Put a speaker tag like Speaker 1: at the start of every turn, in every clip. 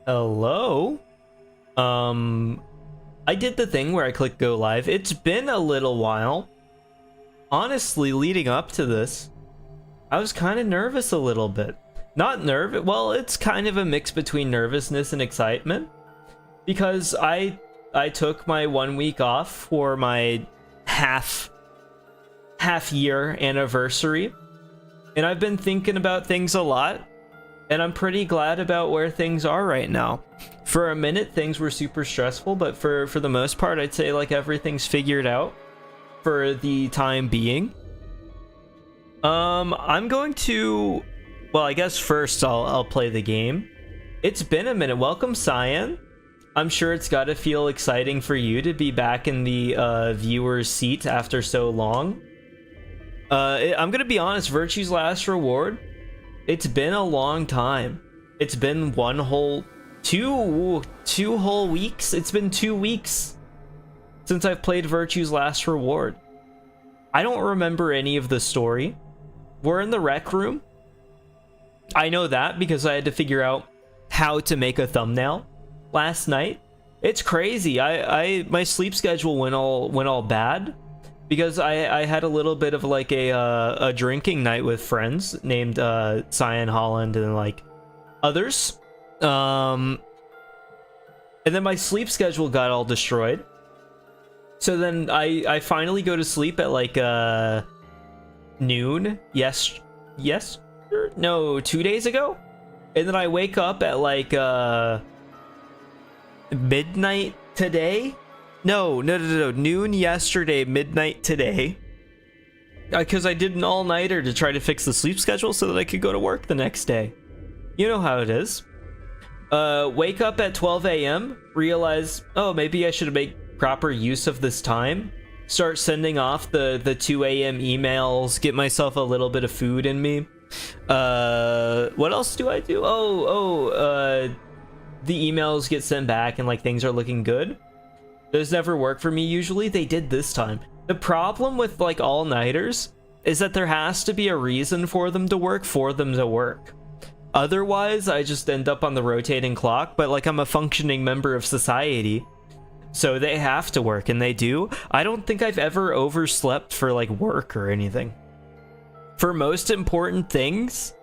Speaker 1: Hello? I did the thing where I click go live. It's been a little while. Honestly, leading up to this, I was kind of nervous a little bit. Not nervous, well, it's kind of a mix between nervousness and excitement. Because I took my 1 week off for my half year anniversary. And I've been thinking about things a lot. And I'm pretty glad about where things are right now. For a minute, things were super stressful, but for the most part, I'd say like everything's figured out for the time being. I'm going to, well, I guess first I'll play the game. It's been a minute. Welcome, Cyan. I'm sure it's got to feel exciting for you to be back in the viewer's seat after so long. I'm gonna be honest, Virtue's Last Reward, it's been a long time. It's been two whole weeks. It's been 2 weeks since I've played Virtue's Last Reward. I don't remember any of the story. We're in the rec room. I know that because I had to figure out how to make a thumbnail last night. It's crazy. My sleep schedule went all bad because I had a little bit of like a drinking night with friends named Cyan Holland and like others. And then my sleep schedule got all destroyed. So then I finally go to sleep at like noon. No, 2 days ago. And then I wake up at like midnight today. No, noon yesterday, midnight today. Because I did an all-nighter to try to fix the sleep schedule so that I could go to work the next day. You know how it is. Wake up at 12 a.m., realize, oh, maybe I should make proper use of this time. Start sending off the 2 a.m. emails, get myself a little bit of food in me. What else do I do? The emails get sent back and like things are looking good. Those never work for me usually. They did this time. The problem with like all-nighters is that there has to be a reason for them to work Otherwise, I just end up on the rotating clock, but like I'm a functioning member of society, so they have to work, and they do. I don't think I've ever overslept for like work or anything. For most important things,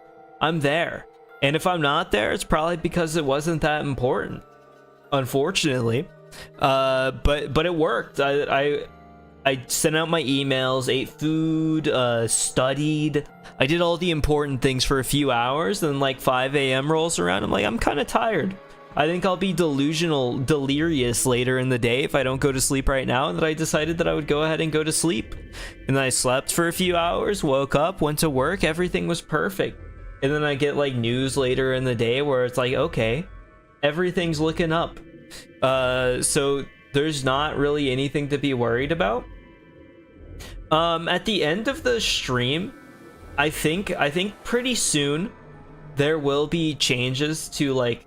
Speaker 1: I'm there. And if I'm not there, it's probably because it wasn't that important, unfortunately. But it worked. I sent out my emails, ate food, studied. I did all the important things for a few hours, then like 5 a.m. rolls around. I'm like, I'm kind of tired. I think I'll be delirious later in the day if I don't go to sleep right now. And that I decided that I would go ahead and go to sleep. And then I slept for a few hours, woke up, went to work. Everything was perfect. And then I get like news later in the day where it's like, okay, everything's looking up. So there's not really anything to be worried about. At the end of the stream, I think pretty soon there will be changes to like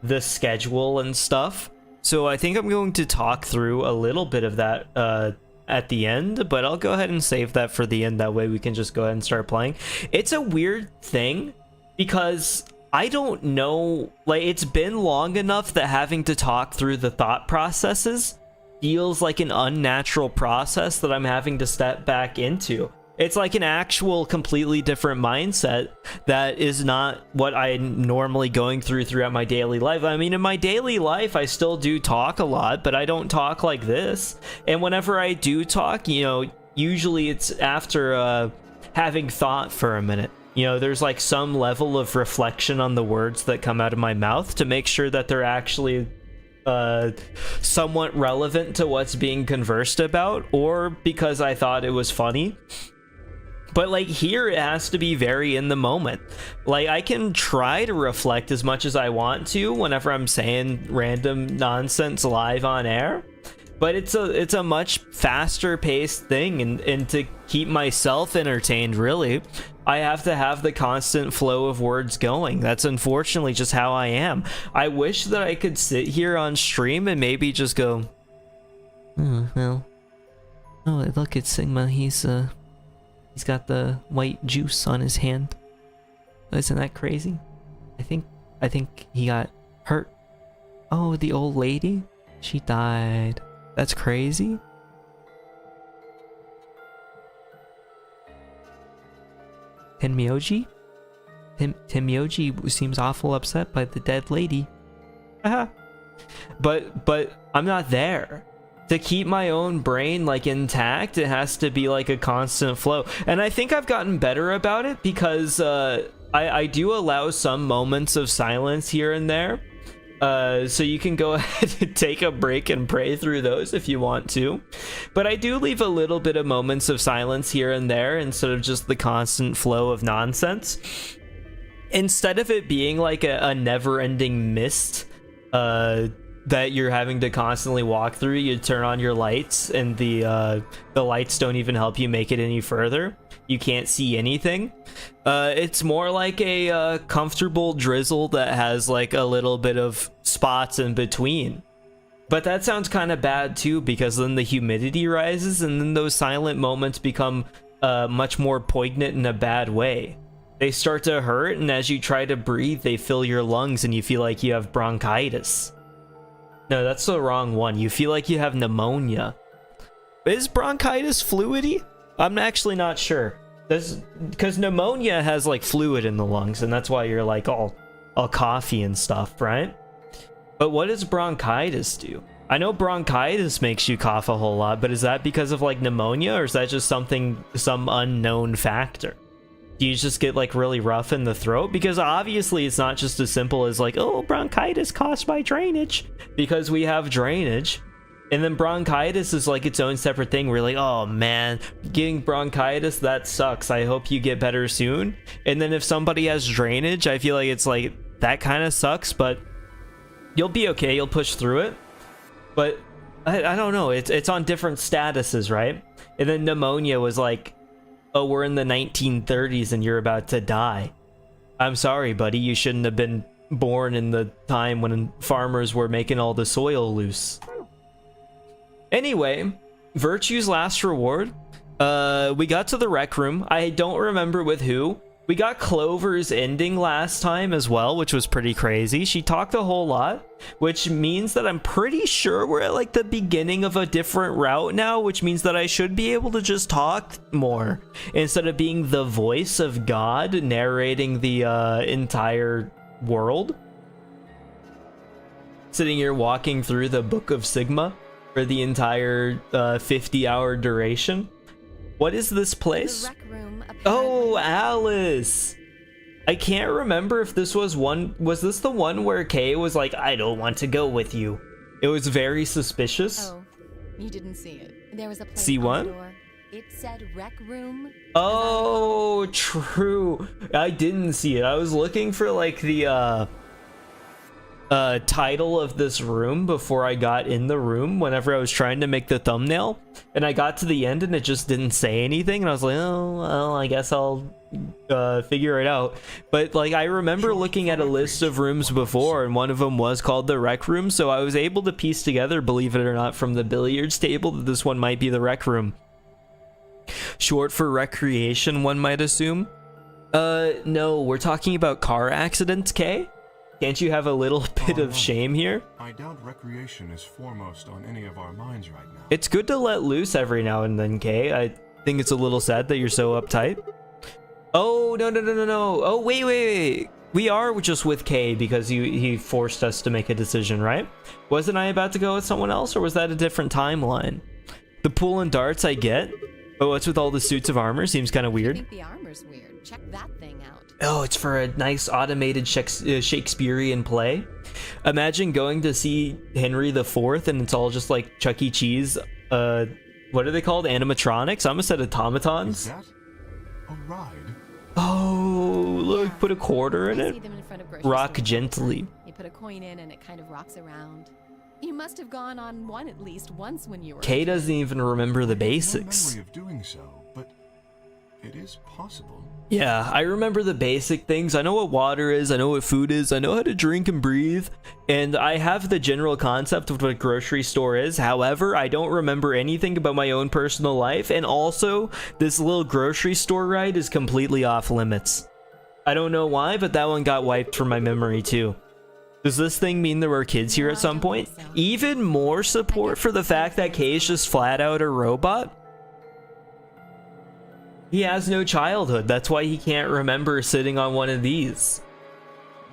Speaker 1: the schedule and stuff. So I think I'm going to talk through a little bit of that at the end, but I'll go ahead and save that for the end. That way we can just go ahead and start playing. It's a weird thing because I don't know, like, it's been long enough that having to talk through the thought processes feels like an unnatural process that I'm having to step back into. It's like an actual completely different mindset that is not what I'm normally going throughout my daily life. I mean, in my daily life, I still do talk a lot, but I don't talk like this. And whenever I do talk, you know, usually it's after having thought for a minute. You know, there's like some level of reflection on the words that come out of my mouth to make sure that they're actually somewhat relevant to what's being conversed about, or because I thought it was funny. But like here, it has to be very in the moment. Like I can try to reflect as much as I want to whenever I'm saying random nonsense live on air, but it's a much faster paced thing, and to keep myself entertained, really, I have to have the constant flow of words going. That's unfortunately just how I am. I wish that I could sit here on stream and maybe just go, oh, well, oh, look, it's Sigma. He's got the white juice on his hand. Isn't that crazy? I think he got hurt Oh, the old lady? She died. That's crazy. Tenmyoji? Tenmyoji seems awful upset by the dead lady. Haha. But I'm not there. To keep my own brain like intact, it has to be like a constant flow. And I think I've gotten better about it because I do allow some moments of silence here and there. So you can go ahead and take a break and pray through those if you want to. But I do leave a little bit of moments of silence here and there instead of just the constant flow of nonsense. Instead of it being like a never-ending mist that you're having to constantly walk through, you turn on your lights and the lights don't even help you make it any further. You can't see anything. It's more like a comfortable drizzle that has like a little bit of spots in between. But that sounds kind of bad too, because then the humidity rises and then those silent moments become much more poignant in a bad way. They start to hurt, and as you try to breathe, they fill your lungs and you feel like you have bronchitis. No, that's the wrong one. You feel like you have pneumonia. Is bronchitis fluidy? I'm actually not sure. Because pneumonia has like fluid in the lungs, and that's why you're like all coughy and stuff, right? But what does bronchitis do? I know bronchitis makes you cough a whole lot, but is that because of like pneumonia, or is that just some unknown factor? Do you just get like really rough in the throat? Because obviously it's not just as simple as like, oh, bronchitis caused by drainage, because we have drainage. And then bronchitis is like its own separate thing. We're like, oh man, getting bronchitis, that sucks. I hope you get better soon. And then if somebody has drainage, I feel like it's like, that kind of sucks, but you'll be okay. You'll push through it. But I don't know. It's on different statuses, right? And then pneumonia was like, oh, we're in the 1930s and you're about to die. I'm sorry, buddy. You shouldn't have been born in the time when farmers were making all the soil loose. Anyway, Virtue's last reward. We got to the rec room. I don't remember with who. We got Clover's ending last time as well, which was pretty crazy. She talked a whole lot, which means that I'm pretty sure we're at like the beginning of a different route now, which means that I should be able to just talk more instead of being the voice of God narrating the entire world. Sitting here walking through the Book of Sigma for the entire 50-hour duration. What is this place?
Speaker 2: The rec room,
Speaker 1: Oh, Alice! I can't remember if this was this the one where Kay was like, I don't want to go with you? It was very suspicious.
Speaker 2: Oh, you didn't see it. There was a place
Speaker 1: See
Speaker 2: on
Speaker 1: what?
Speaker 2: the door. It said rec room.
Speaker 1: Oh, true. I didn't see it. I was looking for like the title of this room before I got in the room whenever I was trying to make the thumbnail, and I got to the end and it just didn't say anything, and I was like, oh well, I guess I'll figure it out. But like, I remember looking at a list of rooms before, and one of them was called the rec room, so I was able to piece together, believe it or not, from the billiards table that this one might be the rec room. Short for recreation, one might assume. No, we're talking about car accidents, Kay? Can't you have a little bit of shame here?
Speaker 3: I doubt recreation is foremost on any of our minds right now.
Speaker 1: It's good to let loose every now and then, Kay. I think it's a little sad that you're so uptight. Oh, no. Oh, wait. We are just with Kay because he forced us to make a decision, right? Wasn't I about to go with someone else, or was that a different timeline? The pool and darts I get, but what's with all the suits of armor? Seems kind of
Speaker 2: I
Speaker 1: weird.
Speaker 2: think the armor's weird. Check that thing out.
Speaker 1: Oh, it's for a nice automated Shakespearean play. Imagine going to see Henry IV and it's all just like Chuck E. Cheese. What are they called? Animatronics? I almost said automatons.
Speaker 3: Is that a ride?
Speaker 1: Oh, look, put a quarter in
Speaker 2: I
Speaker 1: it.
Speaker 2: see them in front of grocery
Speaker 1: Rock
Speaker 2: stores.
Speaker 1: gently.
Speaker 2: You put a coin in and it kind of rocks around. You must have gone on one at least once when you were.
Speaker 1: Kay doesn't even remember the
Speaker 3: No
Speaker 1: basics.
Speaker 3: memory of doing so, but it is possible.
Speaker 1: Yeah, I remember the basic things. I know what water is, I know what food is, I know how to drink and breathe, and I have the general concept of what a grocery store is. However, I don't remember anything about my own personal life, and also, this little grocery store ride is completely off limits. I don't know why, but that one got wiped from my memory too. Does this thing mean there were kids here at some point? Even more support for the fact that Kay's just flat out a robot? He has no childhood. That's why he can't remember sitting on one of these.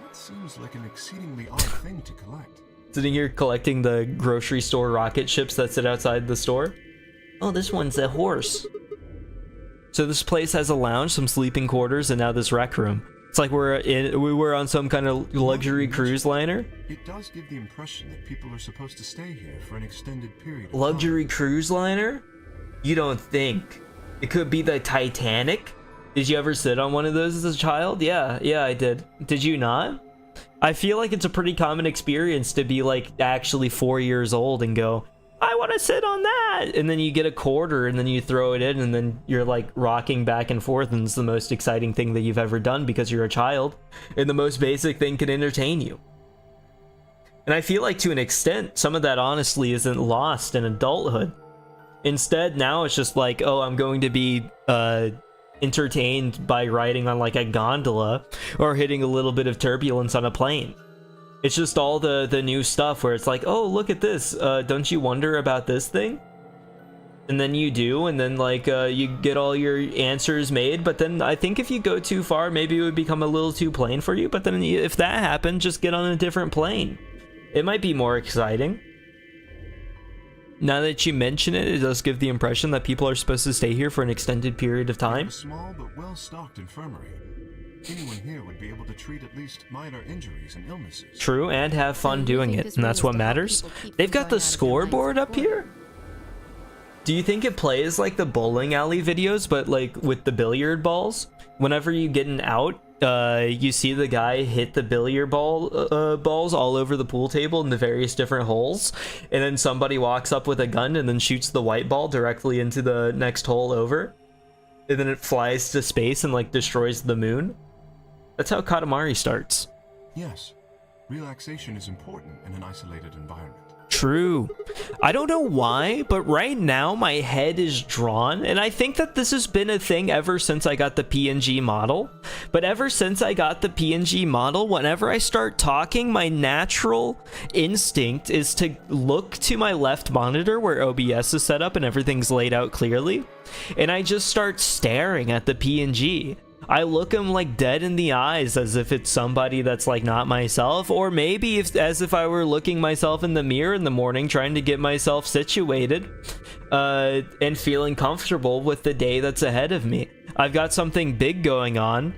Speaker 3: That seems like an exceedingly odd thing to collect.
Speaker 1: Sitting here collecting the grocery store rocket ships that sit outside the store. Oh, this one's a horse. So this place has a lounge, some sleeping quarters, and now this rec room. It's like we were on some kind of luxury cruise liner.
Speaker 3: It does give the impression that people are supposed to stay here for an extended period of
Speaker 1: Luxury
Speaker 3: time.
Speaker 1: cruise liner? You don't think? It could be the Titanic? Did you ever sit on one of those as a child? Yeah, I did. Did you not? I feel like it's a pretty common experience to be like actually 4 years old and go, I want to sit on that, and then you get a quarter and then you throw it in and then you're like rocking back and forth, and it's the most exciting thing that you've ever done because you're a child and the most basic thing can entertain you. And I feel like to an extent some of that honestly isn't lost in adulthood. Instead, now it's just like, oh, I'm going to be entertained by riding on like a gondola or hitting a little bit of turbulence on a plane. It's just all the new stuff where it's like, oh, look at this. Don't you wonder about this thing? And then you do, and then like you get all your answers made. But then I think if you go too far, maybe it would become a little too plain for you. But then if that happened, just get on a different plane. It might be more exciting. Now that you mention it, it does give the impression that people are supposed to stay here for an extended period of time.
Speaker 3: A small but well-stocked infirmary. Anyone here would be able to treat at least minor injuries and illnesses.
Speaker 1: True, and have fun doing it, and that's what matters. They've got the scoreboard up here? Do you think it plays like the bowling alley videos, but like with the billiard balls? Whenever you get an out, you see the guy hit the billiard balls all over the pool table in the various different holes, and then somebody walks up with a gun and then shoots the white ball directly into the next hole over, and then it flies to space and like destroys the moon. That's how Katamari starts.
Speaker 3: Yes, relaxation is important in an isolated environment.
Speaker 1: True. I don't know why, but right now my head is drawn, and I think that this has been a thing ever since I got the PNG model. But ever since I got the PNG model, whenever I start talking, my natural instinct is to look to my left monitor where OBS is set up and everything's laid out clearly, and I just start staring at the PNG. I look him like dead in the eyes as if it's somebody that's like not myself, or maybe as if I were looking myself in the mirror in the morning trying to get myself situated and feeling comfortable with the day that's ahead of me. I've got something big going on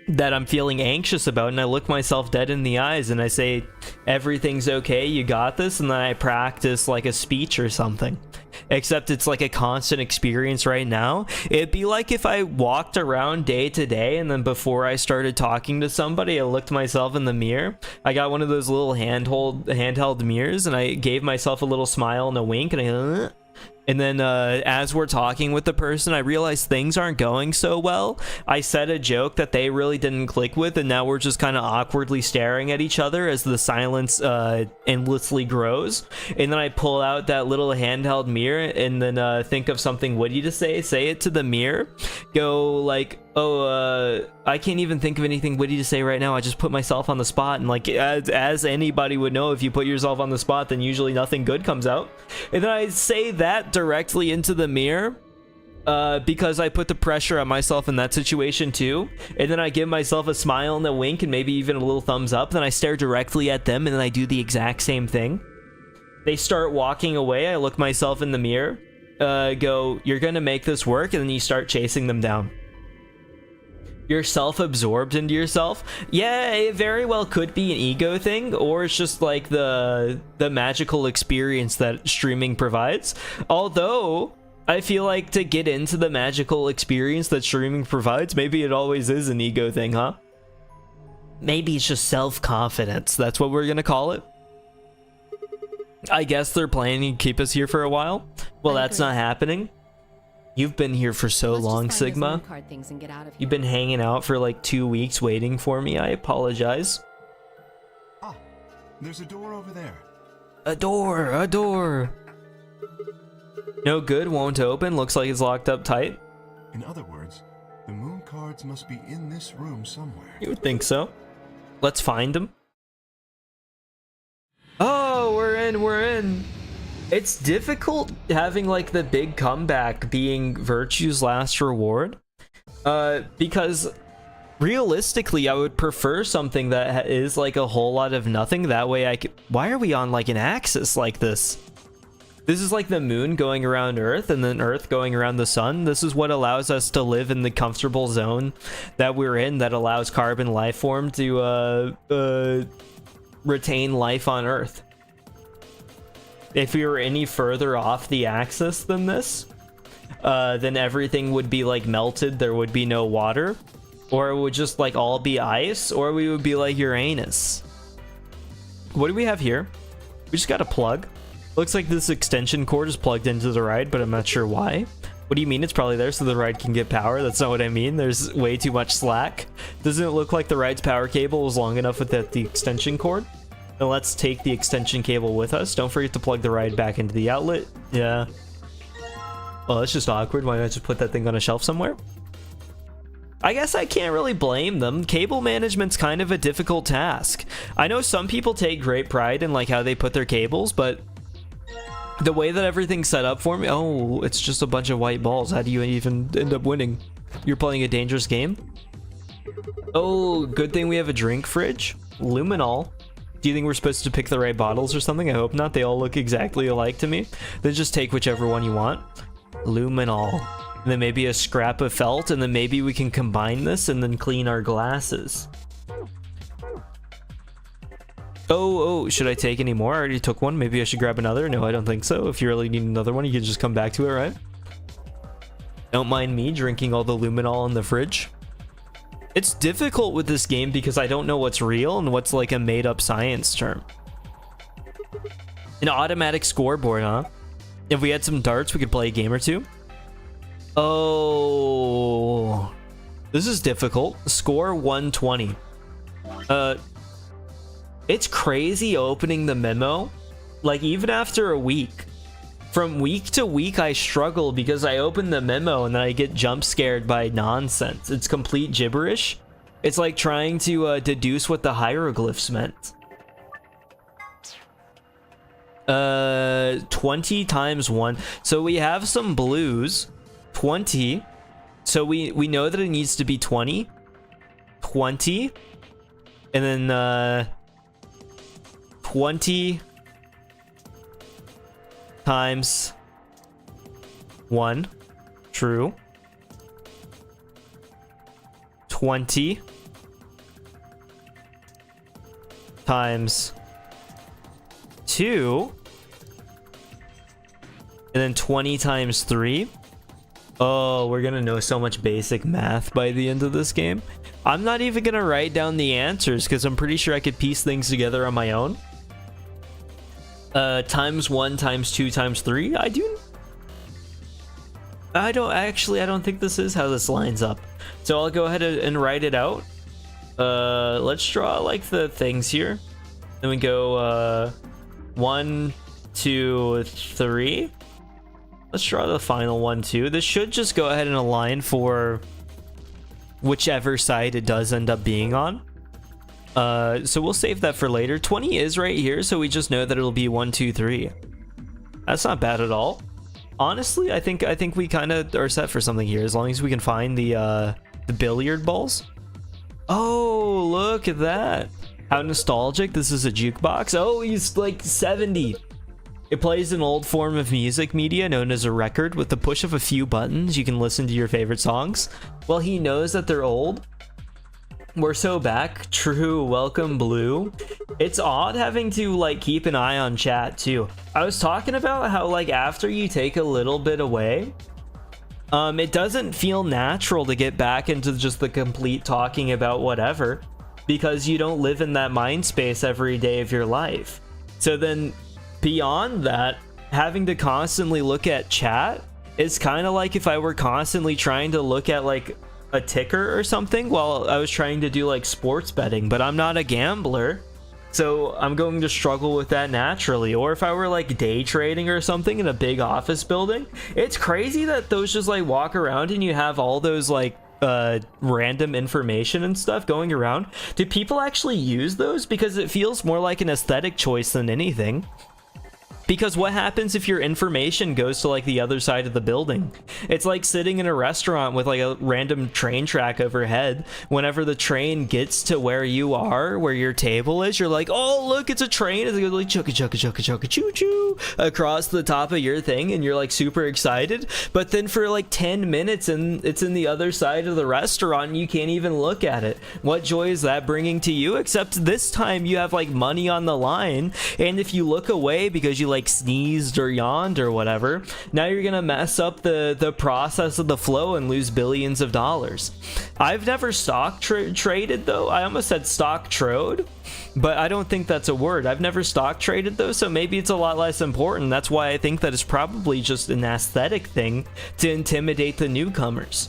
Speaker 1: that I'm feeling anxious about, and I look myself dead in the eyes and I say, everything's okay, you got this, and then I practice like a speech or something. Except it's like a constant experience right now. It'd be like if I walked around day to day, and then before I started talking to somebody, I looked myself in the mirror. I got one of those little handheld mirrors, and I gave myself a little smile and a wink, and then as we're talking with the person, I realized things aren't going so well. I said a joke that they really didn't click with, and now we're just kind of awkwardly staring at each other as the silence endlessly grows. And then I pull out that little handheld mirror and then think of something witty to say it to the mirror, go like, oh, I can't even think of anything witty to say right now. I just put myself on the spot, and like as anybody would know, if you put yourself on the spot, then usually nothing good comes out. And then I say that directly into the mirror because I put the pressure on myself in that situation too. And then I give myself a smile and a wink and maybe even a little thumbs up. Then I stare directly at them, and then I do the exact same thing. They start walking away. I look myself in the mirror, go, you're gonna make this work, and then you start chasing them down. You're self-absorbed into yourself. Yeah, it very well could be an ego thing, or it's just like the magical experience that streaming provides. Although I feel like to get into the magical experience that streaming provides, maybe it always is an ego thing, huh? Maybe it's just self-confidence. That's what we're gonna call it. I guess they're planning to keep us here for a while. Well, that's not happening. You've been here for so long, Sigma. You've been hanging out for like 2 weeks waiting for me. I apologize.
Speaker 3: Ah, there's a door over there.
Speaker 1: A door. No good, won't open. Looks like it's locked up tight.
Speaker 3: In other words, the moon cards must be in this room somewhere.
Speaker 1: You would think so. Let's find them. we're in. It's difficult having like the big comeback being Virtue's last reward. Because realistically, I would prefer something that is like a whole lot of nothing. That way I could... Why are we on like an axis like this? This is like the moon going around Earth and then Earth going around the sun. This is what allows us to live in the comfortable zone that we're in, that allows carbon life form to retain life on Earth. If we were any further off the axis than this, then everything would be like melted. There would be no water, or it would just like all be ice, or we would be like Uranus. What do we have here? We just got a plug. Looks like this extension cord is plugged into the ride, but I'm not sure why. What do you mean it's probably there so the ride can get power? That's not what I mean. There's way too much slack. Doesn't it look like the ride's power cable was long enough with the extension cord? Then let's take the extension cable with us. Don't forget to plug the ride back into the outlet. Yeah. Well, that's just awkward. Why not just put that thing on a shelf somewhere? I guess I can't really blame them. Cable management's kind of a difficult task. I know some people take great pride in like how they put their cables, but the way that everything's set up for me... Oh, it's just a bunch of white balls. How do you even end up winning? You're playing a dangerous game? Oh, good thing we have a drink fridge. Luminol. Do you think we're supposed to pick the right bottles or something? I hope not. They all look exactly alike to me. Then just take whichever one you want. Luminol. And then maybe a scrap of felt, and then maybe we can combine this and then clean our glasses. Oh, should I take any more? I already took one. Maybe I should grab another. No, I don't think so. If you really need another one, you can just come back to it, right? Don't mind me drinking all the luminol in the fridge. It's difficult with this game because I don't know what's real and what's like a made-up science term. An automatic scoreboard, huh? If we had some darts, we could play a game or two. Oh, this is difficult. Score 120. It's crazy opening the memo. Like, even after a week. From week to week, I struggle because I open the memo and then I get jump scared by nonsense. It's complete gibberish. It's like trying to deduce what the hieroglyphs meant. 20 times 1. So we have some blues. 20. So we know that it needs to be 20. 20. And then 20 times 1. True. 20 times 2. And then 20 times 3. Oh, we're gonna know so much basic math by the end of this game. I'm not even gonna write down the answers because I'm pretty sure I could piece things together on my own. Times 1 times 2 times 3. I don't think this is how this lines up. So I'll go ahead and write it out. Let's draw like the things here. Then we go 1, 2, 3. Let's draw the final one too. This should just go ahead and align for whichever side it does end up being on. So we'll save that for later. 20 is right here, so we just know that it'll be 1, 2, 3. That's not bad at all. Honestly, I think we kind of are set for something here, as long as we can find the billiard balls. Oh, look at that. How nostalgic. This is a jukebox. Oh, he's like 70. It plays an old form of music media known as a record. With the push of a few buttons, you can listen to your favorite songs. Well, he knows that they're old. We're so back. True. Welcome, Blue. It's odd having to like keep an eye on chat too. I was talking about how like after you take a little bit away, it doesn't feel natural to get back into just the complete talking about whatever, because you don't live in that mind space every day of your life. So then beyond that, having to constantly look at chat is kind of like if I were constantly trying to look at like a ticker or something while I was trying to do like sports betting, but I'm not a gambler, so I'm going to struggle with that naturally. Or if I were like day trading or something in a big office building, it's crazy that those just like walk around and you have all those like random information and stuff going around. Do people actually use those? Because it feels more like an aesthetic choice than anything. Because what happens if your information goes to like the other side of the building? It's like sitting in a restaurant with like a random train track overhead. Whenever the train gets to where you are, where your table is, you're like, oh look, it's a train. It's like chugga chugga chugga chugga choo choo across the top of your thing, and you're like super excited. But then for like 10 minutes and it's in the other side of the restaurant and you can't even look at it. What joy is that bringing to you? Except this time you have like money on the line, and if you look away because you like sneezed or yawned or whatever, now you're gonna mess up the process of the flow and lose billions of dollars. I've never stock traded though. I almost said stock trode, but I don't think that's a word. I've never stock traded though, so maybe it's a lot less important. That's why I think that it's probably just an aesthetic thing to intimidate the newcomers.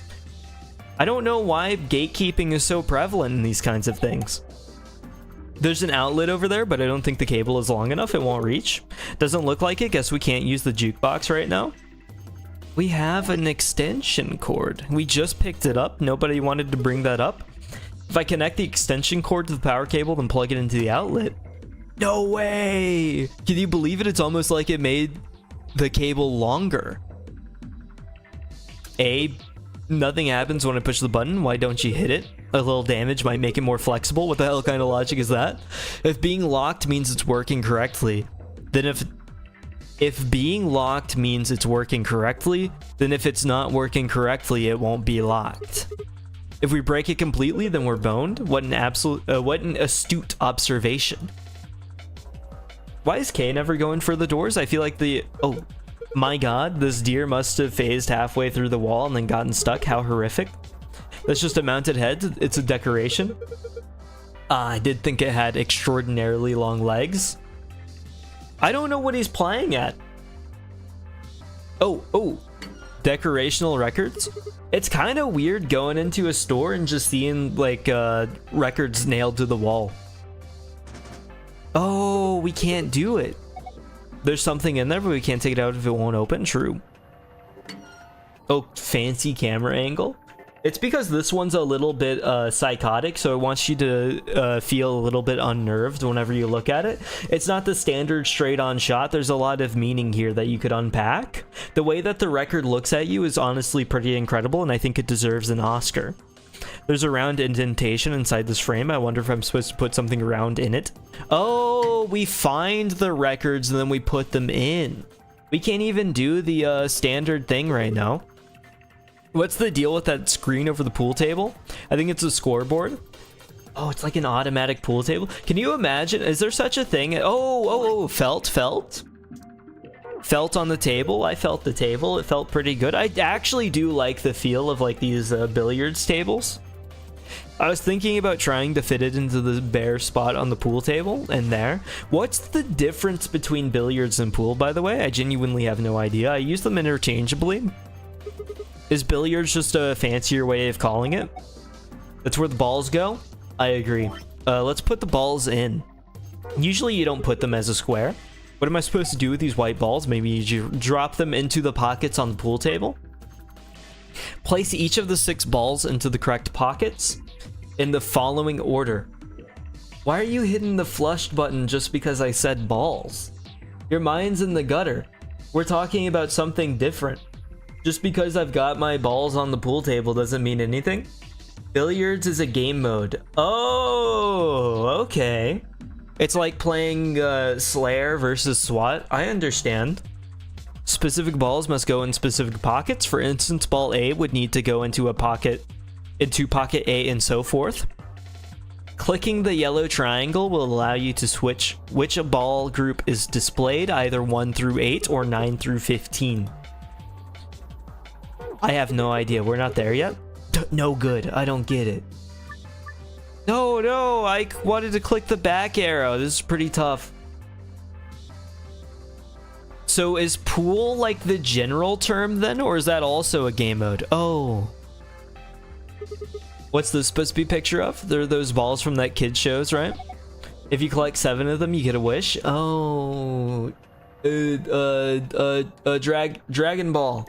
Speaker 1: I don't know why gatekeeping is so prevalent in these kinds of things. There's an outlet over there, but I don't think the cable is long enough. It won't reach. Doesn't look like it. Guess we can't use the jukebox right now. We have an extension cord. We just picked it up. Nobody wanted to bring that up. If I connect the extension cord to the power cable, then plug it into the outlet. No way! Can you believe it? It's almost like it made the cable longer. Nothing happens when I push the button. Why don't you hit it? A little damage might make it more flexible. What the hell kind of logic is that? If being locked means it's working correctly, then if being locked means it's working correctly, then if it's not working correctly, it won't be locked. If we break it completely, then we're boned. What an astute observation. Why is Kay never going for the doors? I feel like oh my god, this deer must have phased halfway through the wall and then gotten stuck. How horrific. That's just a mounted head. It's a decoration. I did think it had extraordinarily long legs. I don't know what he's playing at. Oh, decorational records. It's kind of weird going into a store and just seeing like records nailed to the wall. Oh, we can't do it. There's something in there, but we can't take it out if it won't open. True. Oh, fancy camera angle. It's because this one's a little bit psychotic, so it wants you to feel a little bit unnerved whenever you look at it. It's not the standard straight-on shot. There's a lot of meaning here that you could unpack. The way that the record looks at you is honestly pretty incredible, and I think it deserves an Oscar. There's a round indentation inside this frame. I wonder if I'm supposed to put something round in it. Oh, we find the records and then we put them in. We can't even do the standard thing right now. What's the deal with that screen over the pool table? I think it's a scoreboard. Oh, it's like an automatic pool table. Can you imagine? Is there such a thing? Oh, felt on the table. I felt the table. It felt pretty good. I actually do like the feel of like these billiards tables. I was thinking about trying to fit it into the bare spot on the pool table and there. What's the difference between billiards and pool, by the way? I genuinely have no idea. I use them interchangeably. Is billiards just a fancier way of calling it? That's where the balls go? I agree. Let's put the balls in. Usually you don't put them as a square. What am I supposed to do with these white balls? Maybe you drop them into the pockets on the pool table. Place each of the 6 balls into the correct pockets in the following order. Why are you hitting the flushed button just because I said balls? Your mind's in the gutter. We're talking about something different. Just because I've got my balls on the pool table doesn't mean anything. Billiards is a game mode. Oh, okay. It's like playing Slayer versus SWAT. I understand. Specific balls must go in specific pockets. For instance, ball A would need to go into pocket A and so forth. Clicking the yellow triangle will allow you to switch which ball group is displayed, either 1 through 8 or 9 through 15. I have no idea. We're not there yet? No good. I don't get it. No, I wanted to click the back arrow. This is pretty tough. So is pool like the general term then, or is that also a game mode? Oh. What's this supposed to be a picture of? They're those balls from that kid shows, right? If you collect 7 of them, you get a wish. Oh. Dragon ball.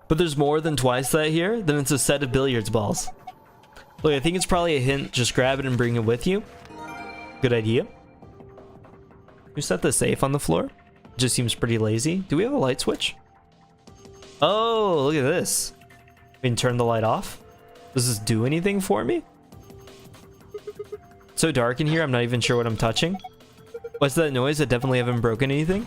Speaker 1: But there's more than twice that here? Then it's a set of billiards balls. Look, I think it's probably a hint. Just grab it and bring it with you. Good idea. You set the safe on the floor? Just seems pretty lazy. Do we have a light switch? Oh, look at this. We can turn the light off. Does this do anything for me? It's so dark in here, I'm not even sure what I'm touching. What's that noise? I definitely haven't broken anything.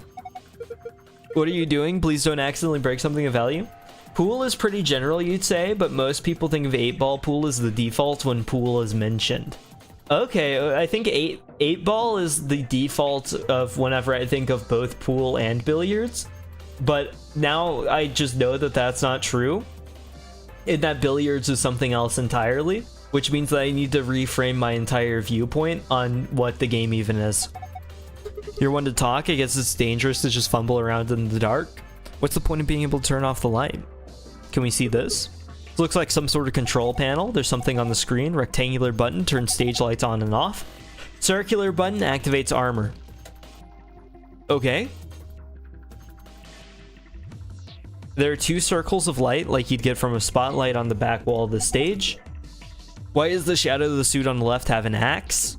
Speaker 1: What are you doing? Please don't accidentally break something of value. Pool is pretty general, you'd say, but most people think of 8-ball pool as the default when pool is mentioned. Okay, I think 8-ball is the default of whenever I think of both pool and billiards. But now I just know that that's not true. And that billiards is something else entirely, which means that I need to reframe my entire viewpoint on what the game even is. You're one to talk. I guess it's dangerous to just fumble around in the dark. What's the point of being able to turn off the light? Can we see this? This looks like some sort of control panel. There's something on the screen. Rectangular button turns stage lights on and off. Circular button activates armor. Okay. There are 2 circles of light like you'd get from a spotlight on the back wall of the stage. Why does the shadow of the suit on the left have an axe?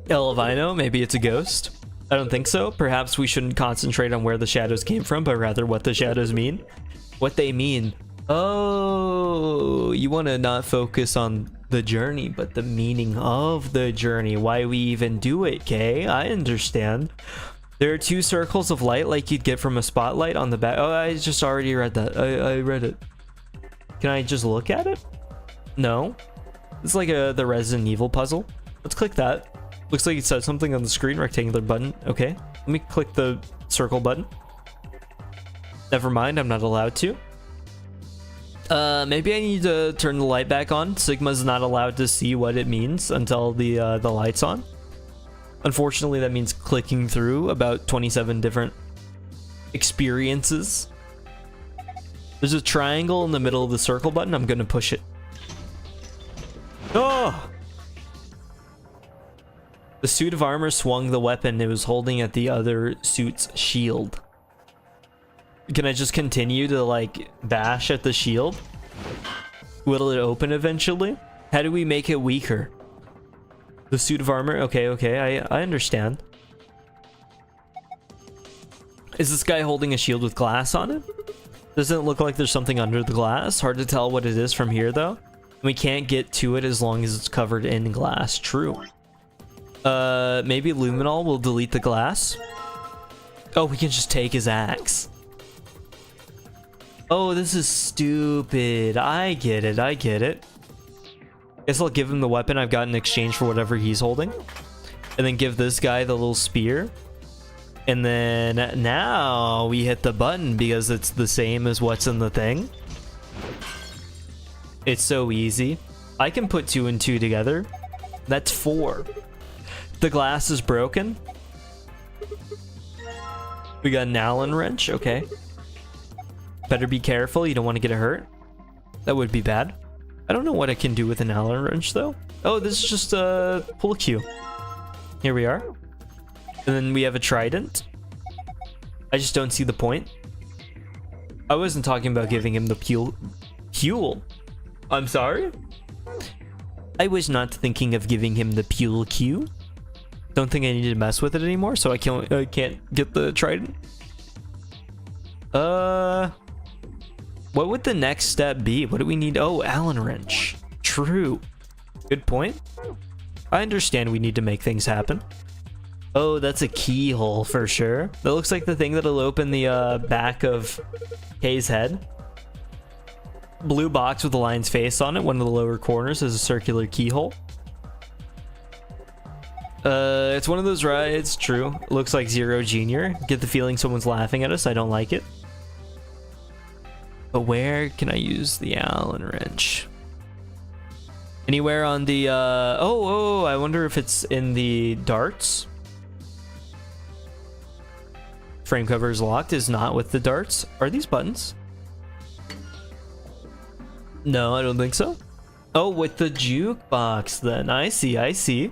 Speaker 1: Hell if I know, maybe it's a ghost. I don't think so. Perhaps we shouldn't concentrate on where the shadows came from, but rather what the shadows mean. What they mean. Oh, you want to not focus on the journey, but the meaning of the journey. Why we even do it, Kay? I understand. There are 2 circles of light like you'd get from a spotlight on the back. Oh, I just already read that. I read it. Can I just look at it? No. It's like the Resident Evil puzzle. Let's click that. Looks like it says something on the screen. Rectangular button. Okay. Let me click the circle button. Never mind. I'm not allowed to. Maybe I need to turn the light back on. Sigma's not allowed to see what it means until the light's on. Unfortunately, that means clicking through about 27 different experiences. There's a triangle in the middle of the circle button. I'm gonna push it. Oh! The suit of armor swung the weapon it was holding at the other suit's shield. Can I just continue to like bash at the shield? Will it open eventually? How do we make it weaker? The suit of armor? Okay, I understand. Is this guy holding a shield with glass on it? Doesn't it look like there's something under the glass? Hard to tell what it is from here though. We can't get to it as long as it's covered in glass. True. Maybe luminol will delete the glass. Oh, we can just take his axe. Oh, this is stupid. I get it. Guess I'll give him the weapon I've got in exchange for whatever he's holding. And then give this guy the little spear. And then now we hit the button because it's the same as what's in the thing. It's so easy. I can put 2 and 2 together. That's 4. The glass is broken. We got an Allen wrench. Okay. Better be careful. You don't want to get it hurt. That would be bad. I don't know what I can do with an Allen wrench though. Oh, this is just a pull a Q. Here we are. And then we have a trident. I just don't see the point. I wasn't talking about giving him the fuel. I'm sorry? I was not thinking of giving him the Pule Q. Don't think I need to mess with it anymore, so I can't get the trident. What would the next step be? What do we need? Oh, Allen wrench. True. Good point. I understand we need to make things happen. Oh, that's a keyhole for sure. That looks like the thing that'll open the back of Kay's head. Blue box with the lion's face on it. One of the lower corners is a circular keyhole. It's one of those rides. True. Looks like Zero Junior. Get the feeling someone's laughing at us. I don't like it. But where can I use the Allen wrench? Anywhere on the oh, I wonder if it's in the darts. Frame cover is locked. Is not with the darts. Are these buttons? No, I don't think so. Oh, with the jukebox then. I see.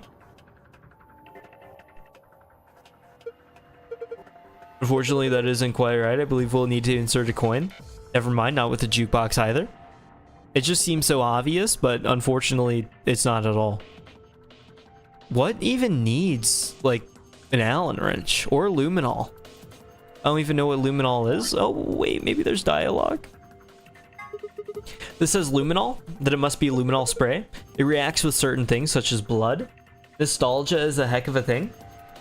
Speaker 1: Unfortunately, that isn't quite right. I believe we'll need to insert a coin. Never mind, not with the jukebox either. It just seems so obvious, but unfortunately, it's not at all. What even needs, like, an Allen wrench or luminol? I don't even know what luminol is. Oh, wait, maybe there's dialogue. This says luminol, that it must be luminol spray. It reacts with certain things, such as blood. Nostalgia is a heck of a thing.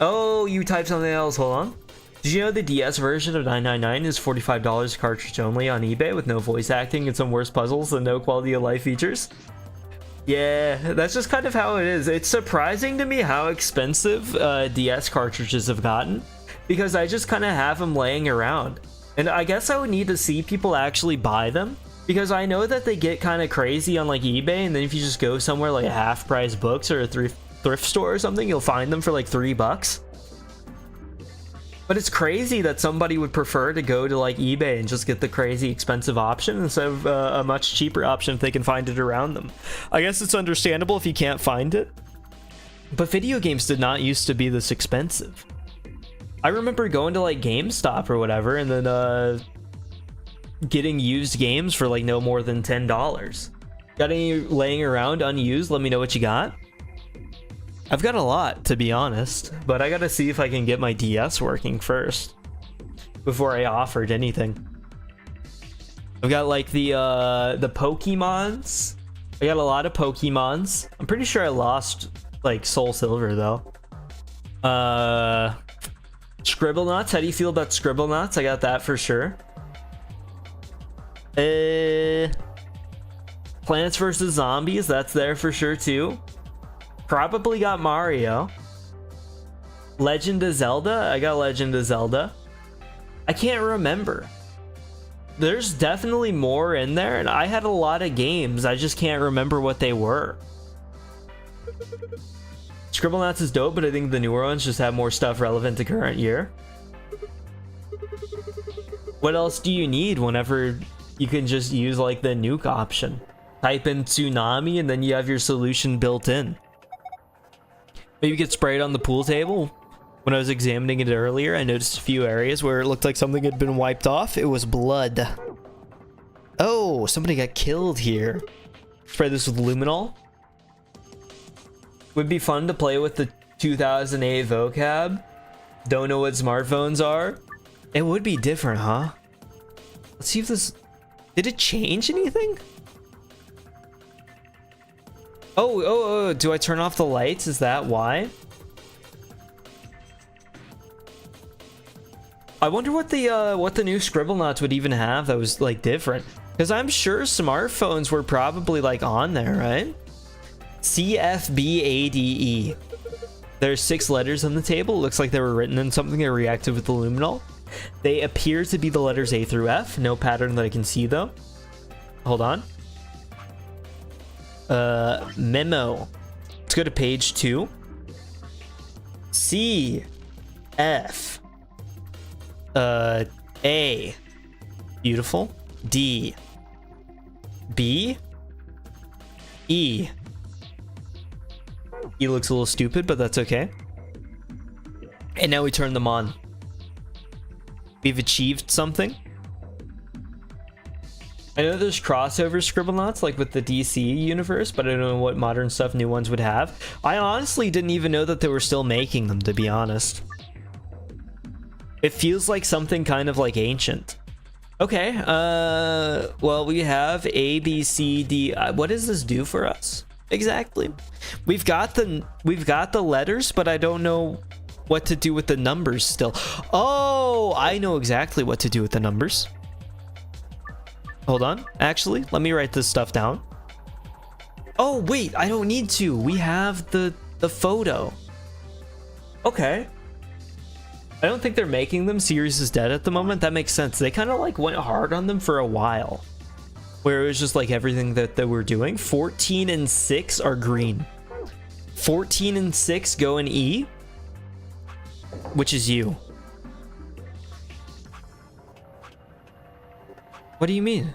Speaker 1: Oh, you typed something else. Hold on. Did you know the DS version of 999 is $45 cartridge only on eBay with no voice acting and some worse puzzles and no quality of life features? Yeah, that's just kind of how it is. It's surprising to me how expensive DS cartridges have gotten, because I just kind of have them laying around. And I guess I would need to see people actually buy them, because I know that they get kind of crazy on like eBay, and then if you just go somewhere like a Half Price Books or a thrift store or something, you'll find them for like $3. But it's crazy that somebody would prefer to go to like eBay and just get the crazy expensive option instead of a much cheaper option if they can find it around them. I guess it's understandable if you can't find it, but video games did not used to be this expensive. I remember going to like GameStop or whatever and then getting used games for like no more than $10. Got any laying around unused? Let me know what you got. I've got a lot, to be honest, but I gotta see if I can get my DS working first before I offered anything. I've got like the Pokemons. I got a lot of Pokemons. I'm pretty sure I lost like Soul Silver though. Scribblenauts. How do you feel about Scribblenauts? I got that for sure. Plants vs. Zombies. That's there for sure too. Probably got Mario. Legend of Zelda. I got Legend of Zelda. I can't remember. There's definitely more in there, and I had a lot of games. I just can't remember what they were. Scribblenauts is dope, but I think the newer ones just have more stuff relevant to current year. What else do you need whenever you can just use like the nuke option? Type in tsunami and then you have your solution built in. Maybe get sprayed on the pool table. When I was examining it earlier, I noticed a few areas where it looked like something had been wiped off. It was blood. Oh, somebody got killed here. Spray this with luminol. Would be fun to play with the 2008 vocab. Don't know what smartphones are. It would be different, huh? Let's see if this... Did it change anything? Oh, do I turn off the lights? Is that why? I wonder what the new Scribblenauts would even have that was like different, because I'm sure smartphones were probably like on there, right? CFBADE. There's 6 letters on the table. It looks like they were written in something that reacted with the luminol. They appear to be the letters A through F. No pattern that I can see though. Hold on. Memo. Let's go to page 2. C, F, A. Beautiful. D, B, E. E looks a little stupid, but that's okay. And now we turn them on. We've achieved something. I know there's crossover Scribblenauts, like with the DC universe, but I don't know what modern stuff new ones would have. I honestly didn't even know that they were still making them, to be honest. It feels like something kind of like ancient. Okay, well, we have A, B, C, D. What does this do for us exactly? We've got the letters, but I don't know what to do with the numbers still. Oh, I know exactly what to do with the numbers. Hold on. Actually, let me write this stuff down. Oh, wait, I don't need to. We have the photo. Okay. I don't think they're making them. Series is dead at the moment. That makes sense. They kind of like went hard on them for a while, where it was just like everything that they were doing. 14 and 6 are green. 14 and 6 go in E, which is you. What do you mean?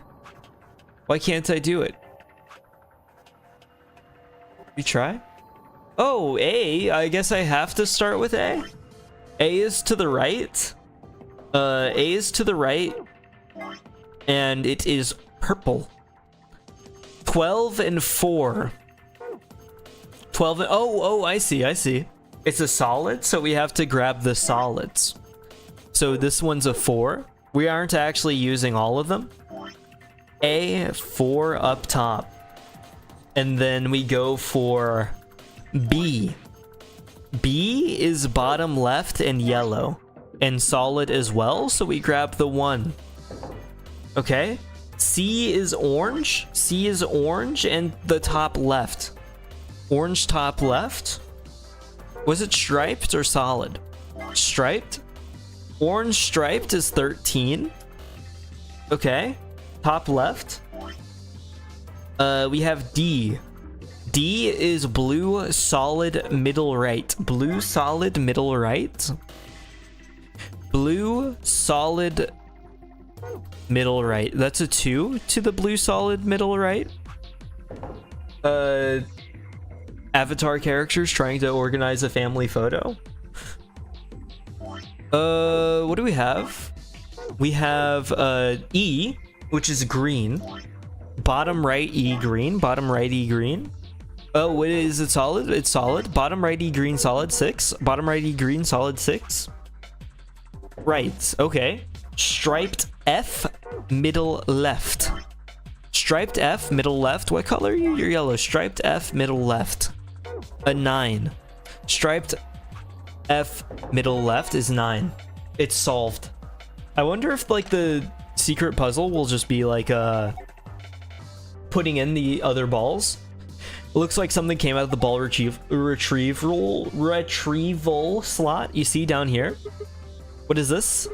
Speaker 1: Why can't I do it? You try? Oh, A. I guess I have to start with A. A is to the right. A is to the right. And it is purple. 12 and 4. 12 and... Oh, I see. It's a solid, so we have to grab the solids. So this one's a 4. We aren't actually using all of them. A, 4 up top. And then we go for B. B is bottom left and yellow. And solid as well, so we grab the 1. Okay. C is orange. C is orange and the top left. Orange top left. Was it striped or solid? Striped. Orange striped is 13. Okay. Top left. We have D. D is blue solid middle right. Blue solid middle right. Blue solid middle right. That's a 2 to the blue solid middle right. Avatar characters trying to organize a family photo. What do we have? We have E, which is green. Bottom right E green. Bottom right E green. Oh, what is it? Solid? It's solid. Bottom right E green solid 6. Bottom right E green solid 6. Right. Okay. Striped F middle left. Striped F middle left. What color are you? You're yellow. Striped F middle left. A 9. Striped F middle left is 9. It's solved. I wonder if like the secret puzzle will just be like putting in the other balls. It looks like something came out of the ball retrieval slot. You see down here? What is this?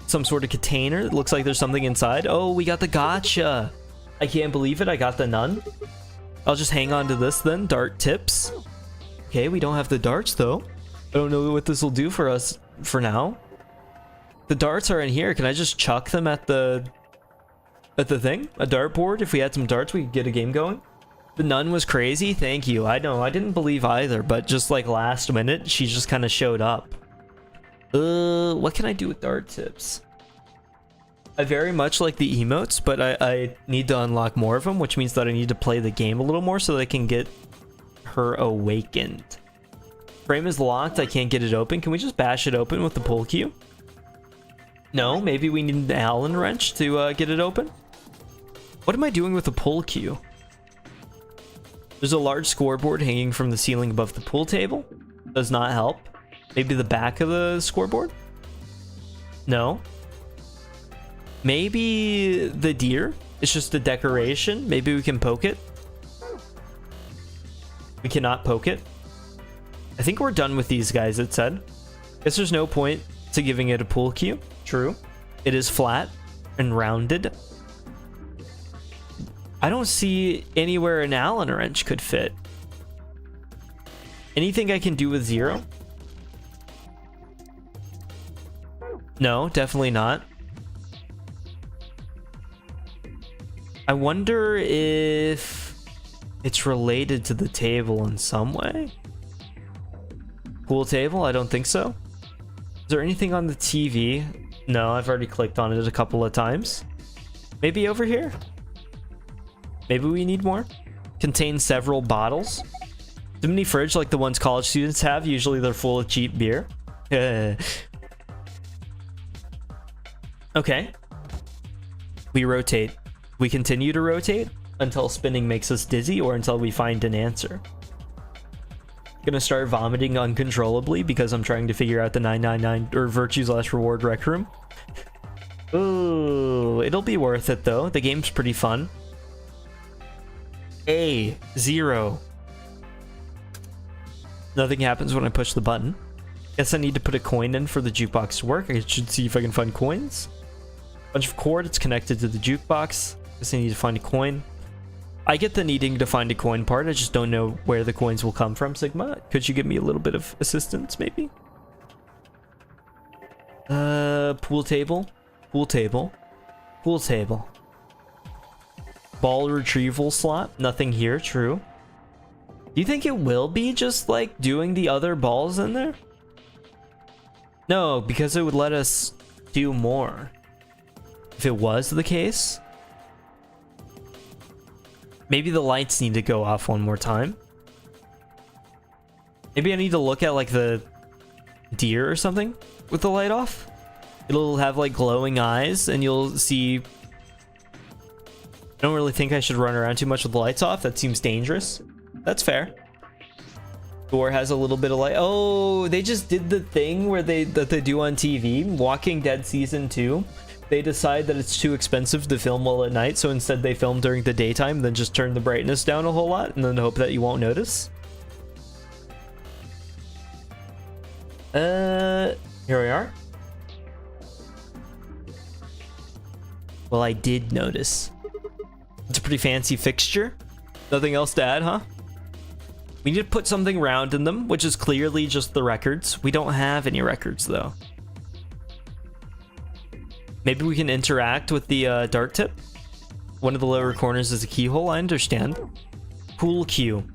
Speaker 1: Some sort of container. It looks like there's something inside. Oh, we got the gotcha. I can't believe it. I got the none. I'll just hang on to this then. Dart tips. Okay, we don't have the darts though. I don't know what this will do for us for now. The darts are in here. Can I just chuck them at the thing? A dartboard? If we had some darts, we could get a game going. The nun was crazy. Thank you. I know. I didn't believe either, but just like last minute, she just kind of showed up. What can I do with dart tips? I very much like the emotes, but I need to unlock more of them, which means that I need to play the game a little more so that I can get her awakened. Frame is locked. I can't get it open. Can we just bash it open with the pull cue? No, maybe we need an Allen wrench to get it open. What am I doing with the pull cue? There's a large scoreboard hanging from the ceiling above the pool table. Does not help. Maybe the back of the scoreboard? No. Maybe the deer? It's just a decoration. Maybe we can poke it. We cannot poke it. I think we're done with these guys, it said. Guess there's no point to giving it a pool cue. True. It is flat and rounded. I don't see anywhere an Allen wrench could fit. Anything I can do with 0? No, definitely not. I wonder if it's related to the table in some way. Pool table? I don't think so. Is there anything on the TV? No, I've already clicked on it a couple of times. Maybe over here? Maybe we need more? Contains several bottles. The mini fridge like the ones college students have. Usually they're full of cheap beer. Okay. We rotate. We continue to rotate until spinning makes us dizzy or until we find an answer. Gonna start vomiting uncontrollably because I'm trying to figure out the 999 or virtues less reward rec room. Ooh, it'll be worth it though. The game's pretty fun. A 0. Nothing happens when I push the button. Guess I need to put a coin in for the jukebox to work. I should see if I can find coins. Bunch of cord. It's connected to the jukebox. Guess I need to find a coin. I get the needing to find a coin part. I just don't know where the coins will come from, Sigma. Could you give me a little bit of assistance, maybe? Pool table. Pool table. Pool table. Ball retrieval slot. Nothing here, true. Do you think it will be just like doing the other balls in there? No, because it would let us do more. If it was the case. Maybe the lights need to go off one more time. Maybe I need to look at like the deer or something. with the light off. It'll have like glowing eyes, and you'll see. I don't really think I should run around too much with the lights off. That seems dangerous. That's fair. Door has a little bit of light. Oh, they just did the thing where they do on TV, Walking Dead season 2. They decide that it's too expensive to film well at night, so instead they film during the daytime, then just turn the brightness down a whole lot, and then hope that you won't notice. Here we are. Well, I did notice. It's a pretty fancy fixture. Nothing else to add, huh? We need to put something round in them, which is clearly just the records. We don't have any records, though. Maybe we can interact with the dart tip. One of the lower corners is a keyhole, I understand. Pool cue.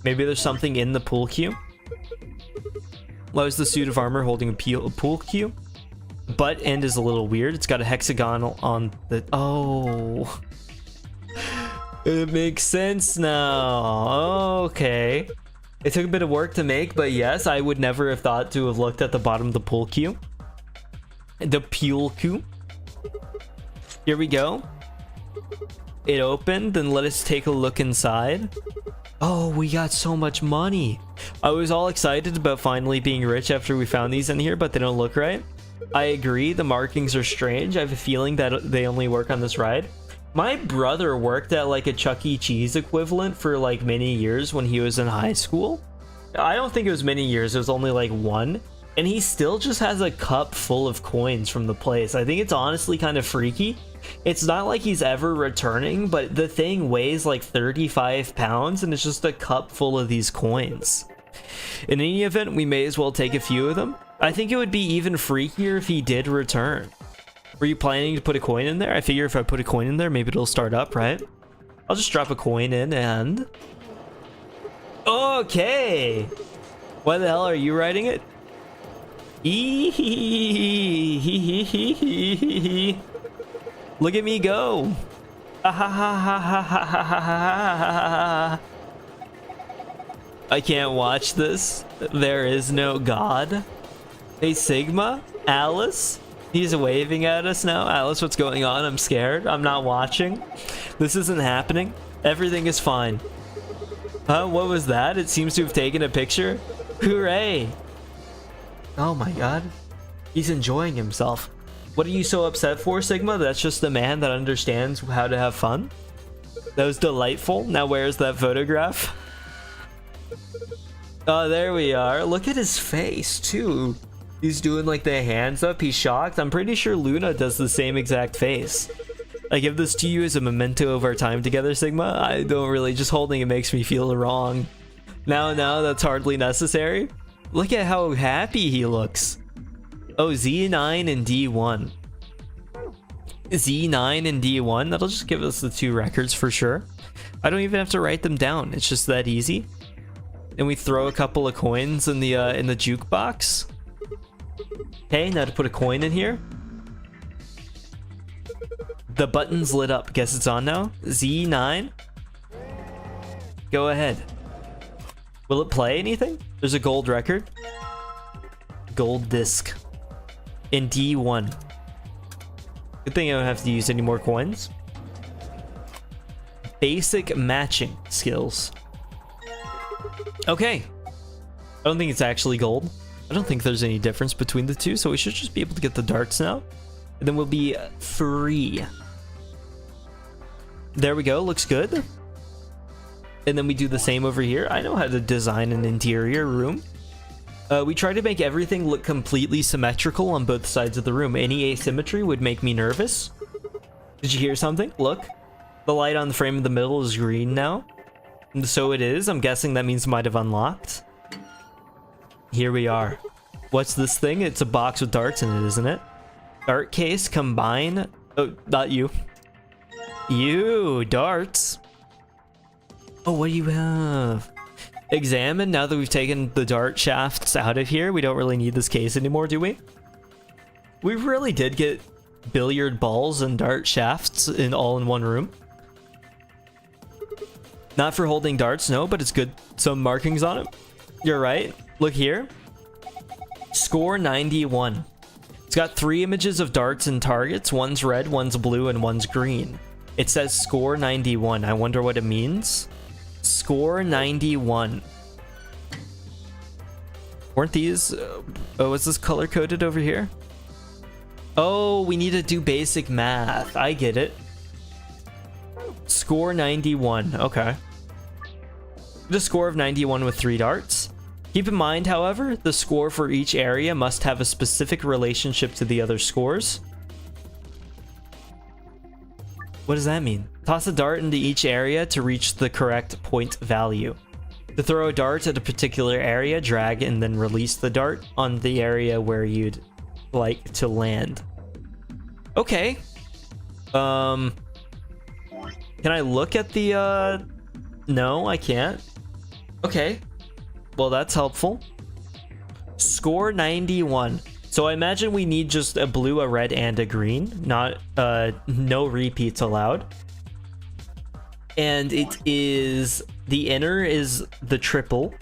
Speaker 1: Maybe there's something in the pool cue. Why is the suit of armor holding a pool cue? Butt end is a little weird. It's got a hexagon on the... Oh... It makes sense now. Okay. It took a bit of work to make, but yes, I would never have thought to have looked at the bottom of the pool cue. The pool cue. Here we go. It opened, and let us take a look inside. Oh, we got so much money. I was all excited about finally being rich after we found these in here, but they don't look right. I agree, the markings are strange. I have a feeling that they only work on this ride. My brother worked at like a Chuck E. Cheese equivalent for like many years when he was in high school. I don't think it was many years, it was only like 1. And he still just has a cup full of coins from the place. I think it's honestly kind of freaky. It's not like he's ever returning, but the thing weighs like 35 pounds and it's just a cup full of these coins. In any event, we may as well take a few of them. I think it would be even freakier if he did return. Were you planning to put a coin in there? I figure if I put a coin in there, maybe it'll start up, right? I'll just drop a coin in and... Okay! Why the hell are you writing it? Look at me go! I can't watch this. There is no God. Hey, Sigma? Alice? He's waving at us now. Alice, what's going on? I'm scared. I'm not watching. This isn't happening. Everything is fine. Huh? What was that? It seems to have taken a picture. Hooray! Oh my god. He's enjoying himself. What are you so upset for, Sigma? That's just the man that understands how to have fun? That was delightful. Now where's that photograph? Oh, there we are. Look at his face, too. He's doing like the hands up. He's shocked. I'm pretty sure Luna does the same exact face. I give this to you as a memento of our time together, Sigma. I don't really. Just holding it makes me feel wrong. No, that's hardly necessary. Look at how happy he looks. Oh, Z9 and D1. Z9 and D1. That'll just give us the 2 records for sure. I don't even have to write them down. It's just that easy. And we throw a couple of coins in the jukebox. Okay, now to put a coin in here. The button's lit up. Guess it's on now. Z9. Go ahead. Will it play anything? There's a gold record. Gold disc. In D1. Good thing I don't have to use any more coins. Basic matching skills. Okay. I don't think it's actually gold. I don't think there's any difference between the two, so we should just be able to get the darts now. And then we'll be free. There we go, looks good. And then we do the same over here. I know how to design an interior room. We try to make everything look completely symmetrical on both sides of the room. Any asymmetry would make me nervous. Did you hear something? Look. The light on the frame in the middle is green now. And so it is. I'm guessing that means it might have unlocked. Here we are. What's this thing? It's a box with darts in it, isn't it? Dart case, combine. Oh, not you. You, darts. Oh, what do you have? Examine. Now that we've taken the dart shafts out of here, we don't really need this case anymore, do we? We really did get billiard balls and dart shafts all in one room. Not for holding darts, no, but it's good. Some markings on it. You're right. Look here. Score 91. It's got 3 images of darts and targets. One's red, one's blue, and one's green. It says score 91. I wonder what it means. Score 91. Weren't these... oh, is this color-coded over here? Oh, we need to do basic math. I get it. Score 91. Okay. The score of 91 with 3 darts. Keep in mind, however, the score for each area must have a specific relationship to the other scores. What does that mean? Toss a dart into each area to reach the correct point value. To throw a dart at a particular area, drag and then release the dart on the area where you'd like to land. Okay. Can I look at the, no, I can't. Okay. Well, that's helpful. Score 91. So I imagine we need just a blue, a red, and a green. Not, no repeats allowed. And it is, the inner is the triple.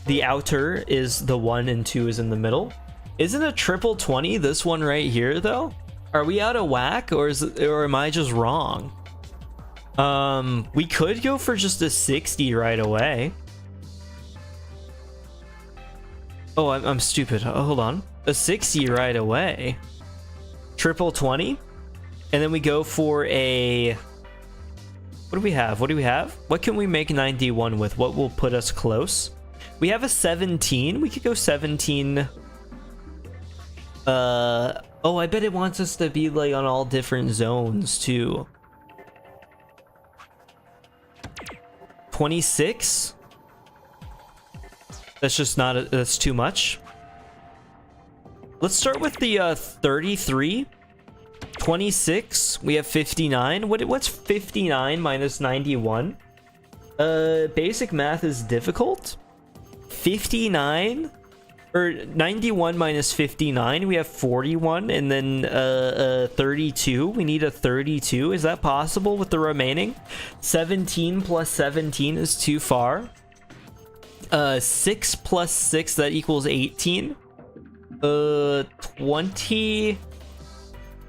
Speaker 1: The outer is the 1 and 2 is in the middle. Isn't a triple 20 this one right here, though? Are we out of whack, or am I just wrong? We could go for just a 60 right away. Oh, I'm stupid. Oh, hold on. A 60 right away. Triple 20. And then we go for a... what do we have? What do we have? What can we make 91 with? What will put us close? We have a 17. We could go 17. Oh, I bet it wants us to be like on all different zones too. 26. That's just not, that's too much. Let's start with the 33. 26. We have 59. What's 59 minus 91? Basic math is difficult. 59 or 91 minus 59, we have 41, and then 32. We need a 32. Is that possible with the remaining? 17 plus 17 is too far. 6 plus 6, that equals 18. 20.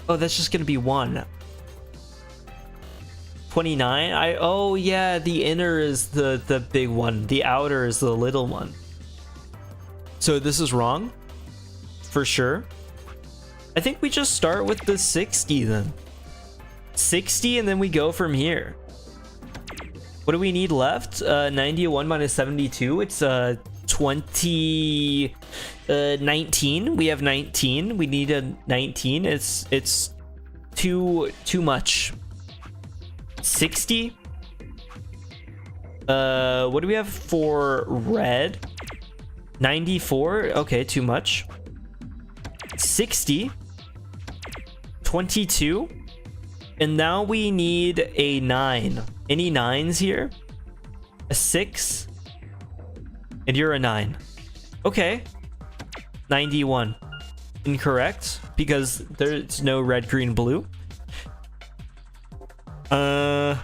Speaker 1: Oh, that's just gonna be 1. 29. Oh yeah, the inner is the big one. The outer is the little one. So this is wrong for sure. I think we just start with the 60 then. 60, and then we go from here. What do we need left? 91 minus 72. It's 20. 19. We have 19. We need a 19. It's too much. 60. What do we have for red? 94. Okay, too much. 60. 22. And now we need a 9. Any 9s here? A 6. And you're a 9. Okay. 91. Incorrect, because there's no red, green, blue. What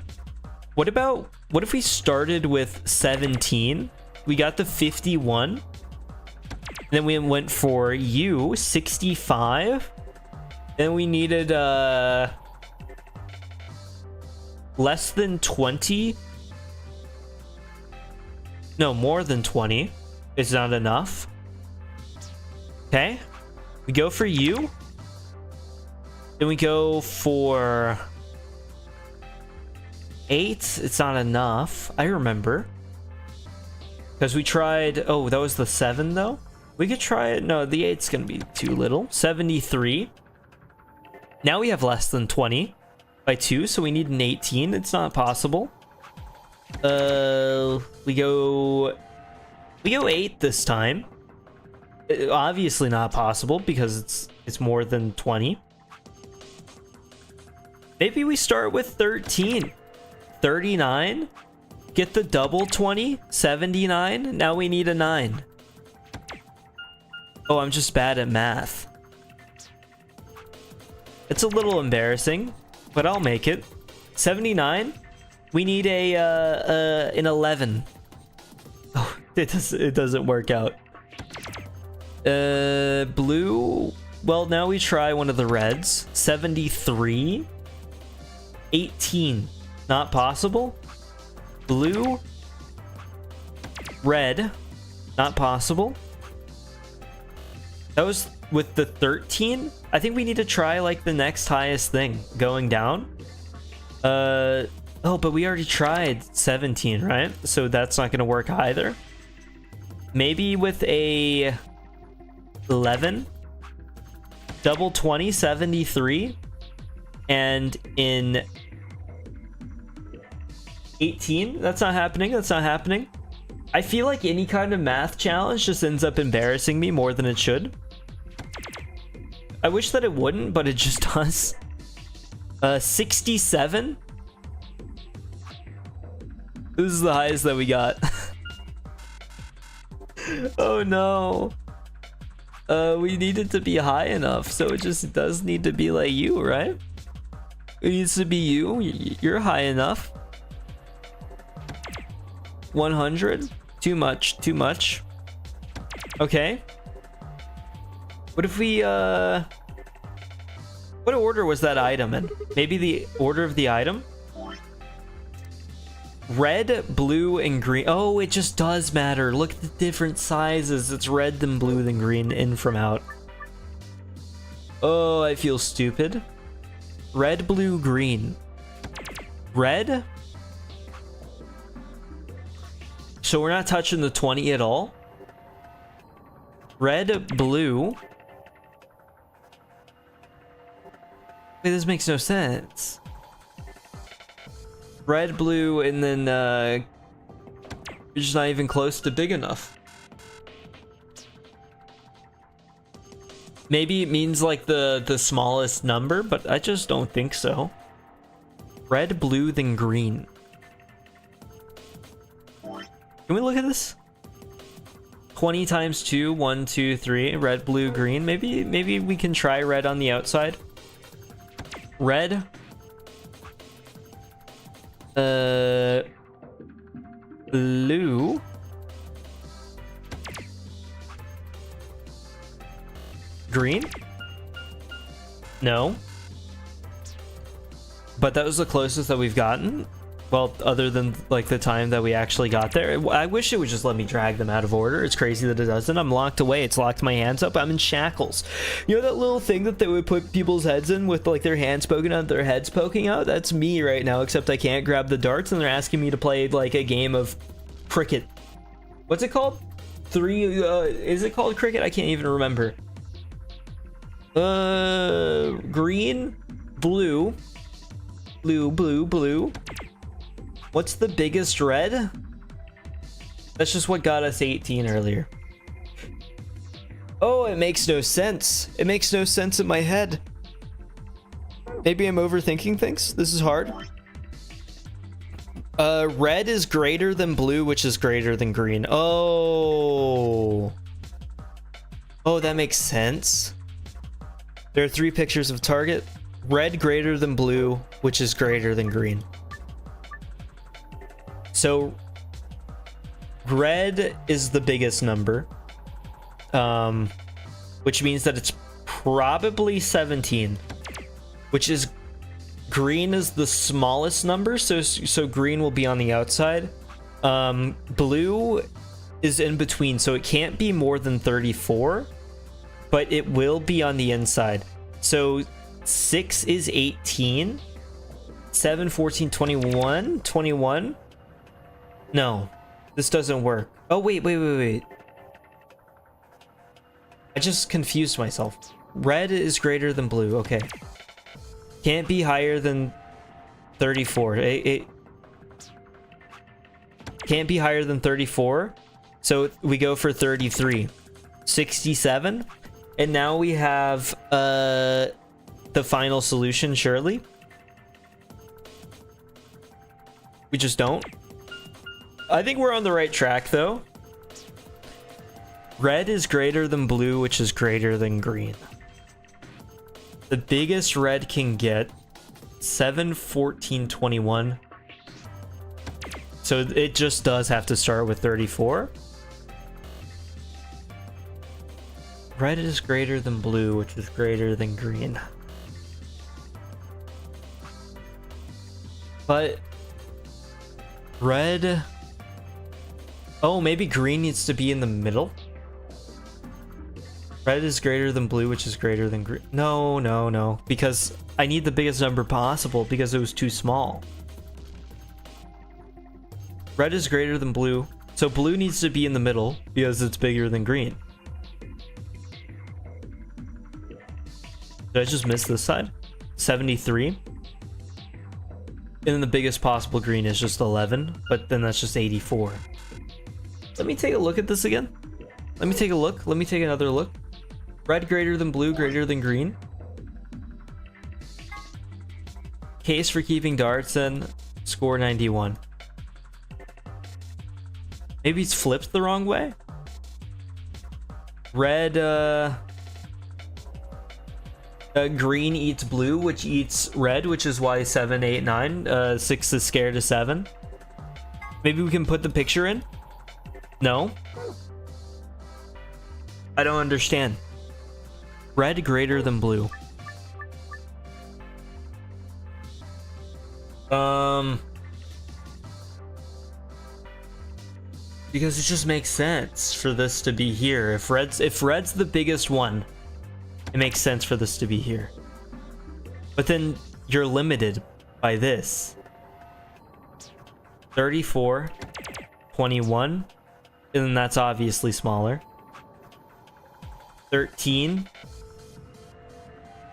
Speaker 1: if we started with 17? We got the 51. Then we went for U, 65. Then we needed less than 20. No, more than 20. It's not enough. Okay. We go for U. Then we go for 8. It's not enough. I remember. Because we tried... oh, that was the 7 though? We could try it. No, the 8's going to be too little. 73. Now we have less than 20 by 2, so we need an 18. It's not possible. We go 8 this time. Obviously not possible because it's more than 20. Maybe we start with 13. 39. Get the double 20. 79. Now we need a 9. Oh, I'm just bad at math. It's a little embarrassing, but I'll make it. 79. We need an 11. Oh, it doesn't work out. Blue. Well, now we try one of the reds. 73. 18. Not possible. Blue. Red. Not possible. That was with the 13. I think we need to try like the next highest thing going down. Oh, but we already tried 17, right? So that's not gonna work either. Maybe with a 11. Double 20, 73. And in 18. That's not happening. That's not happening. I feel like any kind of math challenge just ends up embarrassing me more than it should. I wish that it wouldn't, but it just does. 67. This is the highest that we got. Oh no. We need it to be high enough, so it just does need to be like you, right? It needs to be you. You're high enough. 100. Too much. Too much. Okay. What if we what order was that item in? Maybe the order of the item? Red, blue, and green. Oh, it just does matter. Look at the different sizes. It's red then blue then green, in from out. Oh, I feel stupid. Red, blue, green. Red? So we're not touching the 20 at all? Red, blue. Wait, this makes no sense. Red, blue, and then you're just not even close to big enough. Maybe it means like the smallest number, but I just don't think so. Red, blue, then green. Can we look at this? 20 times 2, 1, 2, 3. Red, blue, green. Maybe we can try red on the outside. Red. Blue. Green? No. But that was the closest that we've gotten. Well, other than like the time that we actually got there. I wish it would just let me drag them out of order. It's crazy that it doesn't. I'm locked away. It's locked my hands up. I'm in shackles. You know that little thing that they would put people's heads in with like their hands poking out, their heads poking out? That's me right now, except I can't grab the darts and they're asking me to play like a game of cricket. What's it called? Is it called cricket? I can't even remember. Green, blue, blue, blue, blue. What's the biggest red? That's just what got us 18 earlier. Oh, it makes no sense. It makes no sense in my head. Maybe I'm overthinking things. This is hard. Red is greater than blue, which is greater than green. Oh. Oh, that makes sense. There are 3 pictures of target. Red greater than blue, which is greater than green. So red is the biggest number, which means that it's probably 17, which is green is the smallest number. So green will be on the outside. Blue is in between, so it can't be more than 34, but it will be on the inside. So 6 is 18, 7, 14, 21, 21. No, this doesn't work. Oh, wait. I just confused myself. Red is greater than blue. Okay. Can't be higher than 34. It can't be higher than 34. So we go for 33. 67. And now we have the final solution, surely. We just don't. I think we're on the right track, though. Red is greater than blue, which is greater than green. The biggest red can get 7, 14, 21. So it just does have to start with 34. Red is greater than blue, which is greater than green. But red... Oh, maybe green needs to be in the middle? Red is greater than blue, which is greater than green. No, no, no. Because I need the biggest number possible because it was too small. Red is greater than blue. So blue needs to be in the middle because it's bigger than green. Did I just miss this side? 73. And then the biggest possible green is just 11, but then that's just 84. Let me take a look at this again. Let me take a look. Let me take another look. Red greater than blue, greater than green. Case for keeping darts in. Score 91. Maybe it's flipped the wrong way. Red, green eats blue, which eats red, which is why 7, 8, 9. 6 is scared of 7. Maybe we can put the picture in? No? I don't understand. Red greater than blue. Because it just makes sense for this to be here. If red's the biggest one, it makes sense for this to be here. But then you're limited by this. 34, 21, and then that's obviously smaller. 13,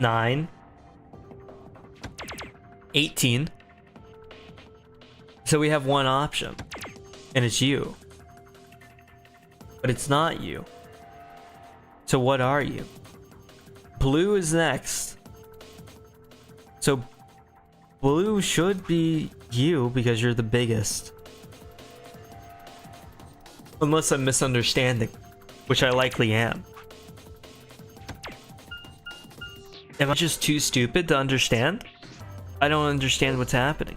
Speaker 1: 9, 18. So we have one option, and it's you. But it's not you. So what are you? Blue is next. So blue should be you because you're the biggest. Unless I'm misunderstanding, which I likely am. Am I just too stupid to understand? I don't understand what's happening.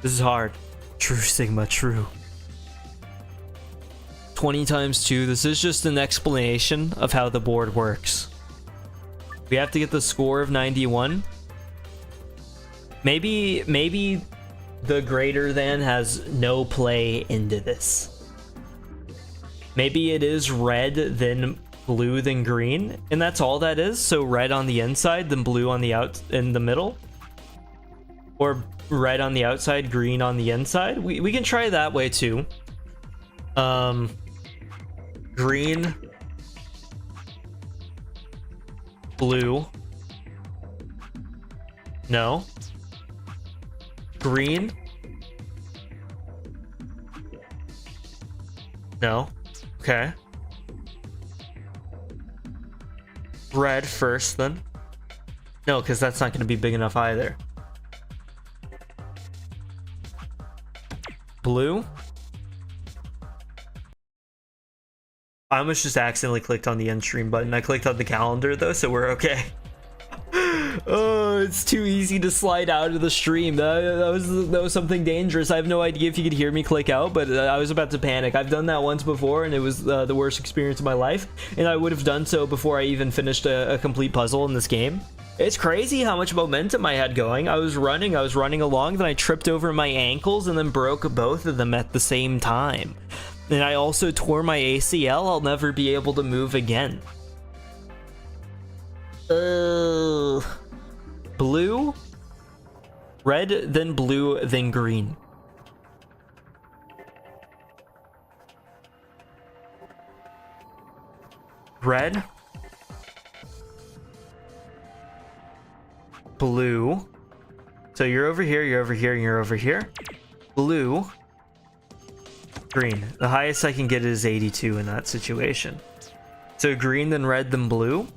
Speaker 1: This is hard. True, Sigma, true. 20 times 2. This is just an explanation of how the board works. We have to get the score of 91. Maybe the greater than has no play into this. Maybe it is red, then blue, then green, and that's all that is. So red on the inside, then blue on the in the middle, or red on the outside, green on the inside. We can try that way too. Green, blue, no, green, no, okay, red first then, no, because that's not going to be big enough either. Blue. I almost just accidentally clicked on the end stream button. I clicked on the calendar though, so we're okay. Oh, it's too easy to slide out of the stream. That was something dangerous. I have no idea if you could hear me click out, but I was about to panic. I've done that once before, and it was the worst experience of my life. And I would have done so before I even finished a complete puzzle in this game. It's crazy how much momentum I had going. I was running along, then I tripped over my ankles and then broke both of them at the same time. And I also tore my ACL. I'll never be able to move again. Blue, red, then blue, then green. Red, blue. So you're over here, you're over here, and you're over here. Blue, green. The highest I can get is 82 in that situation. So green, then red, then blue.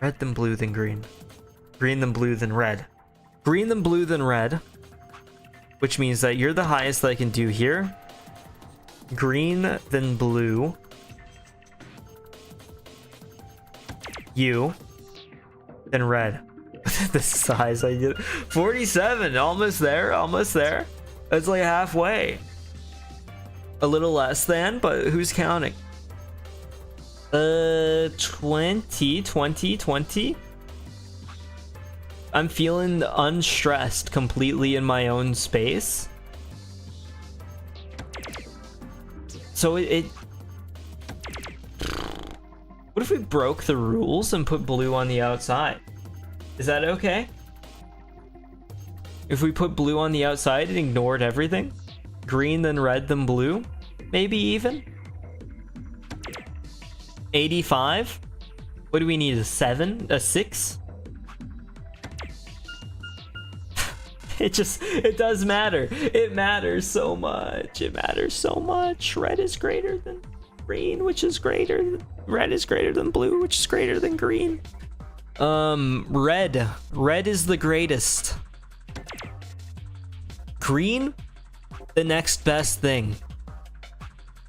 Speaker 1: Red, then blue, then green. Green, then blue, then red. Green, then blue, then red. Which means that you're the highest that I can do here. Green, then blue. You. Then red. This is the highest I get. 47! Almost there, almost there. That's like halfway. A little less than, but who's counting? 20. I'm feeling unstressed completely in my own space. So it what if we broke the rules and put blue on the outside? Is that okay? If we put blue on the outside and ignored everything? Green, then red, then blue? Maybe even? 85? What do we need? A 7? A 6? It does matter. It matters so much. It matters so much. Red is greater than green, which is greater. Red is greater than blue, which is greater than green. Red. Red is the greatest. Green? The next best thing.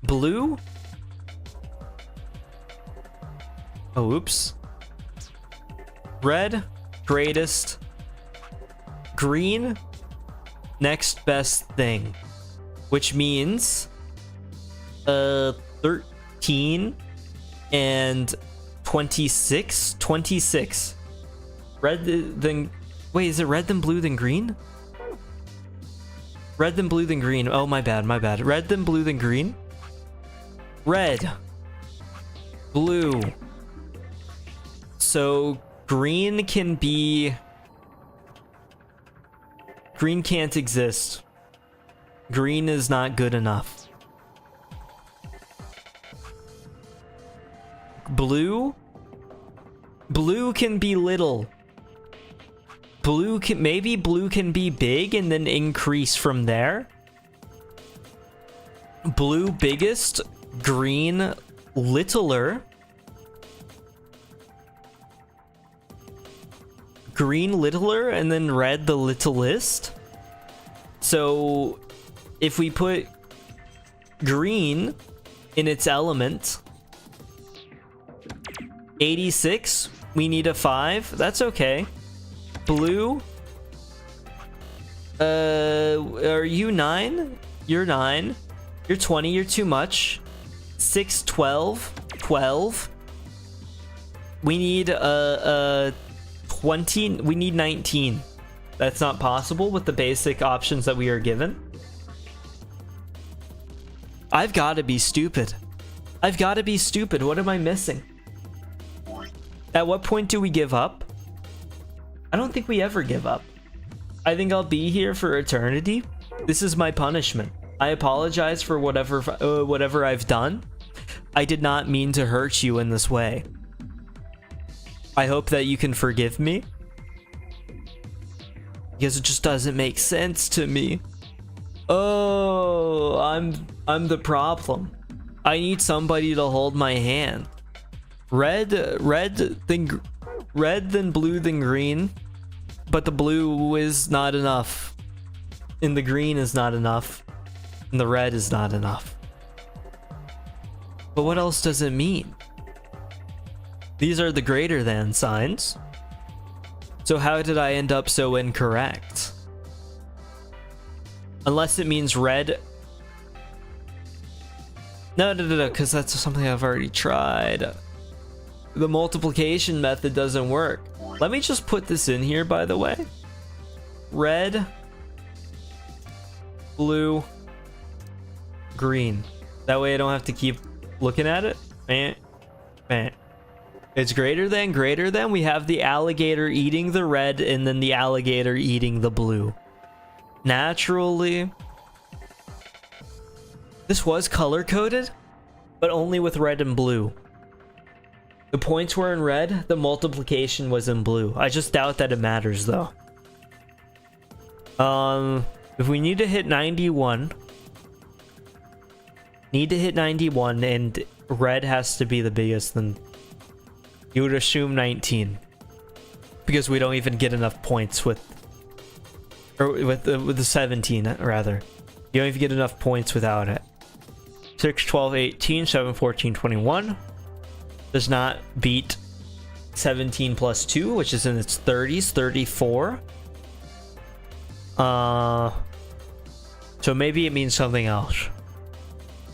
Speaker 1: Blue? Oh, oops. Red, greatest. Green, next best thing. Which means 13 and 26. 26. Red then wait, is it red then blue then green? Red then blue then green. Oh, my bad. Red then blue then green. Red. Blue. So green can be... Green can't exist. Green is not good enough. Blue? Blue can be little. Maybe blue can be big and then increase from there. Blue biggest, green littler. Green littler and then red the littlest. So if we put green in its element, 86, we need a 5. That's okay. Blue, are you 9? You're 9. You're 20. You're too much. 6, 12, 12. We need 20. We need 19. That's not possible with the basic options that we are given. I've got to be stupid. I've got to be stupid. What am I missing? At what point do we give up? I don't think we ever give up. I think I'll be here for eternity. This is my punishment. I apologize for whatever I've done. I did not mean to hurt you in this way. I hope that you can forgive me. Because it just doesn't make sense to me. Oh, I'm the problem. I need somebody to hold my hand. Red then blue then green. But the blue is not enough. And the green is not enough. And the red is not enough. But what else does it mean? These are the greater than signs. So how did I end up so incorrect? Unless it means red. No, because that's something I've already tried. The multiplication method doesn't work. Let me just put this in here, by the way. Red, blue, green. That way I don't have to keep looking at it. It's greater than. We have the alligator eating the red and then the alligator eating the blue. Naturally. This was color coded, but only with red and blue. The points were in red, the multiplication was in blue. I just doubt that it matters though. If we need to hit 91, and red has to be the biggest, then you would assume 19. Because we don't even get enough points with the 17 rather. You don't even get enough points without it. 6, 12, 18, 7, 14, 21. Does not beat 17 plus 2, which is in its 30s, 34. So maybe it means something else.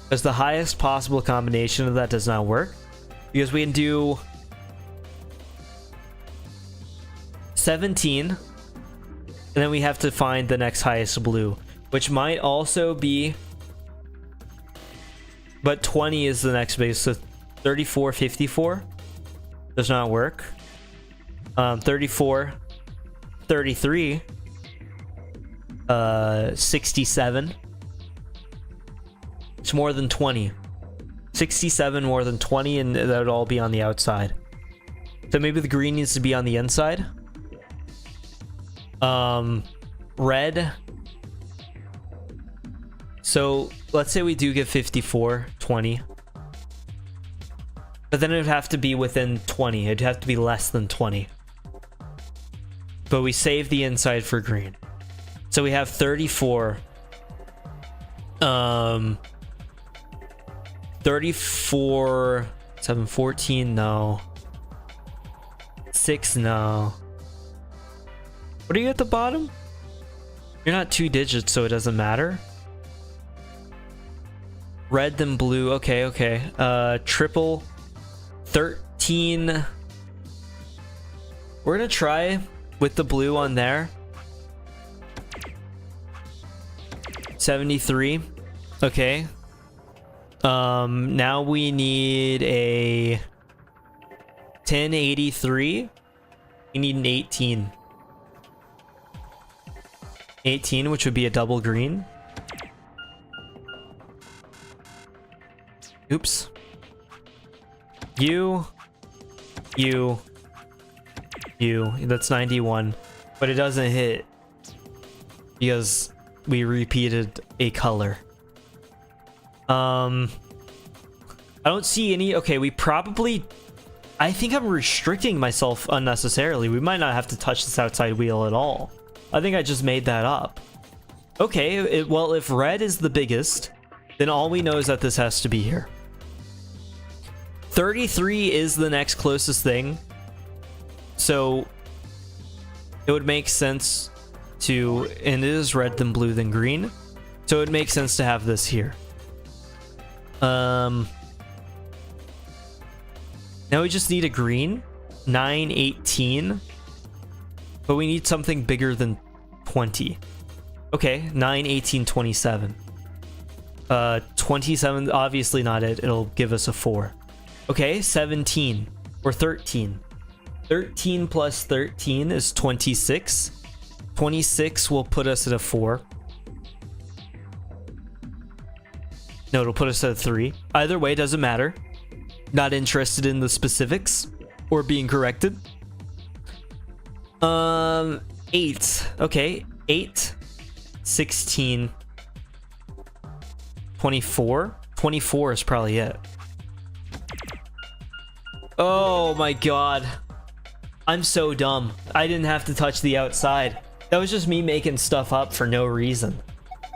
Speaker 1: Because the highest possible combination of that does not work. Because we can do 17, and then we have to find the next highest blue, which might also be, but 20 is the next base, so 34, 54 does not work. 34, 33, 67. It's more than 20. 67 more than 20, and that would all be on the outside. So maybe the green needs to be on the inside. Red. So let's say we do get 54, 20. But then it would have to be within 20. It'd have to be less than 20. But we save the inside for green. So we have 34. 34, 7, 14, no. 6, no. What are you at the bottom? You're not 2 digits, so it doesn't matter. Red then blue, okay, okay. Triple, 13. We're gonna try with the blue on there. 73, okay. Now we need a 1083. We need an 18. 18, which would be a double green. Oops. You. That's 91. But it doesn't hit because we repeated a color. I don't see any. Okay, we probably, I think I'm restricting myself unnecessarily. We might not have to touch this outside wheel at all. I think I just made that up. Okay, well, if red is the biggest, then all we know is that this has to be here. 33 is the next closest thing. So it would make sense to, and it is red then blue then green. So it would make sense to have this here. Now we just need a green. 918. But we need something bigger than 20. Okay, 9, 18, 27. 27, obviously not it. It'll give us a 4. Okay, 17 or 13. 13 plus 13 is 26. 26 will put us at a 4. No, it'll put us at a 3. Either way, doesn't matter. Not interested in the specifics or being corrected. 8. Okay, 8, 16, 24. 24 is probably it. Oh my god. I'm so dumb. I didn't have to touch the outside. That was just me making stuff up for no reason.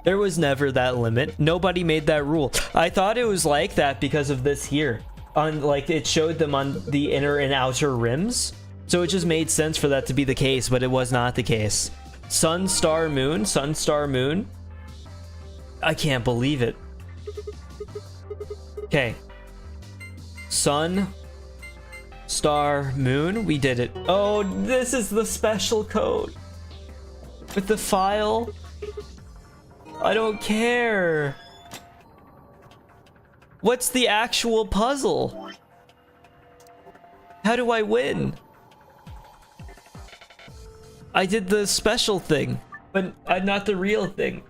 Speaker 1: There was never that limit. Nobody made that rule. I thought it was like that because of this here. On, like, it showed them on the inner and outer rims. So it just made sense for that to be the case, but it was not the case. Sun, star, moon. Sun, star, moon. I can't believe it. Okay. Sun, star, moon. We did it. Oh, this is the special code. With the file. I don't care. What's the actual puzzle? How do I win? I did the special thing, but not the real thing.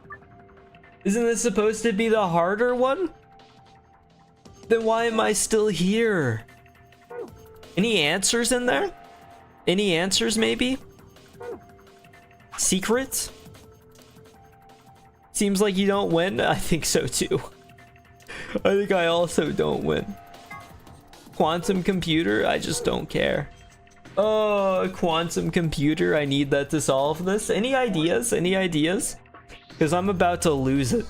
Speaker 1: Isn't this supposed to be the harder one? Then why am I still here? Any answers in there? Any answers, maybe? Secrets? Seems like you don't win. I think so too. I think I also don't win. Quantum computer, I just don't care. Oh, quantum computer, I need that to solve this. Any ideas? Any ideas? Because I'm about to lose it.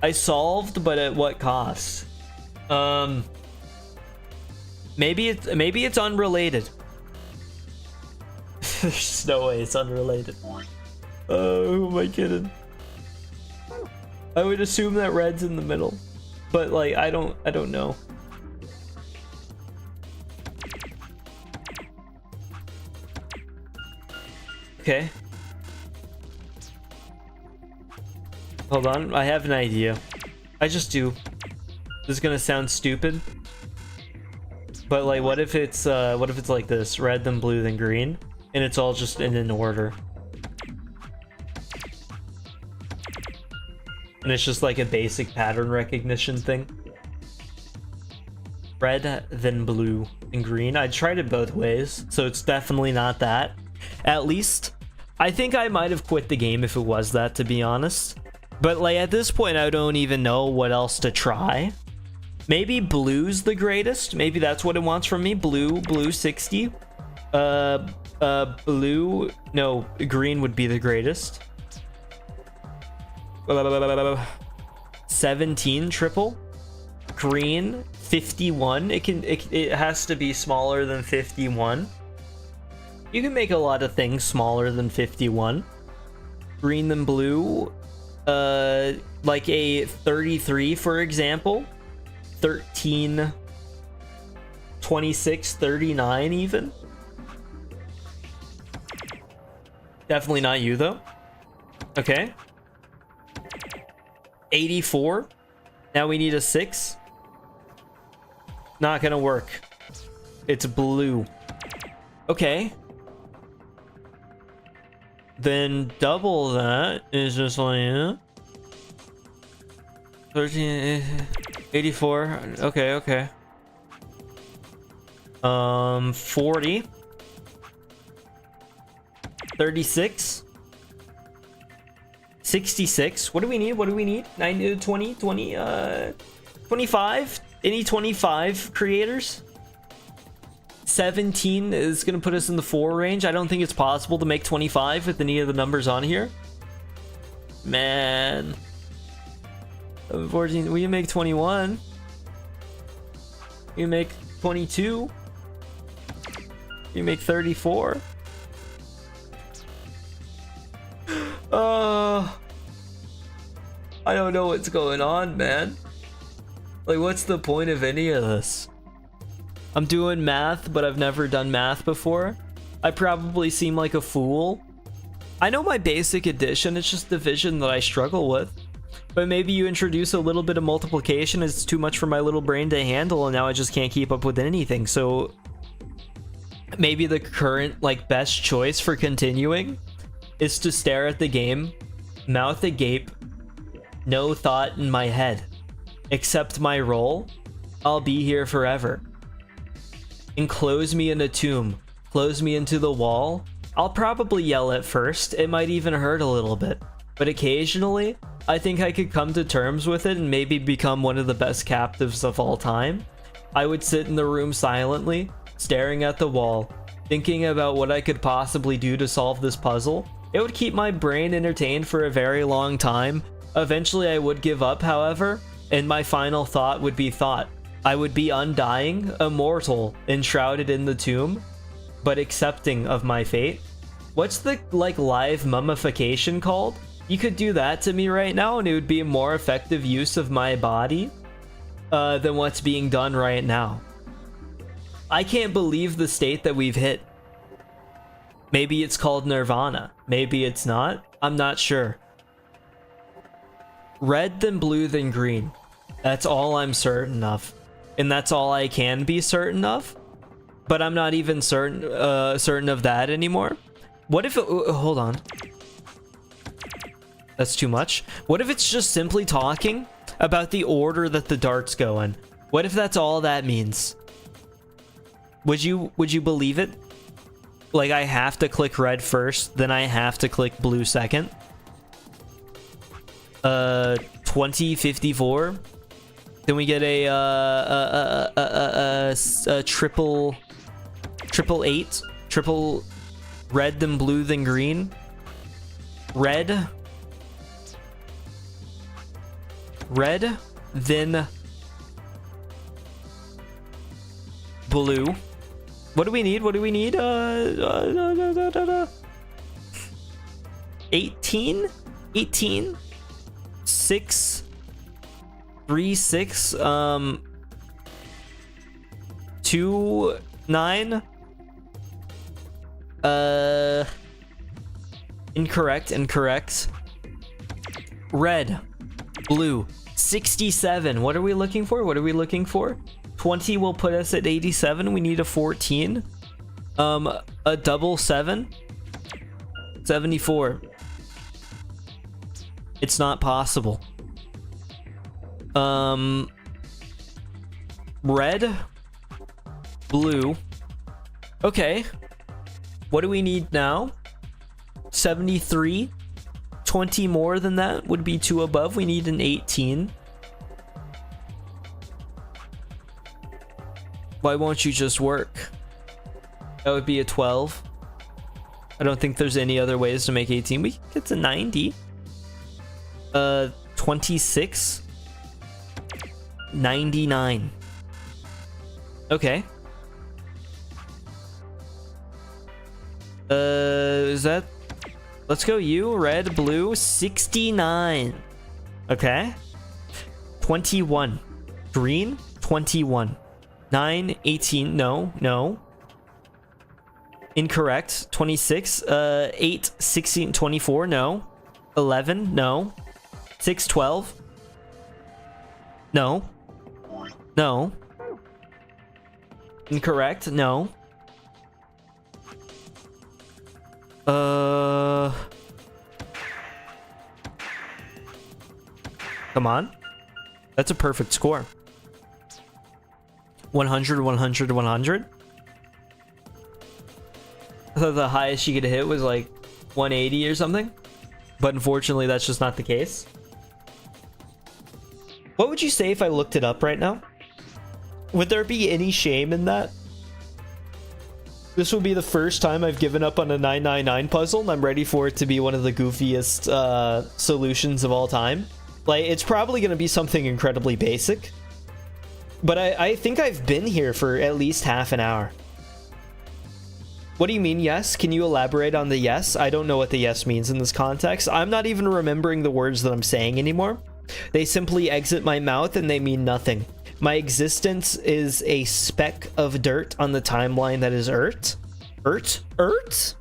Speaker 1: I solved, but at what cost? Maybe it's unrelated. There's no way it's unrelated. Oh, who am I kidding? I would assume that red's in the middle, but like I don't know. Okay. Hold on, I have an idea. I just do. This is gonna sound stupid. But like, what if it's like this? Red, then blue, then green. And it's all just in an order. And it's just like a basic pattern recognition thing. Red, then blue, and green. I tried it both ways, so it's definitely not that. At least, I think I might have quit the game if it was that, to be honest. But like at this point, I don't even know what else to try. Maybe blue's the greatest. Maybe that's what it wants from me. Blue 60. Blue, no, green would be the greatest. 17 triple. Green 51. It has to be smaller than 51. You can make a lot of things smaller than 51. Green than blue, like a 33 for example. 13, 26, 39 even. Definitely not you though. Okay. 84. Now we need a 6. Not gonna work. It's blue. Okay. Then double that is just like 13, 84. Okay. 40. 36. 66. What do we need? 9, 20, 25? Any 25 creators? 17 is going to put us in the 4 range. I don't think it's possible to make 25 with any of the numbers on here. Man. 14, we can make 21. You make 22. You make 34. I don't know what's going on, man. Like, what's the point of any of this? I'm doing math, but I've never done math before. I probably seem like a fool. I know my basic addition, it's just division that I struggle with. But maybe you introduce a little bit of multiplication, it's too much for my little brain to handle, and now I just can't keep up with anything. So maybe the current, like, best choice for continuing is to stare at the game, mouth agape, no thought in my head. Accept my role. I'll be here forever. Enclose me in a tomb. Close me into the wall. I'll probably yell at first. It might even hurt a little bit. But occasionally, I think I could come to terms with it and maybe become one of the best captives of all time. I would sit in the room silently, staring at the wall, thinking about what I could possibly do to solve this puzzle. It would keep my brain entertained for a very long time. Eventually I would give up, however, and my final thought would be thought. I would be undying, immortal, enshrouded in the tomb, but accepting of my fate. What's the, like, live mummification called? You could do that to me right now and it would be a more effective use of my body than what's being done right now. I can't believe the state that we've hit. Maybe it's called nirvana. Maybe it's not. I'm not sure. Red, then blue, then green. That's all I'm certain of. And that's all I can be certain of. But I'm not even certain of that anymore. What if it, hold on. That's too much. What if it's just simply talking about the order that the darts go in? What if that's all that means? Would you believe it? Like, I have to click red first, then I have to click blue second. 2054. Then we get a triple eight, triple red, then blue, then green. Red, then blue. What do we need? 18? 6, 3, 6, 2, 9, Incorrect, incorrect. Red, blue, 67. What are we looking for? What are we looking for? 20 will put us at 87. We need a 14. A double 7. 74. It's not possible. Red, blue. Okay. What do we need now? 73. 20 more than that would be 2 above. We need an 18. Why won't you just work? That would be a 12. I don't think there's any other ways to make 18. We can get to 90. 26. 99. Okay. Is that... Let's go you, red, blue, 69. Okay. 21. Green, 21. 9, 18, no. Incorrect. 26, 8, 16, 24, no. 11, no. 6, 12. No. No. Incorrect, no. Come on. That's a perfect score. 100, 100, 100. I thought the highest you could hit was like 180 or something. But unfortunately, that's just not the case. What would you say if I looked it up right now? Would there be any shame in that? This would be the first time I've given up on a 999 puzzle, and I'm ready for it to be one of the goofiest solutions of all time. Like, it's probably going to be something incredibly basic. But I think I've been here for at least half an hour. What do you mean, yes? Can you elaborate on the yes? I don't know what the yes means in this context. I'm not even remembering the words that I'm saying anymore. They simply exit my mouth and they mean nothing. My existence is a speck of dirt on the timeline that is Ert. Ert?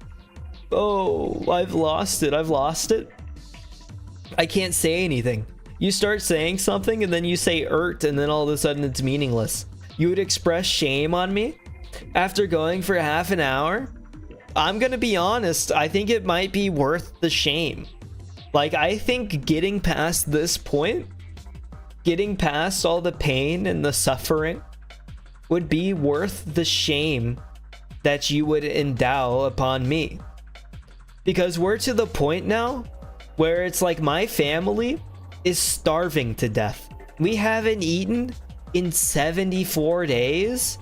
Speaker 1: Oh, I've lost it. I've lost it. I can't say anything. You start saying something and then you say Ert and then all of a sudden it's meaningless. You would express shame on me after going for half an hour? I'm gonna be honest, I think it might be worth the shame. Like, I think getting past this point, getting past all the pain and the suffering would be worth the shame that you would endow upon me. Because we're to the point now where it's like my family is starving to death. We haven't eaten in 74 days.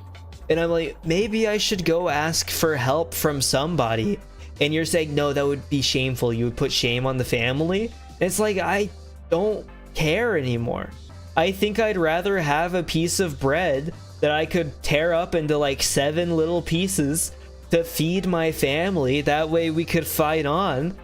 Speaker 1: And I'm like, maybe I should go ask for help from somebody. And you're saying, no, that would be shameful. You would put shame on the family. And it's like, I don't care anymore. I think I'd rather have a piece of bread that I could tear up into like 7 little pieces to feed my family. That way we could fight on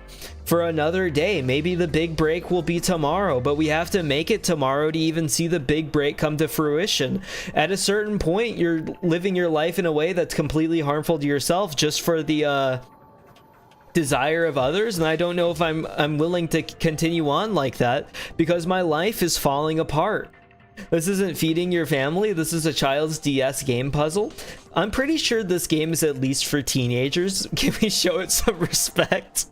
Speaker 1: for another day. Maybe the big break will be tomorrow, but we have to make it tomorrow to even see the big break come to fruition. At a certain point, you're living your life in a way that's completely harmful to yourself just for the desire of others, and I don't know if I'm willing to continue on like that because my life is falling apart. This isn't feeding your family. This is a child's DS game puzzle. I'm pretty sure this game is at least for teenagers. Can we show it some respect?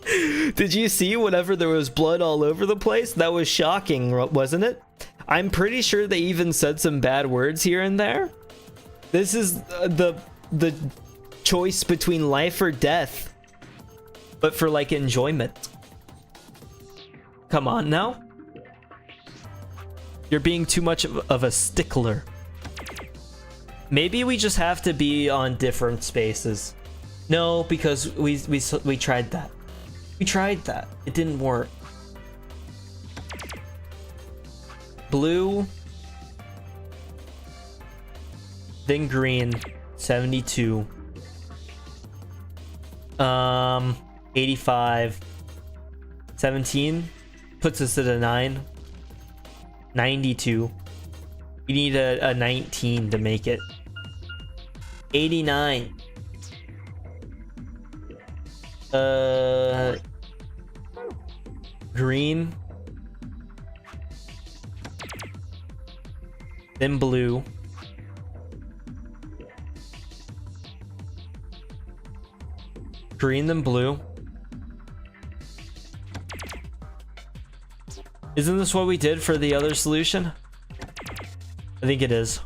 Speaker 1: Did you see whenever there was blood all over the place? That was shocking, wasn't it? I'm pretty sure they even said some bad words here and there. This is the choice between life or death, but for like enjoyment. Come on now. You're being too much of a stickler. Maybe we just have to be on different spaces. No, because we tried that. We tried that. It didn't work. Blue. Then green. 72. 85. 17. Puts us at a 9. 92. We need a 19 to make it. 89. green, then blue, green, then blue. Isn't this what we did for the other solution? I think it is.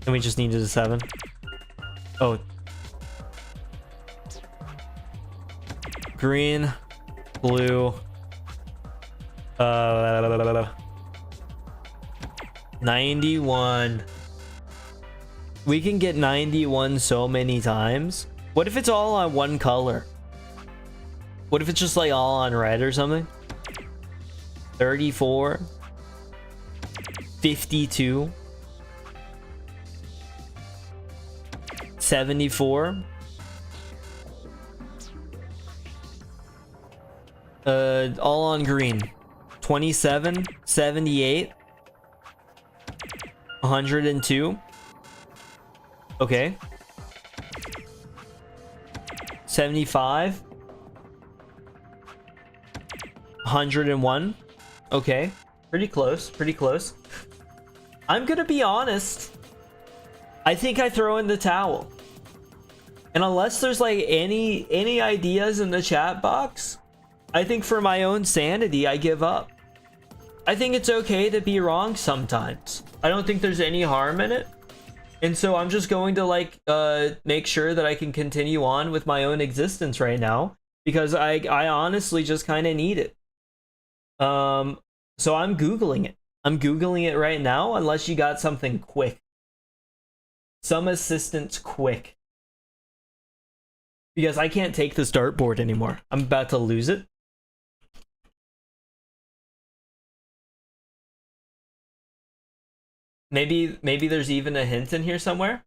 Speaker 1: And we just needed a 7. Oh. Green, blue. 91. We can get 91 so many times. What if it's all on one color? What if it's just like all on red or something? 34. 52. 74. All on green. 27. 78. 102. Okay. 75. 101. Okay. Pretty close. Pretty close. I'm gonna be honest. I think I throw in the towel. And unless there's like any ideas in the chat box, I think for my own sanity, I give up. I think it's okay to be wrong sometimes. I don't think there's any harm in it. And so I'm just going to like make sure that I can continue on with my own existence right now, because I honestly just kind of need it. So I'm Googling it. I'm Googling it right now, unless you got something quick. Some assistance quick. Because I can't take this dartboard anymore. I'm about to lose it. Maybe there's even a hint in here somewhere.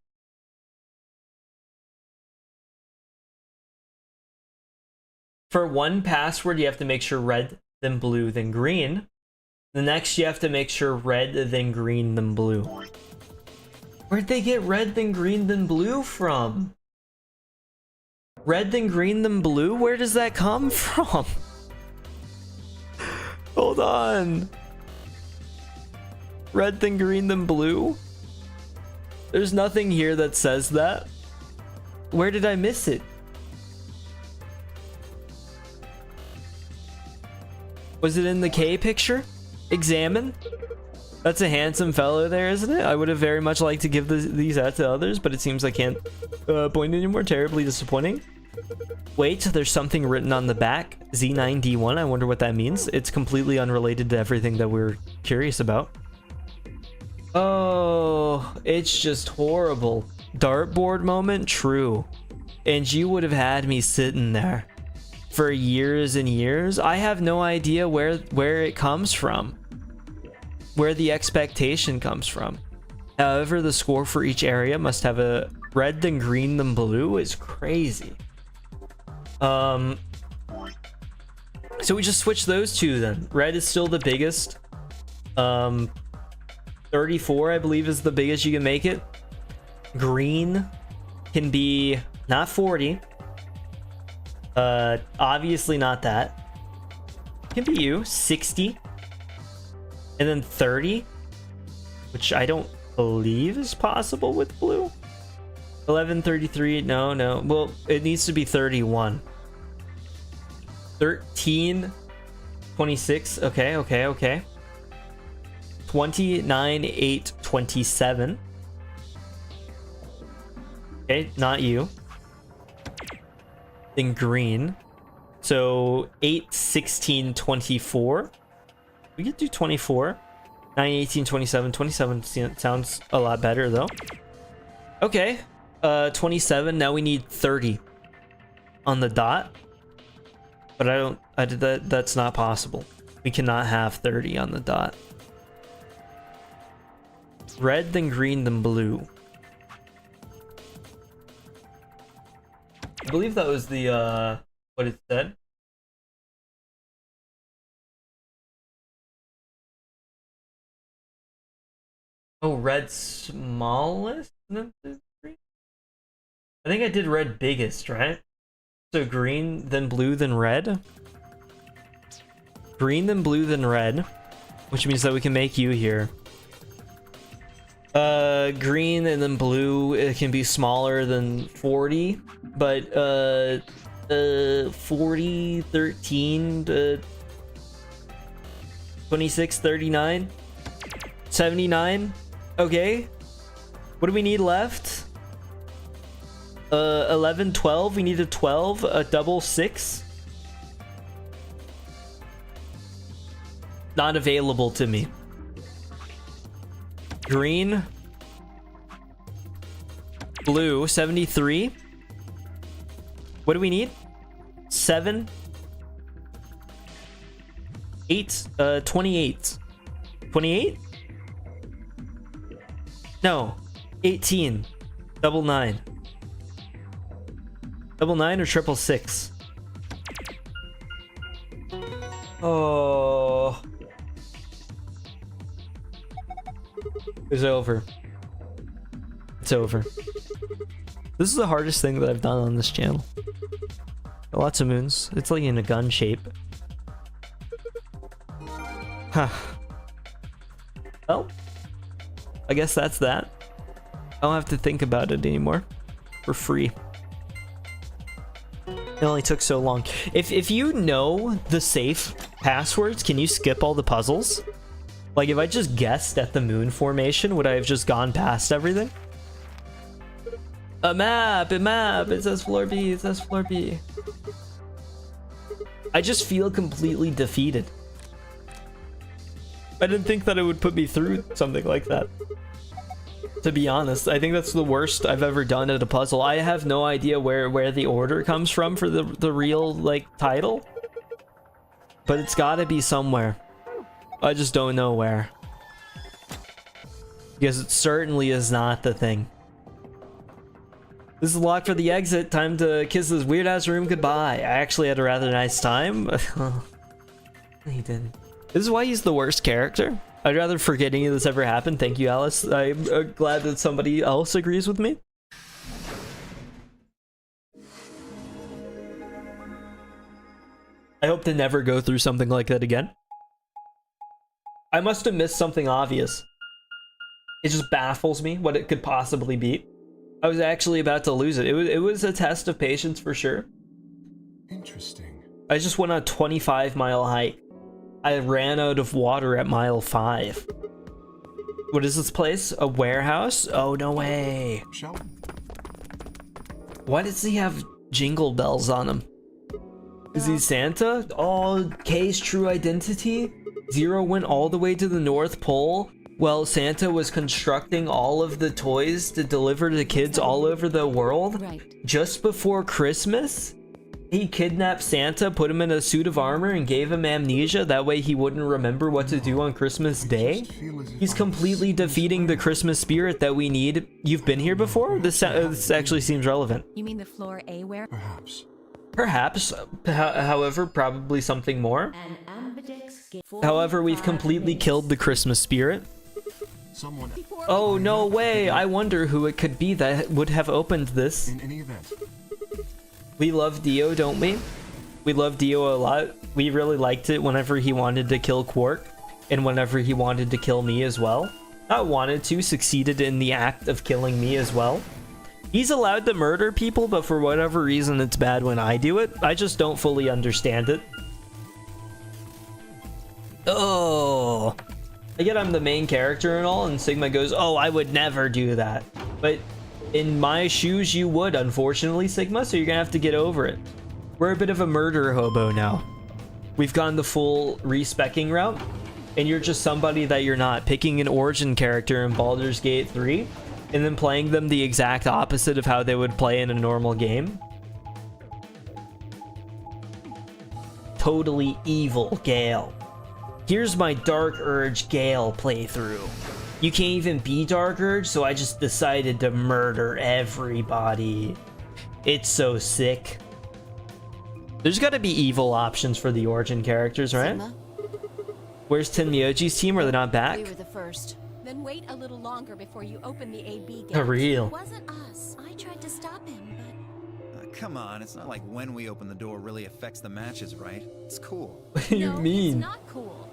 Speaker 1: For one password, you have to make sure red, then blue, then green. The next, you have to make sure red, then green, then blue. Where'd they get red, then green, then blue from? Red, then green, then blue? Where does that come from? Hold on. Red, then green, then blue? There's nothing here that says that. Where did I miss it? Was it in the K picture? Examine? That's a handsome fellow there, isn't it? I would have very much liked to give these out to others, but it seems I can't point anymore. Terribly disappointing. Wait, there's something written on the back. Z9D1. I wonder what that means. It's completely unrelated to everything that we're curious about. Oh, it's just horrible. Dartboard moment? True. And you would have had me sitting there for years and years. I have no idea where it comes from. Where the expectation comes from. However, the score for each area must have a red, then green, then blue is crazy. So we just switch those two then. Red is still the biggest. 34, I believe, is the biggest you can make it. Green can be not 40. Obviously not that. Can be you, 60. And then 30, which I don't believe is possible with blue. 1133, no. Well, it needs to be 31. 13, 26, okay. 29, 8, 27. Okay, not you. Then green. So 8, 16, 24. We could do 24. 9, 18, 27. 27 sounds a lot better though. Okay. 27. Now we need 30 on the dot. But that's not possible. We cannot have 30 on the dot. Red, then green, then blue. I believe that was the what it said. Oh, red smallest? I think I did red biggest, right? So green, then blue, then red. Green, then blue, then red. Which means that we can make you here. Green and then blue, it can be smaller than 40. But, 40, 13, 26, 39, 79. Okay. What do we need left? 11, 12. We need a 12, a double 6. Not available to me. Green. Blue, 73. What do we need? 7. 8. 28. 28? No. 18. Double 9. Double 9 or triple 6? Oh. It's over. It's over. This is the hardest thing that I've done on this channel. Lots of moons. It's like in a gun shape. Huh. Well, I guess that's that. I don't have to think about it anymore. For free. It only took so long. If you know the safe passwords, can you skip all the puzzles? Like, if I just guessed at the moon formation, would I have just gone past everything? A map! A map! It says floor B. It says floor B. I just feel completely defeated. I didn't think that it would put me through something like that. To be honest, I think that's the worst I've ever done at a puzzle. I have no idea where the order comes from for the real, like, title. But it's gotta be somewhere. I just don't know where. Because it certainly is not the thing. This is locked for the exit. Time to kiss this weird ass room goodbye. I actually had a rather nice time. He didn't. This is why he's the worst character. I'd rather forget any of this ever happened. Thank you, Alice. I'm glad that somebody else agrees with me. I hope to never go through something like that again. I must have missed something obvious. It just baffles me what it could possibly be. I was actually about to lose it. It was a test of patience for sure.
Speaker 3: Interesting.
Speaker 1: I just went on a 25-mile hike. I ran out of water at mile 5. What is this place? A warehouse? Oh, no way.
Speaker 3: Shall
Speaker 1: Why does he have jingle bells on him? Is he Santa? Oh, K's true identity? Zero went all the way to the North Pole while Santa was constructing all of the toys to deliver to kids all over the world.
Speaker 2: Right.
Speaker 1: Just before Christmas? He kidnapped Santa, put him in a suit of armor, and gave him amnesia. That way he wouldn't remember what to do on Christmas Day. He's completely defeating the Christmas spirit that we need. You've been here before? This actually seems relevant.
Speaker 2: You mean the floor A where?
Speaker 3: Perhaps.
Speaker 1: Perhaps. However, probably something more. However, we've completely killed the Christmas spirit.
Speaker 3: Someone.
Speaker 1: Oh, no way. I wonder who it could be that would have opened this.
Speaker 3: In any event.
Speaker 1: We love Dio, don't we? We love Dio a lot. We really liked it whenever he wanted to kill Quark, and whenever he wanted to kill me as well. Not wanted to, succeeded in the act of killing me as well. He's allowed to murder people, but for whatever reason it's bad when I do it. I just don't fully understand it. Oh. I get I'm the main character and all, and Sigma goes, oh, I would never do that. But in my shoes, you would, unfortunately, Sigma, so you're gonna have to get over it. We're a bit of a murder hobo now. We've gone the full respecking route, and you're just somebody that you're not. Picking an origin character in Baldur's Gate 3, and then playing them the exact opposite of how they would play in a normal game. Totally evil, Gale. Here's my Dark Urge Gale playthrough. You can't even be Dark Urge, so I just decided to murder everybody. It's so sick. There's gotta be evil options for the origin characters, right?
Speaker 2: Sigma?
Speaker 4: Where's Tenmyoji's team? Are they not back?
Speaker 2: We were the first. Then wait a little longer before you open the AB gate.
Speaker 1: A real.
Speaker 2: It wasn't us. I tried to stop him, but
Speaker 5: Come on, it's not like when we open the door really affects the matches, right? It's cool.
Speaker 1: What do you
Speaker 2: No,
Speaker 1: mean?
Speaker 2: It's not cool.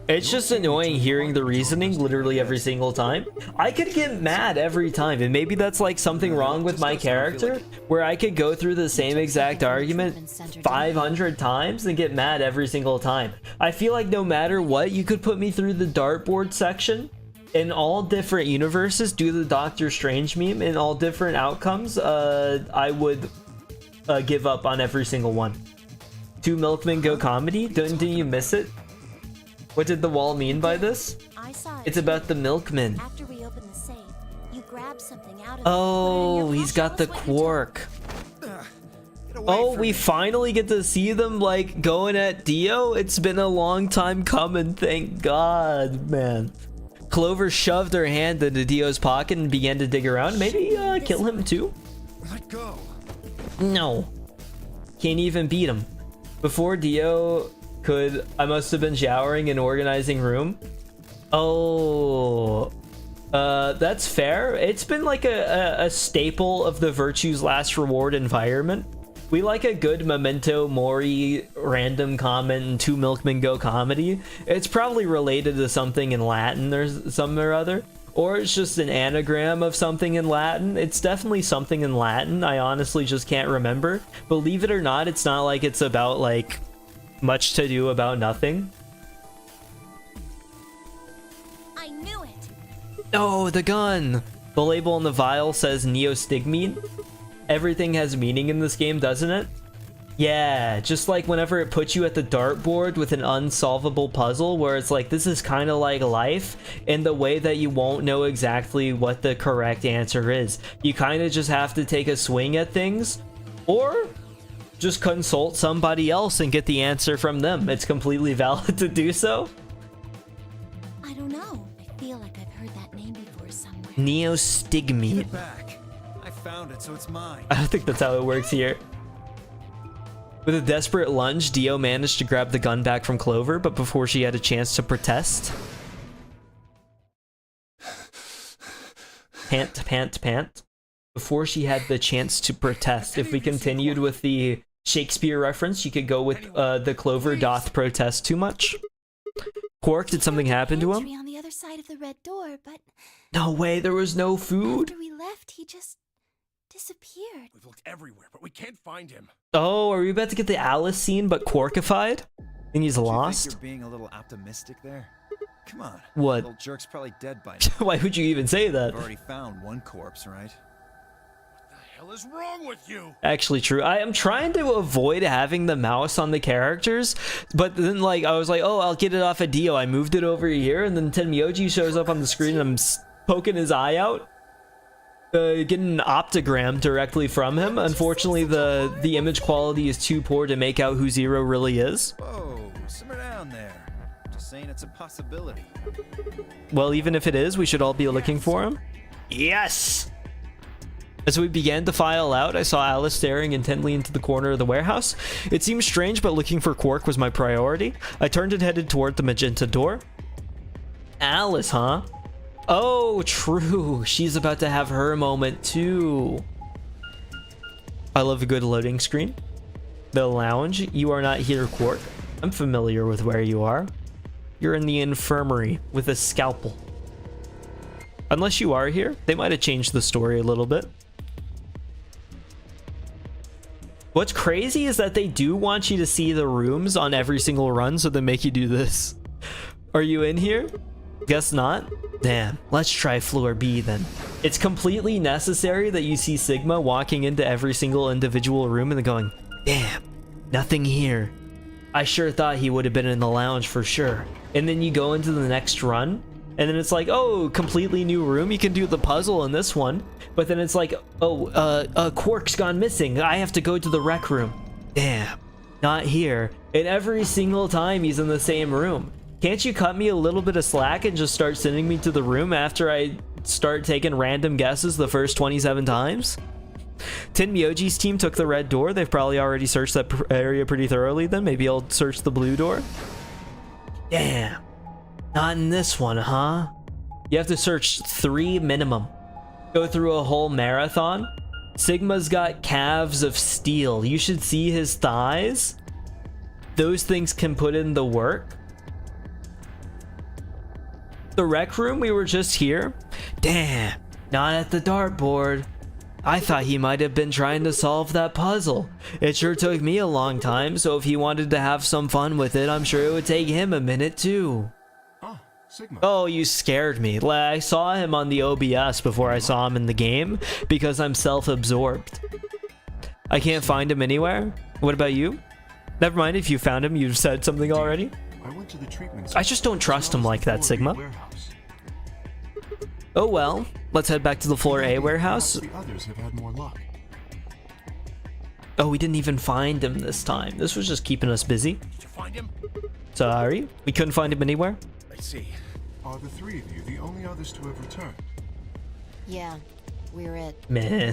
Speaker 1: It's just annoying hearing the reasoning literally every single time. I could get mad every time, and maybe that's like something wrong with my character, where I could go through the same exact argument 500 times and get mad every single time. I feel like no matter what, you could put me through the dartboard section in all different universes, do the Doctor Strange meme in all different outcomes. I would give up on every single one. 2 Milkmen Go comedy? Didn't you miss it? What did the wall mean by this?
Speaker 6: I saw it.
Speaker 1: It's about the milkman.
Speaker 6: After we open the safe, you grab something out of
Speaker 1: Oh, he's got the quark. Oh, we finally get to see them like going at Dio. It's been a long time coming, thank God, man. Clover shoved her hand into Dio's pocket and began to dig around. Maybe kill him too?
Speaker 5: Let go.
Speaker 1: No. Can't even beat him. Before Dio could, I must have been showering and organizing room. Oh, that's fair. It's been like a staple of the Virtue's Last Reward environment. We like a good Memento Mori random comment and 2 Milkmen Go comedy. It's probably related to something in Latin or some or other. Or it's just an anagram of something in Latin. It's definitely something in Latin. I honestly just can't remember. Believe it or not, it's not like it's about like much to do about nothing.
Speaker 6: I knew it.
Speaker 1: Oh, the gun! The label on the vial says neostigmine. Everything has meaning in this game, doesn't it? Yeah, just like whenever it puts you at the dartboard with an unsolvable puzzle where it's like, this is kind of like life in the way that you won't know exactly what the correct answer is. You kind of just have to take a swing at things, or just consult somebody else and get the answer from them. It's completely valid to do so.
Speaker 6: I don't know. I feel like I've heard that name before somewhere.
Speaker 5: Give
Speaker 1: Neostigmine.
Speaker 5: it back. I found it, so it's mine.
Speaker 1: I don't think that's how it works here. With a desperate lunge, Dio managed to grab the gun back from Clover, but before she had a chance to protest... Pant. Before she had the chance to protest. If we continued with the Shakespeare reference, you could go with the Clover doth protest too much. Quark, did something happen to him?
Speaker 6: On the other side of the red door, but
Speaker 1: No way, there was no food?
Speaker 6: after we left, he just disappeared.
Speaker 7: We've looked everywhere, but we can't find him.
Speaker 1: Oh, are we about to get the Alice scene, but Quarkified? And he's
Speaker 5: Do you think
Speaker 1: lost?
Speaker 5: you're being a little optimistic there? Come on.
Speaker 1: What?
Speaker 5: Little jerk's probably dead by now.
Speaker 1: Why would you even say that?
Speaker 5: We've already found one corpse, right?
Speaker 7: What the hell is wrong with you?
Speaker 1: Actually true. I am trying to avoid having the mouse on the characters, but then like I was like, oh, I'll get it off of Dio. I moved it over here, and then Tenmyoji shows up on the screen and I'm poking his eye out. Getting an optogram directly from him. Unfortunately, the image quality is too poor to make out who Zero really is.
Speaker 5: Whoa, simmer down there. Just saying it's a possibility.
Speaker 1: Well, even if it is, we should all be looking for him. Yes! As we began to file out, I saw Alice staring intently into the corner of the warehouse. It seemed strange, but looking for Quark was my priority. I turned and headed toward the magenta door. Alice, huh? Oh, true. She's about to have her moment too. I love a good loading screen. The lounge. You are not here, Quark. I'm familiar with where you are. You're in the infirmary with a scalpel. Unless you are here, they might have changed the story a little bit. What's crazy is that they do want you to see the rooms on every single run, so they make you do this. Are you in here? Guess not. Damn, let's try floor B then. It's completely necessary that you see Sigma walking into every single individual room and then going, damn, nothing here. I sure thought he would have been in the lounge for sure. And then you go into the next run, and then it's like, oh, completely new room. You can do the puzzle in this one. But then it's like, oh, Quark's gone missing. I have to go to the rec room. Damn, not here. And every single time he's in the same room. Can't you cut me a little bit of slack and just start sending me to the room after I start taking random guesses the first 27 times? Tenmyoji's team took the red door. They've probably already searched that area pretty thoroughly then. Maybe I'll search the blue door. Damn. Not in this one, huh? You have to search 3 minimum. Go through a whole marathon. Sigma's got calves of steel. You should see his thighs. Those things can put in the work. The rec room, we were just here. Damn, not at the dartboard. I thought he might have been trying to solve that puzzle. It sure took me a long time, so if he wanted to have some fun with it, I'm sure it would take him a minute too.
Speaker 3: Ah, Sigma.
Speaker 1: Oh, you scared me. I saw him on the OBS before I saw him in the game because I'm self-absorbed. I can't find him anywhere. What about you? Never mind, if you found him, you've said something already.
Speaker 3: I went to the treatment
Speaker 1: I just don't trust him like that, Sigma.
Speaker 3: warehouse.
Speaker 1: Oh well, let's head back to the floor A warehouse.
Speaker 3: The others have had more luck.
Speaker 1: Oh, we didn't even find him this time. This was just keeping us busy.
Speaker 7: Did you find him?
Speaker 1: Sorry, we couldn't find him anywhere.
Speaker 7: I see.
Speaker 3: Are the three of you the only others to have returned?
Speaker 6: Yeah, we're it.
Speaker 1: Meh.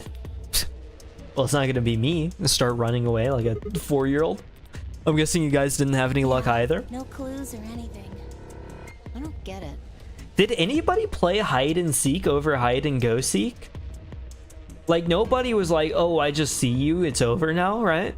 Speaker 1: Well, it's not gonna be me. Start running away like a 4-year-old. I'm guessing you guys didn't have any luck either.
Speaker 6: No clues or anything. I don't get it.
Speaker 1: Did anybody play hide and seek over hide and go seek? Like, nobody was like, oh, I just see you, it's over now, right?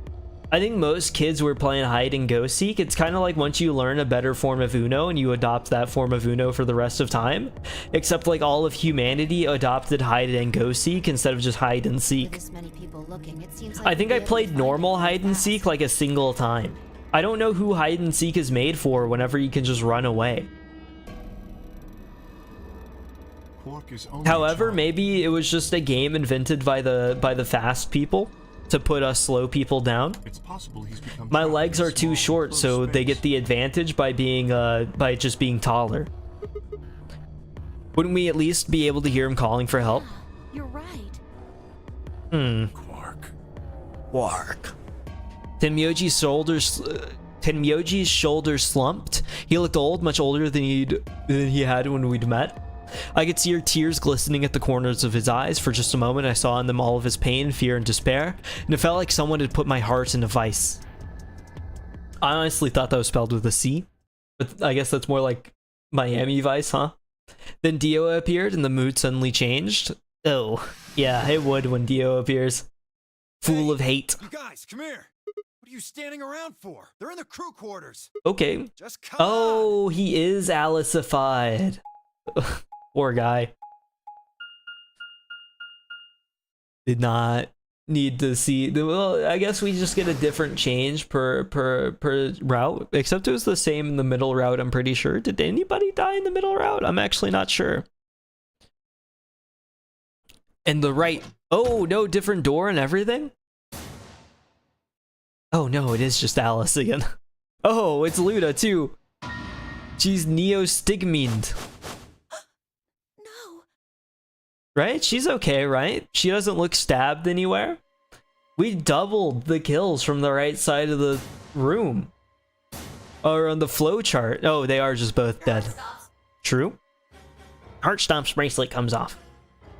Speaker 1: I think most kids were playing hide and go seek. It's kind of like once you learn a better form of Uno and you adopt that form of Uno for the rest of time. Except like all of humanity adopted hide and go seek instead of just hide and
Speaker 6: With
Speaker 1: seek.
Speaker 6: this many people looking, it seems like
Speaker 1: I think
Speaker 6: we'd
Speaker 1: I
Speaker 6: be able to
Speaker 1: played
Speaker 6: find
Speaker 1: normal
Speaker 6: him
Speaker 1: hide and
Speaker 6: fast.
Speaker 1: seek like a single time. I don't know who hide and seek is made for whenever you can just run away.
Speaker 3: Quark is only
Speaker 1: However,
Speaker 3: a child.
Speaker 1: maybe it was just a game invented by the fast people to put us slow people down.
Speaker 3: It's possible he's become
Speaker 1: My
Speaker 3: trapped
Speaker 1: legs
Speaker 3: in a
Speaker 1: are too
Speaker 3: small,
Speaker 1: short,
Speaker 3: closed
Speaker 1: so they
Speaker 3: space.
Speaker 1: get the advantage by being by just being taller. Wouldn't we at least be able to hear him calling for help?
Speaker 6: You're right.
Speaker 7: Quark.
Speaker 1: Quark. Tenmyoji's shoulders slumped. He looked old, much older than he had when we'd met. I could see her tears glistening at the corners of his eyes. For just a moment, I saw in them all of his pain, fear, and despair, and it felt like someone had put my heart in a vice. I honestly thought that was spelled with a C, but I guess that's more like Miami Vice, huh? Then Dio appeared, and the mood suddenly changed. Oh, yeah, it would when Dio appears. Full of hate.
Speaker 5: You guys, come here. What are you standing around for? They're in the crew quarters.
Speaker 1: Okay.
Speaker 5: Just come on.
Speaker 1: Oh, he is Alicified. Poor guy. Did not need to see. Well, I guess we just get a different change per route. Except it was the same in the middle route, I'm pretty sure. Did anybody die in the middle route? I'm actually not sure. And the right. Oh, no, different door and everything? Oh, no, it is just Alice again. Oh, it's Luda, too. She's neo-stigmined.
Speaker 6: No.
Speaker 1: Right? She's okay, right? She doesn't look stabbed anywhere. We doubled the kills from the right side of the room. Or on the flow chart. Oh, they are just both dead. True. Heart stomps bracelet comes off.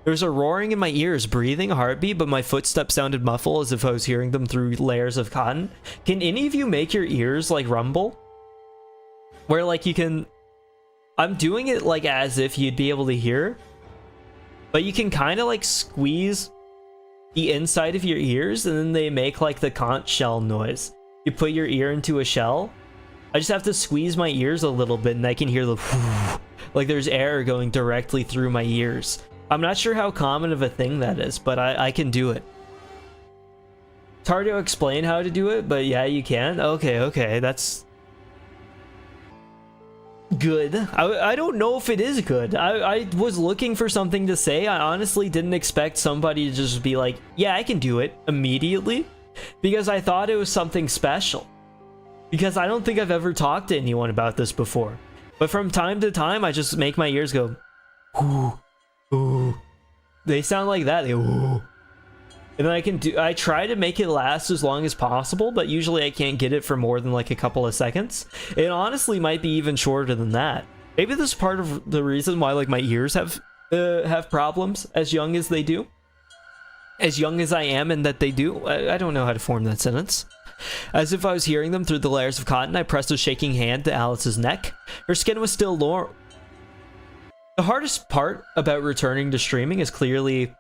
Speaker 1: There's a roaring in my ears, breathing, a heartbeat, but my footsteps sounded muffled as if I was hearing them through layers of cotton. Can any of you make your ears like rumble? Where like you can... I'm doing it like as if you'd be able to hear. But you can kind of like squeeze the inside of your ears and then they make like the conch shell noise. You put your ear into a shell. I just have to squeeze my ears a little bit and I can hear the like there's air going directly through my ears. I'm not sure how common of a thing that is, but I can do it. It's hard to explain how to do it, but yeah, you can. Okay, that's good. I don't know if it is good. I was looking for something to say. I honestly didn't expect somebody to just be like, yeah, I can do it immediately, because I thought it was something special. Because I don't think I've ever talked to anyone about this before. But from time to time, I just make my ears go, ooh, ooh. They sound like that. They ooh. And then I try to make it last as long as possible, but usually I can't get it for more than like a couple of seconds. It honestly might be even shorter than that. Maybe this is part of the reason why like my ears have problems as young as they do. As young as I am and that they do. I don't know how to form that sentence. As if I was hearing them through the layers of cotton, I pressed a shaking hand to Alice's neck. Her skin was still lower. The hardest part about returning to streaming is clearly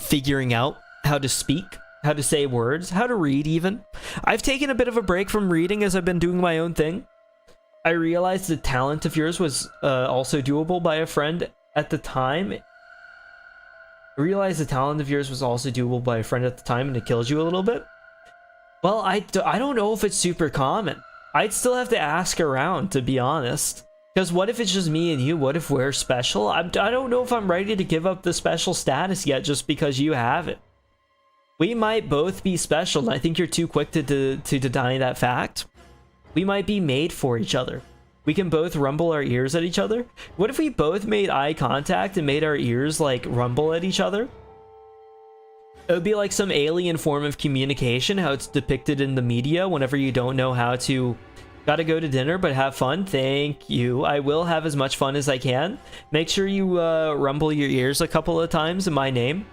Speaker 1: figuring out how to speak, how to say words, how to read even. I've taken a bit of a break from reading as I've been doing my own thing. I realized the talent of yours was also doable by a friend at the time. And it kills you a little bit. Well, I don't know if it's super common. I'd still have to ask around, to be honest. Because what if it's just me and you? What if we're special? I don't know if I'm ready to give up the special status yet just because you have it. We might both be special, and I think you're too quick to deny that fact. We might be made for each other. We can both rumble our ears at each other. What if we both made eye contact and made our ears, like, rumble at each other? It would be like some alien form of communication, how it's depicted in the media whenever you don't know how to... Gotta go to dinner, but have fun. Thank you. I will have as much fun as I can. Make sure you rumble your ears a couple of times in my name.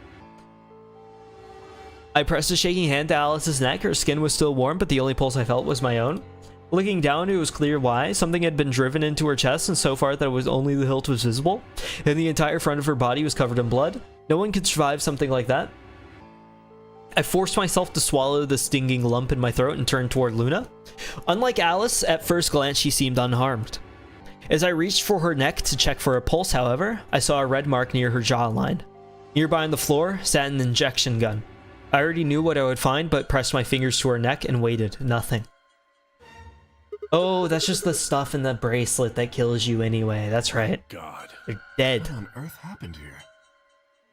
Speaker 1: I pressed a shaking hand to Alice's neck. Her skin was still warm, but the only pulse I felt was my own. Looking down, it was clear why. Something had been driven into her chest, and so far that it was only the hilt was visible, and the entire front of her body was covered in blood. No one could survive something like that. I forced myself to swallow the stinging lump in my throat and turned toward Luna. Unlike Alice, at first glance she seemed unharmed. As I reached for her neck to check for a pulse, however, I saw a red mark near her jawline. Nearby on the floor sat an injection gun. I already knew what I would find, but pressed my fingers to her neck and waited. Nothing. Oh, that's just the stuff in the bracelet that kills you anyway. That's right.
Speaker 7: God.
Speaker 1: They're dead.
Speaker 3: What on earth happened here?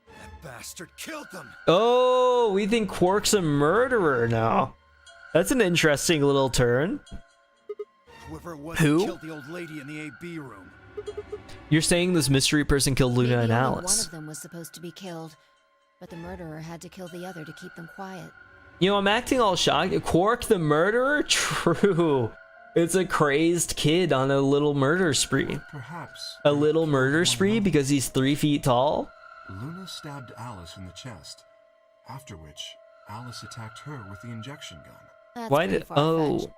Speaker 5: That bastard killed them.
Speaker 1: Oh, we think Quark's a murderer now. That's an interesting little turn.
Speaker 5: Whoever it was
Speaker 1: Who?
Speaker 5: killed the old lady in the AB room.
Speaker 1: You're saying this mystery person killed Luna
Speaker 2: Maybe
Speaker 1: and
Speaker 2: only
Speaker 1: Alice.
Speaker 2: one of them was supposed to be killed, but the murderer had to kill the other to keep them quiet.
Speaker 1: You know, I'm acting all shocked. Quark the murderer? True. It's a crazed kid on a little murder spree.
Speaker 3: Perhaps.
Speaker 1: A little murder spree because he's 3 feet tall?
Speaker 3: Luna stabbed Alice in the chest, after which Alice attacked her with the injection gun.
Speaker 2: That's
Speaker 1: Why
Speaker 2: pretty
Speaker 1: did...
Speaker 2: far-fetched.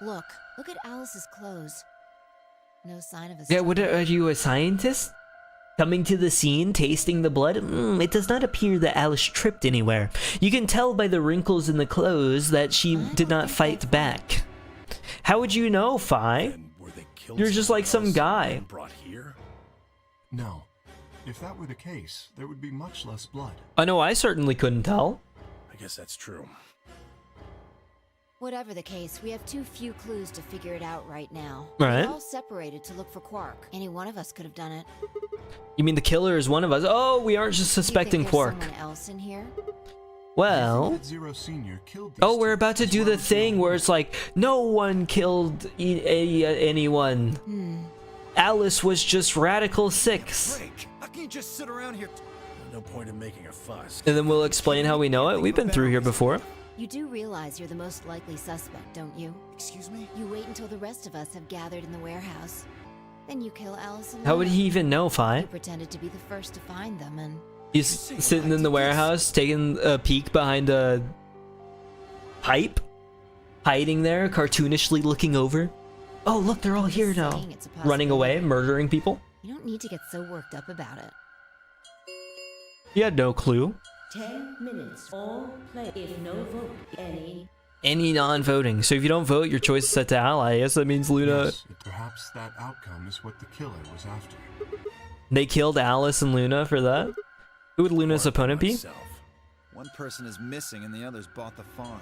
Speaker 1: Oh.
Speaker 2: Look at Alice's clothes. No sign of a
Speaker 1: Yeah,
Speaker 2: stab.
Speaker 1: what are you, a scientist? Coming to the scene, tasting the blood? It does not appear that Alice tripped anywhere. You can tell by the wrinkles in the clothes that she did not fight back. How would you know, Fi?
Speaker 7: And were they killed
Speaker 1: You're just like some
Speaker 7: somewhere else
Speaker 1: guy.
Speaker 7: and brought here?
Speaker 3: No. If that were the case, there would be much less blood.
Speaker 1: I know I certainly couldn't tell.
Speaker 7: I guess that's true.
Speaker 2: Whatever the case, we have too few clues to figure it out right now.
Speaker 1: Right.
Speaker 2: We're all separated to look for Quark. Any one of us could have done it.
Speaker 1: You mean the killer is one of us? Oh, we aren't just suspecting
Speaker 2: Do you think
Speaker 1: Quark.
Speaker 2: there's someone else in here?
Speaker 3: I
Speaker 1: Well...
Speaker 3: think that Zero Senior killed these
Speaker 1: Oh, we're
Speaker 3: two,
Speaker 1: about to
Speaker 3: as
Speaker 1: do
Speaker 3: well
Speaker 1: the
Speaker 3: as
Speaker 1: thing where
Speaker 3: other
Speaker 1: it's like, no one killed anyone. Alice was just Radical 6.
Speaker 5: Break. How can you just sit around here?
Speaker 7: No point in making a fuss.
Speaker 1: And then we'll explain how we know it. We've been through here before.
Speaker 2: You do realize you're the most likely suspect, don't you?
Speaker 5: Excuse me?
Speaker 2: You wait until the rest of us have gathered in the warehouse. Then you kill Alice and
Speaker 1: How would
Speaker 2: Luna.
Speaker 1: he even know,
Speaker 2: You
Speaker 1: Fi?
Speaker 2: pretended to be the first to find them, and
Speaker 1: He's sitting in the warehouse, taking a peek behind a pipe, hiding there, cartoonishly looking over. Oh, look, they're all
Speaker 2: I'm just
Speaker 1: here now.
Speaker 2: saying it's a
Speaker 1: Running away,
Speaker 2: possibility.
Speaker 1: murdering people.
Speaker 2: You don't need to get so worked up about it.
Speaker 1: You had no clue.
Speaker 8: 10 minutes. All play. If no vote,
Speaker 1: Any non-voting. So if you don't vote, your choice is set to ally. I guess that means Luna...
Speaker 3: Yes, perhaps that outcome is what the killer was after.
Speaker 1: They killed Alice and Luna for that? Who would Luna's
Speaker 7: Or
Speaker 1: opponent be?
Speaker 7: myself.
Speaker 5: One person is missing and the others bought the farm.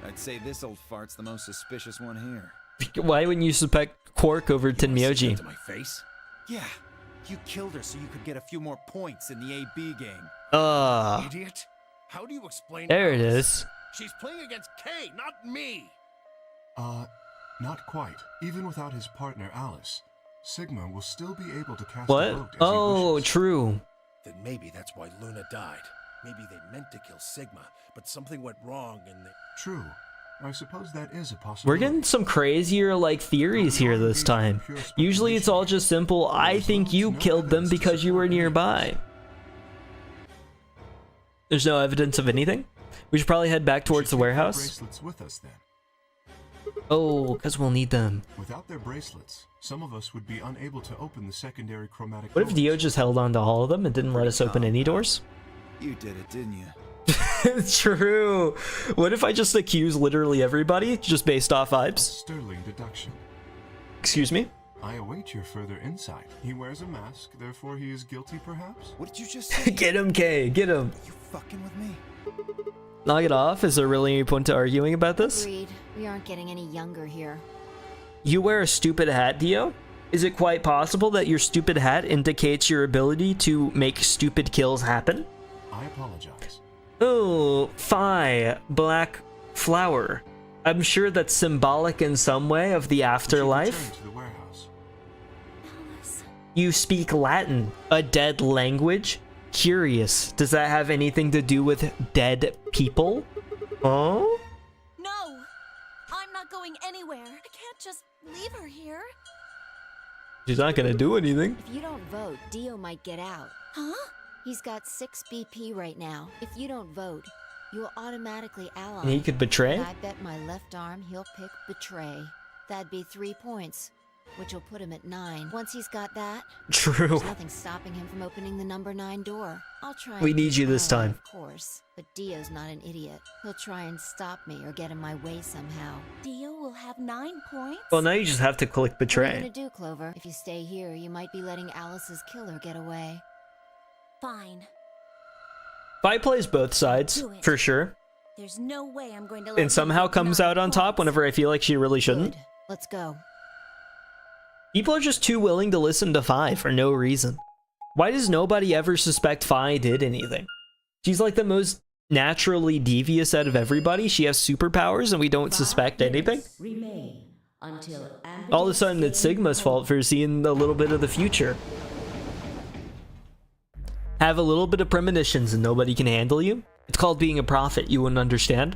Speaker 5: I'd say this old fart's the most suspicious one here.
Speaker 1: Why wouldn't you suspect Quark over
Speaker 7: You wanna say that
Speaker 1: Tenmyoji?
Speaker 7: to my face?
Speaker 5: Yeah, you killed her so you could get a few more points in the AB game.
Speaker 7: Idiot. How do you explain
Speaker 1: There it
Speaker 7: Alice?
Speaker 1: is.
Speaker 7: She's playing against Kay, not me.
Speaker 3: Not quite. Even without his partner Alice, Sigma will still be able to cast a
Speaker 1: What?
Speaker 3: vote as he
Speaker 1: Oh,
Speaker 3: wishes.
Speaker 1: true.
Speaker 7: Then maybe that's why Luna died. Maybe they meant to kill Sigma, but something went wrong and they...
Speaker 3: True. I suppose that is a
Speaker 1: We're
Speaker 3: possibility.
Speaker 1: getting some crazier, like, theories here this time. Usually it's all just simple, I think you killed them because you were nearby. There's no evidence of anything? We should probably head back
Speaker 3: We should
Speaker 1: towards the
Speaker 3: take their
Speaker 1: warehouse.
Speaker 3: bracelets with us then.
Speaker 1: Oh, because we'll need them.
Speaker 3: Without their bracelets, some of us would be unable to open the secondary chromatic
Speaker 1: What if
Speaker 3: doors.
Speaker 1: Dio just held on to all of them and didn't let us open any doors?
Speaker 5: You did it, didn't you?
Speaker 1: True. What if I just accuse literally everybody just based off vibes?
Speaker 3: Sterling deduction.
Speaker 1: Excuse me?
Speaker 3: I await your further insight. He wears a mask, therefore he is guilty, perhaps?
Speaker 5: What did you just say?
Speaker 1: Get him, Kay. Get him.
Speaker 5: You fucking with me?
Speaker 1: Knock it off. Is there really any point to arguing about this?
Speaker 6: Agreed. We aren't getting any younger here.
Speaker 1: You wear a stupid hat, Dio? Is it quite possible that your stupid hat indicates your ability to make stupid kills happen?
Speaker 3: I apologize.
Speaker 1: Oh, Phi, black flower. I'm sure that's symbolic in some way of the
Speaker 3: You should
Speaker 1: afterlife.
Speaker 3: return to the warehouse.
Speaker 6: Alice.
Speaker 1: You speak Latin, a dead language? Curious, does that have anything to do with dead people? Oh?
Speaker 6: No! I'm not going anywhere. I can't just leave her here.
Speaker 1: She's not gonna do anything.
Speaker 6: If you don't vote, Dio might get out. Huh? He's got 6 BP right now. If you don't vote, you'll automatically ally.
Speaker 1: And he could betray?
Speaker 6: And I bet my left arm he'll pick betray. That'd be 3 points, which will put him at 9. Once he's got that,
Speaker 1: True.
Speaker 6: there's nothing stopping him from opening the number 9 door. I'll try.
Speaker 1: We
Speaker 6: and
Speaker 1: need you this
Speaker 6: ally,
Speaker 1: time.
Speaker 6: Of course, but Dio's not an idiot. He'll try and stop me or get in my way somehow. Dio will have 9 points.
Speaker 1: Well, now you just have to click
Speaker 6: What are you
Speaker 1: betray.
Speaker 6: gonna do, Clover? If you stay here, you might be letting Alice's killer get away. Fine.
Speaker 1: Phi plays both sides,
Speaker 6: Do it.
Speaker 1: for sure.
Speaker 6: There's no way I'm going to let
Speaker 1: And somehow
Speaker 6: you get
Speaker 1: comes
Speaker 6: 9
Speaker 1: out on top
Speaker 6: points.
Speaker 1: whenever I feel like she really shouldn't.
Speaker 6: Good. Let's go.
Speaker 1: People are just too willing to listen to Phi for no reason. Why does nobody ever suspect Phi did anything? She's like the most naturally devious out of everybody. She has superpowers and we don't
Speaker 8: 5
Speaker 1: suspect anything.
Speaker 8: minutes remain until
Speaker 1: All of a sudden it's Sigma's fault for seeing a little bit of the future. Have a little bit of premonitions and nobody can handle you? It's called being a prophet, you wouldn't understand.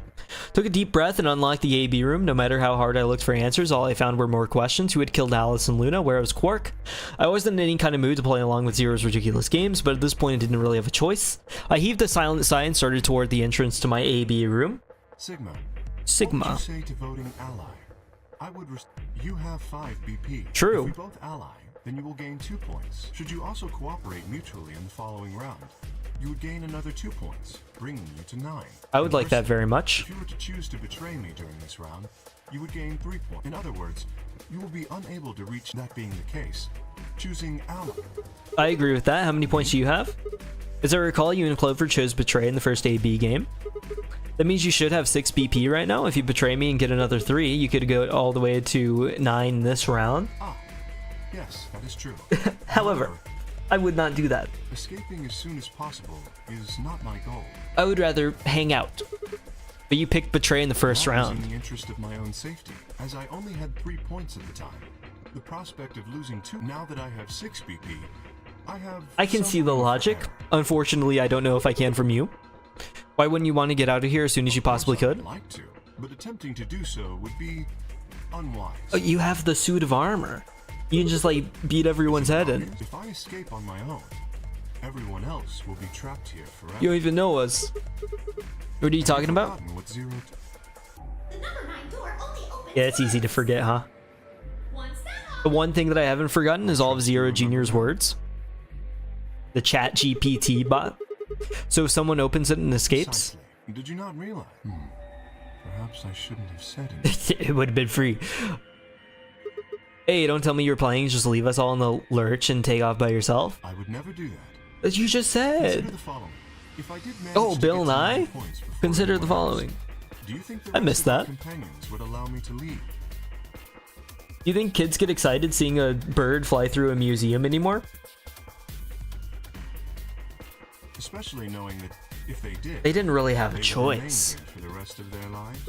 Speaker 1: Took a deep breath and unlocked the AB room. No matter how hard I looked for answers, all I found were more questions. Who had killed Alice and Luna? Where was Quark? I wasn't in any kind of mood to play along with Zero's ridiculous games, but at this point I didn't really have a choice. I heaved a silent sigh and started toward the entrance to my AB room.
Speaker 3: Sigma.
Speaker 1: Sigma.
Speaker 3: What would you say to voting ally? I would you have 5 BP.
Speaker 1: True.
Speaker 3: If we both ally, then you will gain 2 points. Should you also cooperate mutually in the following round, you would gain another 2 points, bringing you to 9.
Speaker 1: I would like that very much.
Speaker 3: If you were to choose to betray me during this round, you would gain 3 points. In other words, you will be unable to reach that being the case. Choosing ally.
Speaker 1: I agree with that. How many points do you have? As I recall, you and Clover chose Betray in the first AB game. That means you should have 6 BP right now. If you betray me and get another 3, you could go all the way to 9 this round.
Speaker 3: Ah, yes, that is true.
Speaker 1: However, I would not do that.
Speaker 3: Escaping as soon as possible is not my goal.
Speaker 1: I would rather hang out. But you picked Betray in the first
Speaker 3: That was
Speaker 1: round.
Speaker 3: in the interest of my own safety, as I only had 3 points at the time. The prospect of losing 2 now that I have 6 BP,
Speaker 1: I can
Speaker 3: some
Speaker 1: see the
Speaker 3: room for
Speaker 1: logic.
Speaker 3: error.
Speaker 1: Unfortunately, I don't know if I can from you. Why wouldn't you want to get out of here as soon as you possibly
Speaker 3: Of course,
Speaker 1: could?
Speaker 3: I'd like to, but attempting to do so would be unwise.
Speaker 1: Oh, you have the suit of armor. You can just like beat everyone's head in.
Speaker 3: If I escape on my own, everyone else will be trapped here forever.
Speaker 1: You don't even know us. What are you talking about?
Speaker 3: Forgotten what Zero
Speaker 1: Yeah, it's easy to forget, huh? The one thing that I haven't forgotten is all of Zero Jr.'s words. The chat GPT bot. So if someone opens it and escapes,
Speaker 3: Precisely. Did you not realize? Perhaps I shouldn't have said it.
Speaker 1: it would have been free. Hey, don't tell me you're playing, just leave us all in the lurch and take off by yourself.
Speaker 3: I would never do that.
Speaker 1: As you just
Speaker 3: Consider
Speaker 1: said.
Speaker 3: the following. If I did manage
Speaker 1: Oh,
Speaker 3: to
Speaker 1: Bill
Speaker 3: get to 9
Speaker 1: Nye?
Speaker 3: points before
Speaker 1: Consider the
Speaker 3: anyone else,
Speaker 1: following.
Speaker 3: Do you think the
Speaker 1: I
Speaker 3: rest
Speaker 1: missed
Speaker 3: of my
Speaker 1: that.
Speaker 3: companions would allow me to leave?
Speaker 1: You think kids get excited seeing a bird fly through a museum anymore?
Speaker 3: Especially knowing that if they did,
Speaker 1: They didn't really have a
Speaker 3: they would remain
Speaker 1: choice.
Speaker 3: here for the rest of their lives.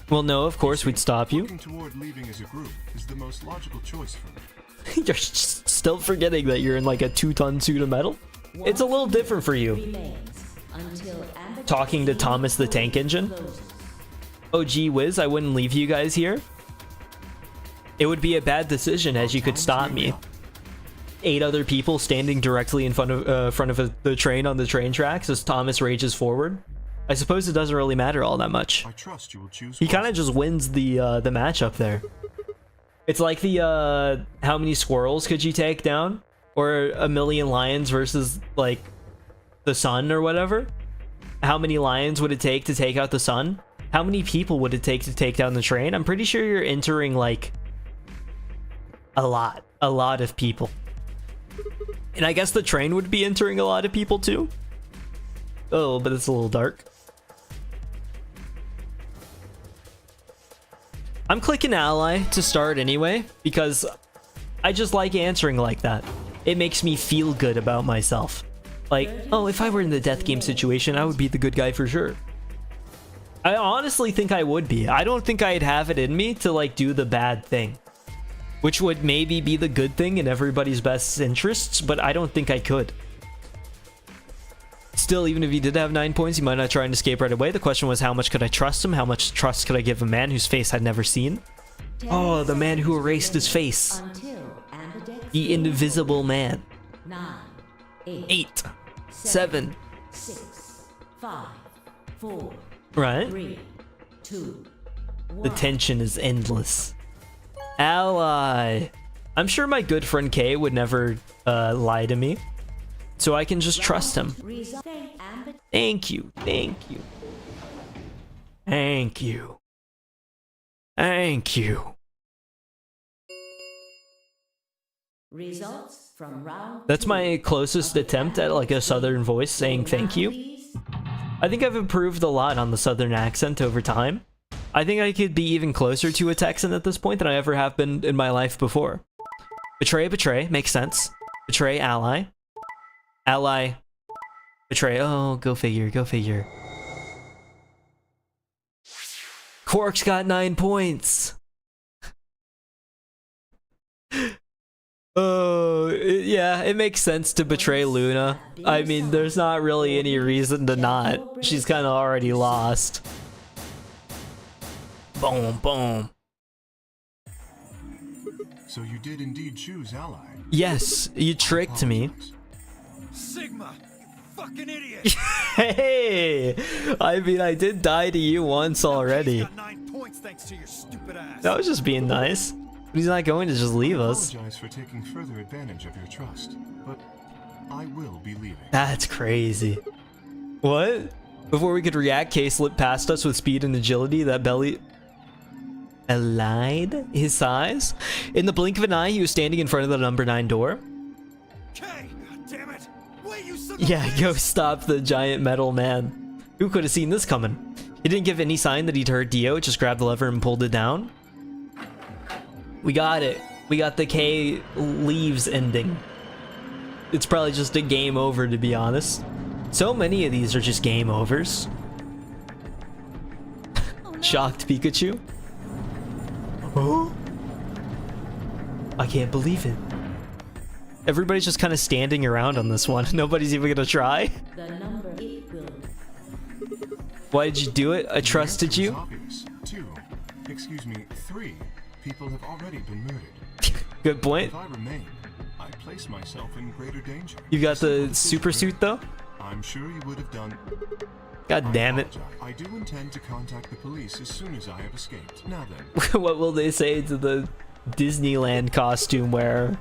Speaker 1: Well, no, of course we'd stop you.
Speaker 3: Working toward leaving as a group is the most logical choice for me.
Speaker 1: You're still forgetting that you're in like a 2-ton suit of metal? It's a little different for you.
Speaker 8: remains until Amber
Speaker 1: Talking to Thomas the Tank Engine?
Speaker 8: closes.
Speaker 1: Oh, gee whiz, I wouldn't leave you guys here. It would be a bad decision as you could stop me. 8 other people standing directly in front of the train on the train tracks as Thomas rages forward. I suppose it doesn't really matter all that much.
Speaker 3: I trust you will choose.
Speaker 1: He kind of
Speaker 3: wisely.
Speaker 1: just wins the matchup there. It's like the how many squirrels could you take down, or a million lions versus like the sun or whatever. how many lions would it take to take out the sun? How many people would it take to take down the train? I'm pretty sure you're entering like a lot of people. And I guess the train would be entering a lot of people too. Oh, but it's a little dark. I'm clicking ally to start anyway, because I just like answering like that. It makes me feel good about myself. Like, oh, if I were in the death game situation, I would be the good guy for sure. I honestly think I would be. I don't think I'd have it in me to like do the bad thing, which would maybe be the good thing in everybody's best interests, but I don't think I could. Still, even if he did have 9 points, he might not try and escape right away. The question was, how much could I trust him? How much trust could I give a man whose face I'd never seen? Oh, the man who erased his face. The invisible man.
Speaker 8: 9,
Speaker 1: 8, 7.
Speaker 8: 6, 5, 4,
Speaker 1: Right?
Speaker 8: 3, 2,
Speaker 1: The
Speaker 8: 1.
Speaker 1: tension is endless. Ally. I'm sure my good friend Kay would never lie to me. So I can just trust him.
Speaker 8: Result.
Speaker 1: Thank you. Thank you. Thank you. Thank you.
Speaker 8: Results from round.
Speaker 1: That's my closest attempt at like a southern voice saying thank you. I think I've improved a lot on the southern accent over time. I think I could be even closer to a Texan at this point than I ever have been in my life before. Betray, makes sense. Betray, ally. Ally, betray. Oh, go figure, go figure. Quark's got 9 points. Oh, yeah, it makes sense to betray Luna. I mean, there's not really any reason to not. She's kind of already lost. Boom, boom.
Speaker 3: So you did indeed choose ally.
Speaker 1: Yes, you tricked me.
Speaker 5: Sigma, you fucking idiot!
Speaker 1: Hey, I mean, I did die to you once already.
Speaker 5: He's got 9 points thanks to your stupid ass.
Speaker 1: That was just being nice. But he's not going to just leave us.
Speaker 3: I apologize for taking further advantage of your trust, but I will be leaving.
Speaker 1: That's crazy. What? Before we could react, Kay slipped past us with speed and agility. That belly allied his size. In the blink of an eye, he was standing in front of the number 9 door.
Speaker 5: Okay, damn it! Wait, you son of
Speaker 1: Yeah,
Speaker 5: a
Speaker 1: go
Speaker 5: bitch!
Speaker 1: stop the giant metal man. Who could have seen this coming? He didn't give any sign that he'd heard Dio, just grabbed the lever and pulled it down. We got it. We got the K leaves ending. It's probably just a game over, to be honest. So many of these are just game overs.
Speaker 2: Oh, no.
Speaker 1: Shocked Pikachu. Oh? I can't believe it. Everybody's just kind of standing around on this one. Nobody's even gonna try.
Speaker 8: The number it will.
Speaker 1: Why did you do it? I trusted
Speaker 3: The
Speaker 1: you.
Speaker 3: answer is obvious. 3 people have already been murdered.
Speaker 1: Good point.
Speaker 3: If I remain, I place myself in greater danger.
Speaker 1: You got the super suit though?
Speaker 3: I'm sure you would have done.
Speaker 1: God damn it.
Speaker 3: I do intend to contact the police as soon as I have escaped. Now then,
Speaker 1: What will they say to the Disneyland costume wearer?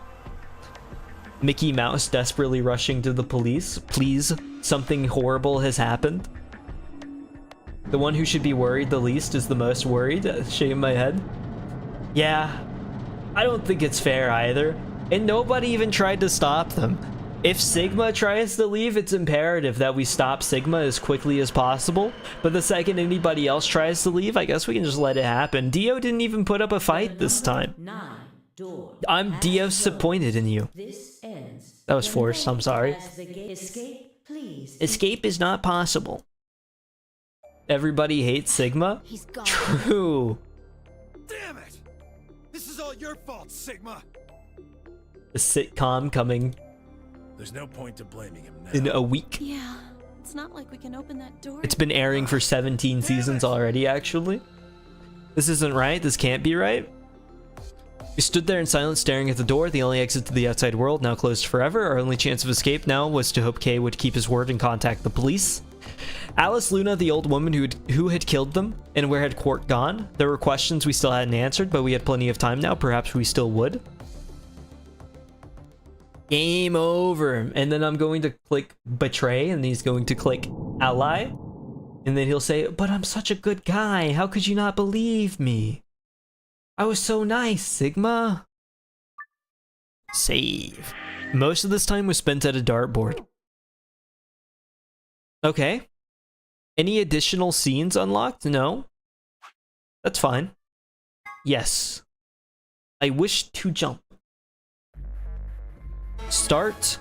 Speaker 1: Mickey Mouse desperately rushing to the police. Please, something horrible has happened. The one who should be worried the least is the most worried. Shaking my head. Yeah, I don't think it's fair either. And nobody even tried to stop them. If Sigma tries to leave, it's imperative that we stop Sigma as quickly as possible. But the second anybody else tries to leave, I guess we can just let it happen. Dio didn't even put up a fight this time.
Speaker 8: 9 door.
Speaker 1: I'm
Speaker 8: has
Speaker 1: disappointed in you.
Speaker 8: This ends.
Speaker 1: That was forced, I'm sorry.
Speaker 8: As the escape, please.
Speaker 1: Escape is not possible. Everybody hates Sigma?
Speaker 6: He's gone.
Speaker 1: True.
Speaker 5: Damn it! This is all your fault, Sigma!
Speaker 1: The sitcom coming
Speaker 7: There's no point to blaming him now.
Speaker 1: in a week.
Speaker 2: Yeah, it's not like we can open that door.
Speaker 1: It's been airing for 17 seasons already, actually. This isn't right. This can't be right. We stood there in silence, staring at the door, the only exit to the outside world, now closed forever. Our only chance of escape now was to hope Kay would keep his word and contact the police. Alice Luna, the old woman who had killed them, and where had Quark gone? There were questions we still hadn't answered, but we had plenty of time now. Perhaps we still would. Game over. And then I'm going to click betray, and he's going to click ally. And then he'll say, but I'm such a good guy. How could you not believe me? I was so nice, Sigma. Save. Most of this time was spent at a dartboard. Okay. Any additional scenes unlocked? No. That's fine. Yes. I wish to jump. Start.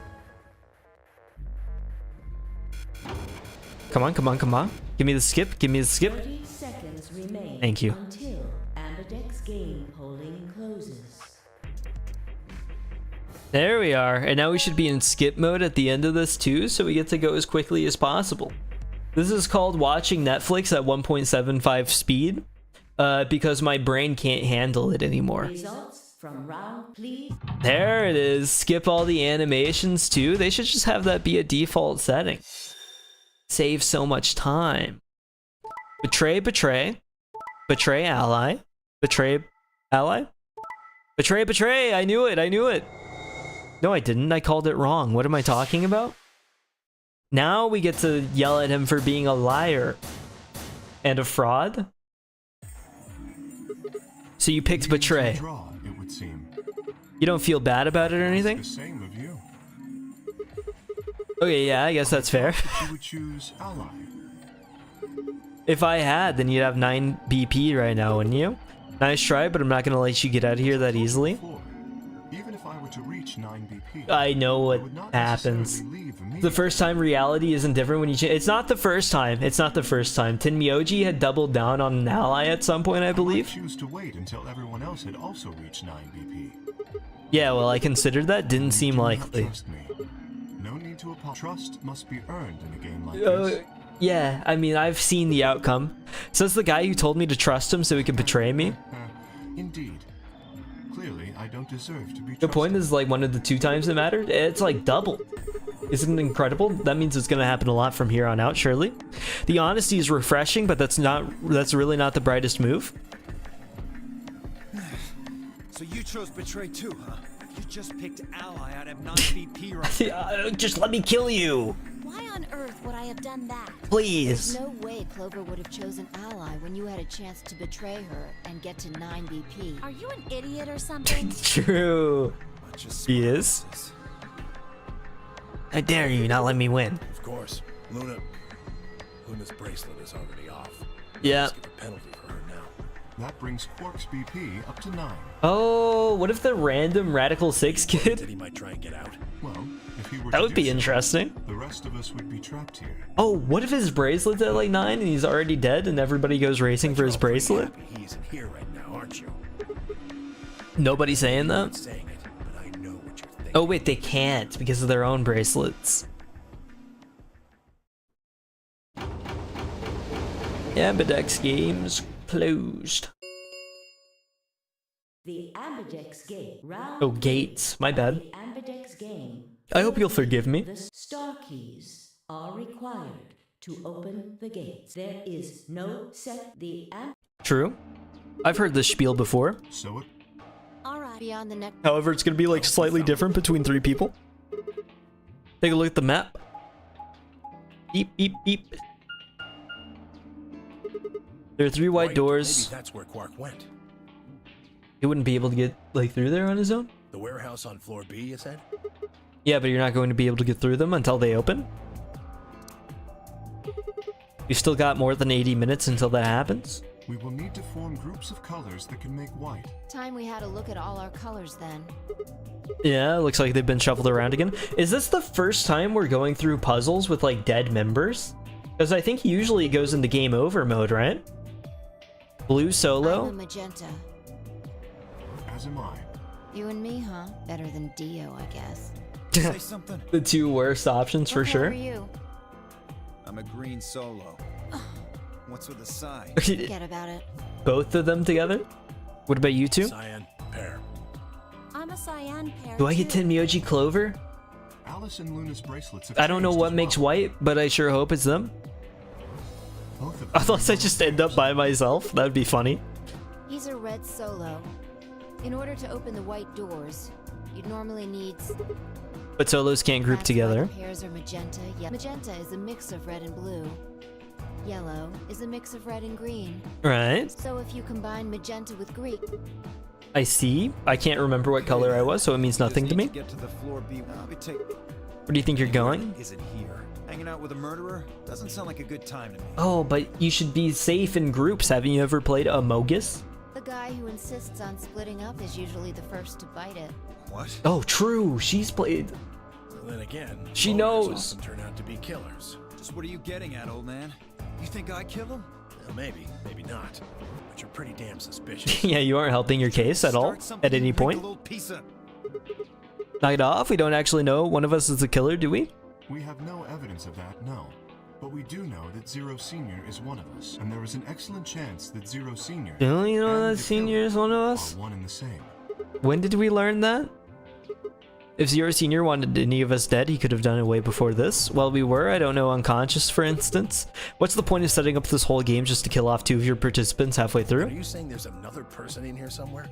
Speaker 1: Come on, come on, come on. Give me the skip, give me the skip.
Speaker 8: 30 seconds remain.
Speaker 1: Thank you.
Speaker 8: Until Ambidex game polling closes.
Speaker 1: There we are. And now we should be in skip mode at the end of this too, so we get to go as quickly as possible. This is called watching Netflix at 1.75 speed, because my brain can't handle it anymore.
Speaker 8: Results from round, please.
Speaker 1: There it is. Skip all the animations too. They should just have that be a default setting. Save so much time. Betray, betray. Betray ally. Betray ally. Betray, betray. I knew it. I knew it. No, I didn't. I called it wrong. What am I talking about? Now we get to yell at him for being a liar and a fraud. So you picked betray.
Speaker 3: Draw, it would seem.
Speaker 1: You don't feel bad about it or anything?
Speaker 3: The same of you.
Speaker 1: Okay, yeah, I guess that's fair.
Speaker 3: You would choose ally.
Speaker 1: If I had, then you'd have 9 BP right now, wouldn't you? Nice try, but I'm not gonna let you get out of here that easily.
Speaker 3: Even if I were to reach 9 BP,
Speaker 1: I know what happens. The first time reality isn't different when you change. It's not the first time. It's not the first time. Tenmyoji had doubled down on an ally at some point, I believe.
Speaker 3: I choose to wait until everyone else had also reached 9 BP.
Speaker 1: Yeah, well, I considered that. Didn't seem
Speaker 3: Do not
Speaker 1: likely.
Speaker 3: trust me. No need to apologize. Trust must be earned in a game like this.
Speaker 1: Yeah, I mean, I've seen the outcome. Says the guy who told me to trust him so he could betray me.
Speaker 3: Indeed. Clearly, I don't deserve to be
Speaker 1: The point
Speaker 3: trusted.
Speaker 1: is, like, one of the 2 times it mattered. It's like double. Isn't it incredible? That means it's gonna happen a lot from here on out, surely. The honesty is refreshing, but that's really not the brightest move.
Speaker 5: So you chose betray too, huh? You just picked ally out of 9 BP right now.
Speaker 1: Just let me kill you,
Speaker 6: Why on earth would I have done that?
Speaker 1: please.
Speaker 6: There's no way Clover would have chosen Ally when you had a chance to betray her and get to 9 BP.
Speaker 2: Are you an idiot or something?
Speaker 1: True.
Speaker 5: Bunch of
Speaker 1: He is.
Speaker 5: smartasses.
Speaker 1: I dare you not let me win.
Speaker 7: Of course. Luna's bracelet is already off.
Speaker 1: Yeah.
Speaker 7: Let's give a penalty for her now.
Speaker 3: That brings Quark's BP up to 9.
Speaker 1: Oh, what if the random Radical 6
Speaker 7: That
Speaker 1: kid?
Speaker 7: he might try and get out.
Speaker 3: Well, if he were
Speaker 1: That
Speaker 3: to
Speaker 1: would
Speaker 3: do
Speaker 1: be
Speaker 3: so,
Speaker 1: interesting.
Speaker 3: the rest of us would be trapped here.
Speaker 1: Oh, what if his bracelet's at like 9 and he's already dead and everybody goes racing for his
Speaker 7: You're all pretty
Speaker 1: bracelet?
Speaker 7: happy he isn't here right now, aren't you?
Speaker 1: Nobody's saying
Speaker 7: I'm
Speaker 1: that?
Speaker 7: not saying it, but I know what you're thinking.
Speaker 1: Oh wait, they can't because of their own bracelets. Ambidex games closed.
Speaker 8: The Ambidex game round.
Speaker 1: Oh, gates. My bad.
Speaker 8: The Ambidex game.
Speaker 1: I hope you'll forgive me.
Speaker 8: The star keys are required to open the gates. There is no set. The
Speaker 1: True. I've heard this spiel before.
Speaker 3: So it
Speaker 6: Alright. Beyond the next.
Speaker 1: However, it's gonna be like slightly different between 3 people. Take a look at the map. Beep, beep, beep. There are 3 wide
Speaker 7: Right,
Speaker 1: doors.
Speaker 7: Maybe that's where Quark went.
Speaker 1: He wouldn't be able to get like through there on his own.
Speaker 7: The warehouse on floor B, you said?
Speaker 1: Yeah, but you're not going to be able to get through them until they open. We've still got more than 80 minutes until that happens.
Speaker 3: we will need to form groups of colors that can make white.
Speaker 6: Time we had a look at all our colors then.
Speaker 1: Yeah, looks like they've been shuffled around again. Is this the first time we're going through puzzles with like dead members? Because I think usually it goes into game over mode, right? Blue
Speaker 6: I'm a
Speaker 1: solo.
Speaker 6: magenta.
Speaker 3: As am I.
Speaker 6: You and me, huh? Better than Dio, I guess.
Speaker 5: Say something.
Speaker 1: The 2 worst options for
Speaker 6: What
Speaker 1: sure.
Speaker 6: color are you?
Speaker 5: I'm a green solo. What's with the sign?
Speaker 6: Forget about it.
Speaker 1: Both of them together? What about you two?
Speaker 7: Cyan, pair.
Speaker 2: I'm a cyan pair.
Speaker 1: Do I get
Speaker 2: too.
Speaker 1: Tenmyoji Clover?
Speaker 3: Alice and Luna's bracelets have
Speaker 1: I don't know
Speaker 3: changed
Speaker 1: what
Speaker 3: as
Speaker 1: makes
Speaker 3: well.
Speaker 1: white, but I sure hope it's them.
Speaker 3: Both of them
Speaker 1: Unless I just end up by myself. That'd be funny.
Speaker 6: He's a red solo. In order to open the white doors, you'd normally need.
Speaker 1: But solos can't group
Speaker 6: That's why
Speaker 1: together.
Speaker 6: the pairs are magenta. Yeah, magenta is a mix of red and blue. Yellow is a mix of red and green.
Speaker 1: Right.
Speaker 6: So if you combine magenta with green,
Speaker 1: I see. I can't remember what color I was, so it means nothing to me.
Speaker 5: Get to the floor B.
Speaker 1: Where do you think you're going?
Speaker 5: Isn't here. Hanging out with a murderer doesn't sound like a good time to me.
Speaker 1: Oh, but you should be safe in groups. Haven't you ever played Amogus?
Speaker 6: the guy who insists on splitting up is usually the first to bite it.
Speaker 5: What?
Speaker 1: Oh, true. She's played.
Speaker 7: Then again,
Speaker 1: She
Speaker 7: loners
Speaker 1: knows.
Speaker 7: often turn out to be killers.
Speaker 5: Just what are you getting at, old man? You think I killed him?
Speaker 7: Well, maybe, maybe not. But you're pretty damn suspicious.
Speaker 1: Yeah, you aren't helping your case at all,
Speaker 5: Start something,
Speaker 1: at any
Speaker 5: you
Speaker 1: point.
Speaker 5: wrinkled old piece of...
Speaker 1: Knock it off. We don't actually know one of us is the killer, do we?
Speaker 3: We have no evidence of that, no. But we do know that Zero Senior is one of us, and there is an excellent chance that Zero Senior
Speaker 1: Do you know
Speaker 3: and
Speaker 1: that
Speaker 3: the
Speaker 1: Senior
Speaker 3: killer
Speaker 1: is one of us?
Speaker 3: are one and the same.
Speaker 1: When did we learn that? If Zero Senior wanted any of us dead, he could have done it way before this. While we were, I don't know, unconscious, for instance. What's the point of setting up this whole game just to kill off 2 of your participants halfway
Speaker 7: Are
Speaker 1: through?
Speaker 7: you saying there's another person in here somewhere?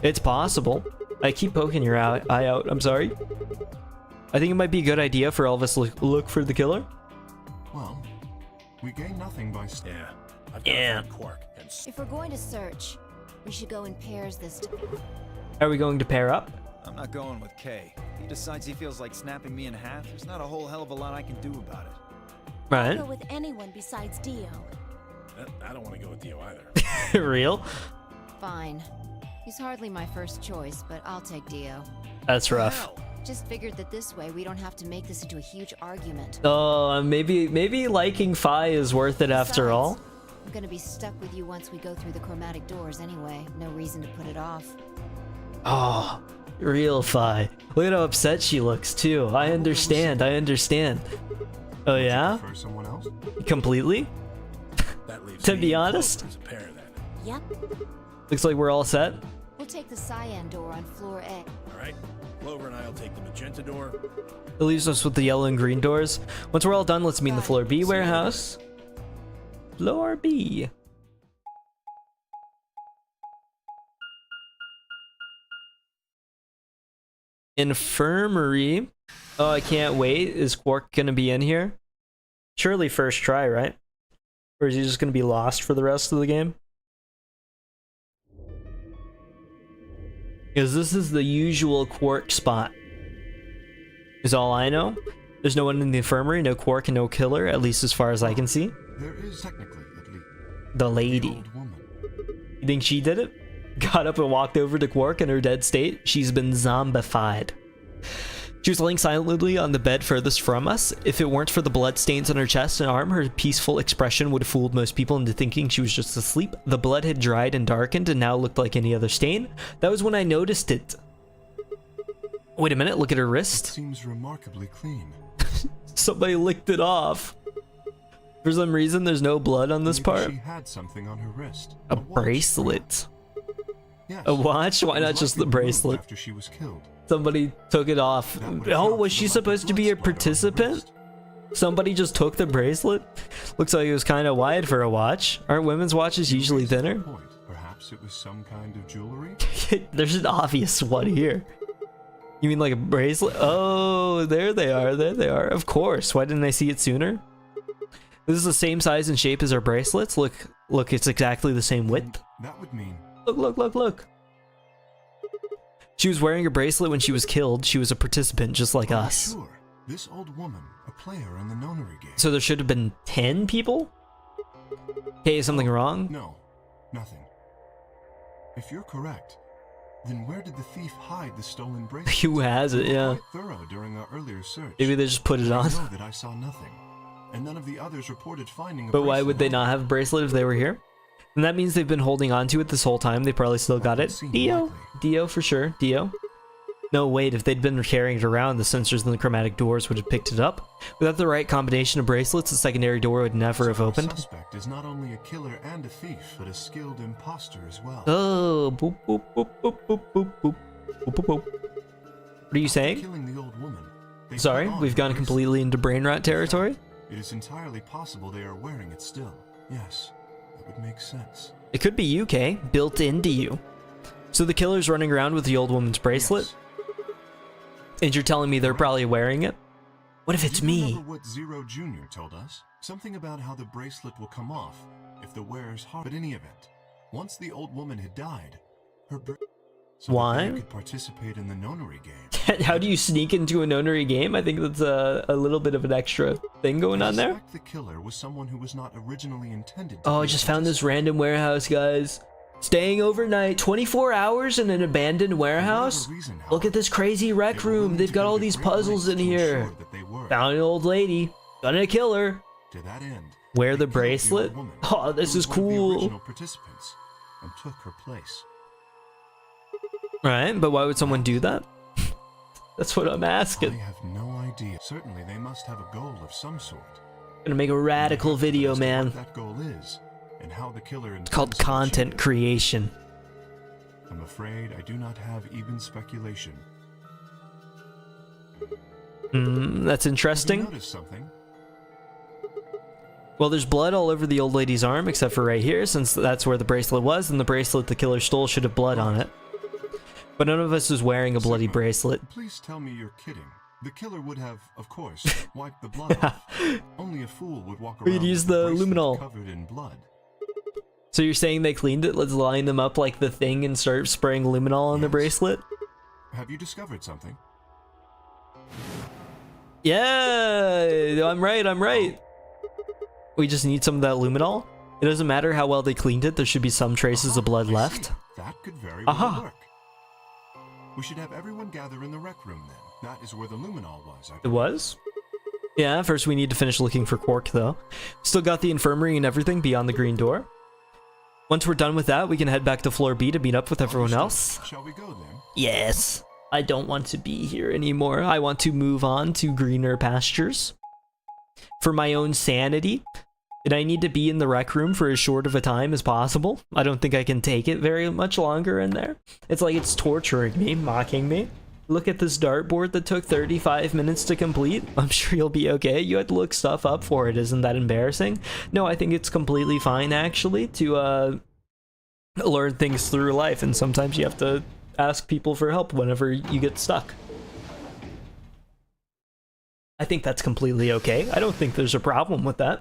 Speaker 1: It's possible. I keep poking your eye out, I'm sorry. I think it might be a good idea for all of us to look for the killer.
Speaker 3: Well, we gain nothing by...
Speaker 7: Yeah. I've got
Speaker 1: Yeah.
Speaker 7: a friend Quark, and
Speaker 6: If we're going to search, we should go in pairs this time.
Speaker 1: Are we going to pair up?
Speaker 5: I'm not going with Kay. If he decides he feels like snapping me in half, there's not a whole hell of a lot I can do about it.
Speaker 1: Right.
Speaker 2: Go with anyone besides Dio.
Speaker 7: I don't want to go with Dio either.
Speaker 1: Real?
Speaker 6: Fine. He's hardly my first choice, but I'll take Dio.
Speaker 1: That's rough.
Speaker 7: Hell,
Speaker 6: Just figured that this way we don't have to make this into a huge argument.
Speaker 1: Oh, maybe liking Fi is worth it after
Speaker 6: Besides,
Speaker 1: all.
Speaker 6: I'm gonna be stuck with you once we go through the chromatic doors anyway. No reason to put it off.
Speaker 1: Oh, real Fi. Look at how upset she looks too. I understand. Oh yeah?
Speaker 3: For someone else?
Speaker 1: Completely?
Speaker 7: that leaves
Speaker 1: To
Speaker 7: me
Speaker 1: be
Speaker 7: and
Speaker 1: honest?
Speaker 7: Clover as a pair then.
Speaker 6: Yep.
Speaker 1: Looks like we're all set.
Speaker 6: We'll take the cyan door on floor A.
Speaker 7: All right. Clover and I'll take the magenta door.
Speaker 1: It leaves us with the yellow and green doors. Once we're all done, let's meet in the floor B warehouse. Floor B. Infirmary. Oh, I can't wait. Is Quark gonna be in here? Surely first try, right? Or is he just gonna be lost for the rest of the game? Because this is the usual Quark spot. Is all I know. There's no one in the infirmary, no Quark and no killer, at least as far as I can see.
Speaker 3: There is technically, at least,
Speaker 1: The
Speaker 3: the
Speaker 1: lady.
Speaker 3: old woman.
Speaker 1: You think she did it? Got up and walked over to Quark in her dead state? She's been zombified. She was laying silently on the bed furthest from us. If it weren't for the blood stains on her chest and arm, her peaceful expression would have fooled most people into thinking she was just asleep. The blood had dried and darkened and now looked like any other stain. That was when I noticed it. Wait a minute, look at her
Speaker 3: It
Speaker 1: wrist.
Speaker 3: seems remarkably clean.
Speaker 1: Somebody licked it off. For some reason, there's no blood on this
Speaker 3: Maybe
Speaker 1: part.
Speaker 3: she had something on her wrist.
Speaker 1: A
Speaker 3: watch,
Speaker 1: bracelet.
Speaker 3: Yes.
Speaker 1: A watch? Why
Speaker 3: It was
Speaker 1: not just
Speaker 3: likely
Speaker 1: the
Speaker 3: removed
Speaker 1: bracelet?
Speaker 3: After she was killed.
Speaker 1: Somebody took it off.
Speaker 3: That would
Speaker 1: Oh,
Speaker 3: account
Speaker 1: was
Speaker 3: for
Speaker 1: she
Speaker 3: the lack of
Speaker 1: supposed to be a
Speaker 3: blood splatter on her
Speaker 1: participant?
Speaker 3: wrist.
Speaker 1: Somebody just took the bracelet? Looks like it was kind of wide for a watch. Aren't women's watches
Speaker 3: You
Speaker 1: usually
Speaker 3: raise a good
Speaker 1: thinner?
Speaker 3: point. Perhaps it was some kind of jewelry?
Speaker 1: There's an obvious one here. You mean like a bracelet? Oh, there they are. There they are. Of course. Why didn't I see it sooner? This is the same size and shape as our bracelets. Look, it's exactly the same width.
Speaker 3: That would mean
Speaker 1: Look. She was wearing a bracelet when she was killed. She was a participant just like
Speaker 3: are you
Speaker 1: us.
Speaker 3: Sure, this old woman, a player in the nonary game.
Speaker 1: So there should have been 10 people? Okay, is something wrong?
Speaker 3: No, nothing. If you're correct, then where did the thief hide the stolen bracelet?
Speaker 1: Who has it?
Speaker 3: We were
Speaker 1: Yeah.
Speaker 3: quite thorough during our earlier search.
Speaker 1: Maybe they just put it
Speaker 3: I
Speaker 1: on.
Speaker 3: know that I saw nothing, and none of the others reported finding a
Speaker 1: But why
Speaker 3: bracelet
Speaker 1: would they
Speaker 3: on
Speaker 1: not
Speaker 3: them.
Speaker 1: have a bracelet if they were here? And that means they've been holding on to it this whole time. They probably still got
Speaker 3: That
Speaker 1: it.
Speaker 3: would seem
Speaker 1: Dio.
Speaker 3: likely.
Speaker 1: Dio for sure. Dio. No, wait, if they'd been carrying it around, the sensors in the chromatic doors would have picked it up. Without the right combination of bracelets, the secondary door would never
Speaker 3: So
Speaker 1: have
Speaker 3: our
Speaker 1: opened.
Speaker 3: suspect is not only a killer and a thief, but a skilled imposter as well.
Speaker 1: Oh, boop, boop, boop, boop, boop, boop, boop. Boop, boop, boop. What are you saying?
Speaker 3: Killing the old woman, they
Speaker 1: Sorry,
Speaker 3: put on
Speaker 1: we've
Speaker 3: the
Speaker 1: gone
Speaker 3: bracelet.
Speaker 1: completely into brain rot territory.
Speaker 3: It is entirely possible they are wearing it still. Yes, that would make sense.
Speaker 1: It could be you, Kay, built into you. So the killer's running around with the old woman's bracelet,
Speaker 3: Yes.
Speaker 1: and you're telling me they're probably wearing it? What if it's
Speaker 3: Do you
Speaker 1: me?
Speaker 3: remember what Zero Jr. told us? Something about how the bracelet will come off if the wearer's heart. But in any event, once the old woman had died, her so
Speaker 1: Why?
Speaker 3: that they could participate in the nonary game.
Speaker 1: How do you sneak into a nonary game? I think that's a little bit of an extra thing going on there.
Speaker 3: The killer was someone who was not originally intended.
Speaker 1: Oh, I just found this random warehouse, guys. Staying overnight, 24 hours in an abandoned warehouse? Look at this crazy rec room. They've got all these puzzles in here. Found an old lady. Gonna kill her.
Speaker 3: To that end,
Speaker 1: Wear the bracelet? Oh, this is cool.
Speaker 3: Original participants and took her place.
Speaker 1: Right, but why would someone do that? That's what I'm
Speaker 3: I
Speaker 1: asking.
Speaker 3: have no idea. Certainly, they must have a goal of some sort.
Speaker 1: Gonna make a radical video, man.
Speaker 3: What that goal is, and how the killer.
Speaker 1: It's called content creation.
Speaker 3: I'm afraid I do not have even speculation.
Speaker 1: That's interesting.
Speaker 3: Have you noticed something?
Speaker 1: Well, there's blood all over the old lady's arm, except for right here, since that's where the bracelet was, and the bracelet the killer stole should have blood on it. But none of us is wearing a bloody
Speaker 3: Sigma,
Speaker 1: bracelet.
Speaker 3: Please tell me you're kidding. The killer would have, of course, wiped the blood off. Only a fool would walk around
Speaker 1: We'd use
Speaker 3: with
Speaker 1: the
Speaker 3: bracelet
Speaker 1: luminol.
Speaker 3: covered in blood.
Speaker 1: So you're saying they cleaned it? Let's line them up like the thing and start spraying luminol on the
Speaker 3: Yes.
Speaker 1: bracelet?
Speaker 3: Have you discovered something?
Speaker 1: Yeah, I'm right. We just need some of that luminol. It doesn't matter how well they cleaned it, there should be some traces of blood
Speaker 3: I see.
Speaker 1: left.
Speaker 3: That could very well
Speaker 1: Aha.
Speaker 3: work. We should have everyone gather in the rec room then. That is where the luminol was.
Speaker 1: It was? Yeah, first we need to finish looking for Quark though. Still got the infirmary and everything beyond the green door. Once we're done with that, we can head back to floor B to meet up with everyone else.
Speaker 3: Shall we go then?
Speaker 1: Yes. I don't want to be here anymore. I want to move on to greener pastures. For my own sanity. And I need to be in the rec room for as short of a time as possible. I don't think I can take it very much longer in there. It's like it's torturing me, mocking me. Look at this dartboard that took 35 minutes to complete. I'm sure you'll be okay. You had to look stuff up for it. Isn't that embarrassing? No, I think it's completely fine, actually, to learn things through life. And sometimes you have to ask people for help whenever you get stuck. I think that's completely okay. I don't think there's a problem with that.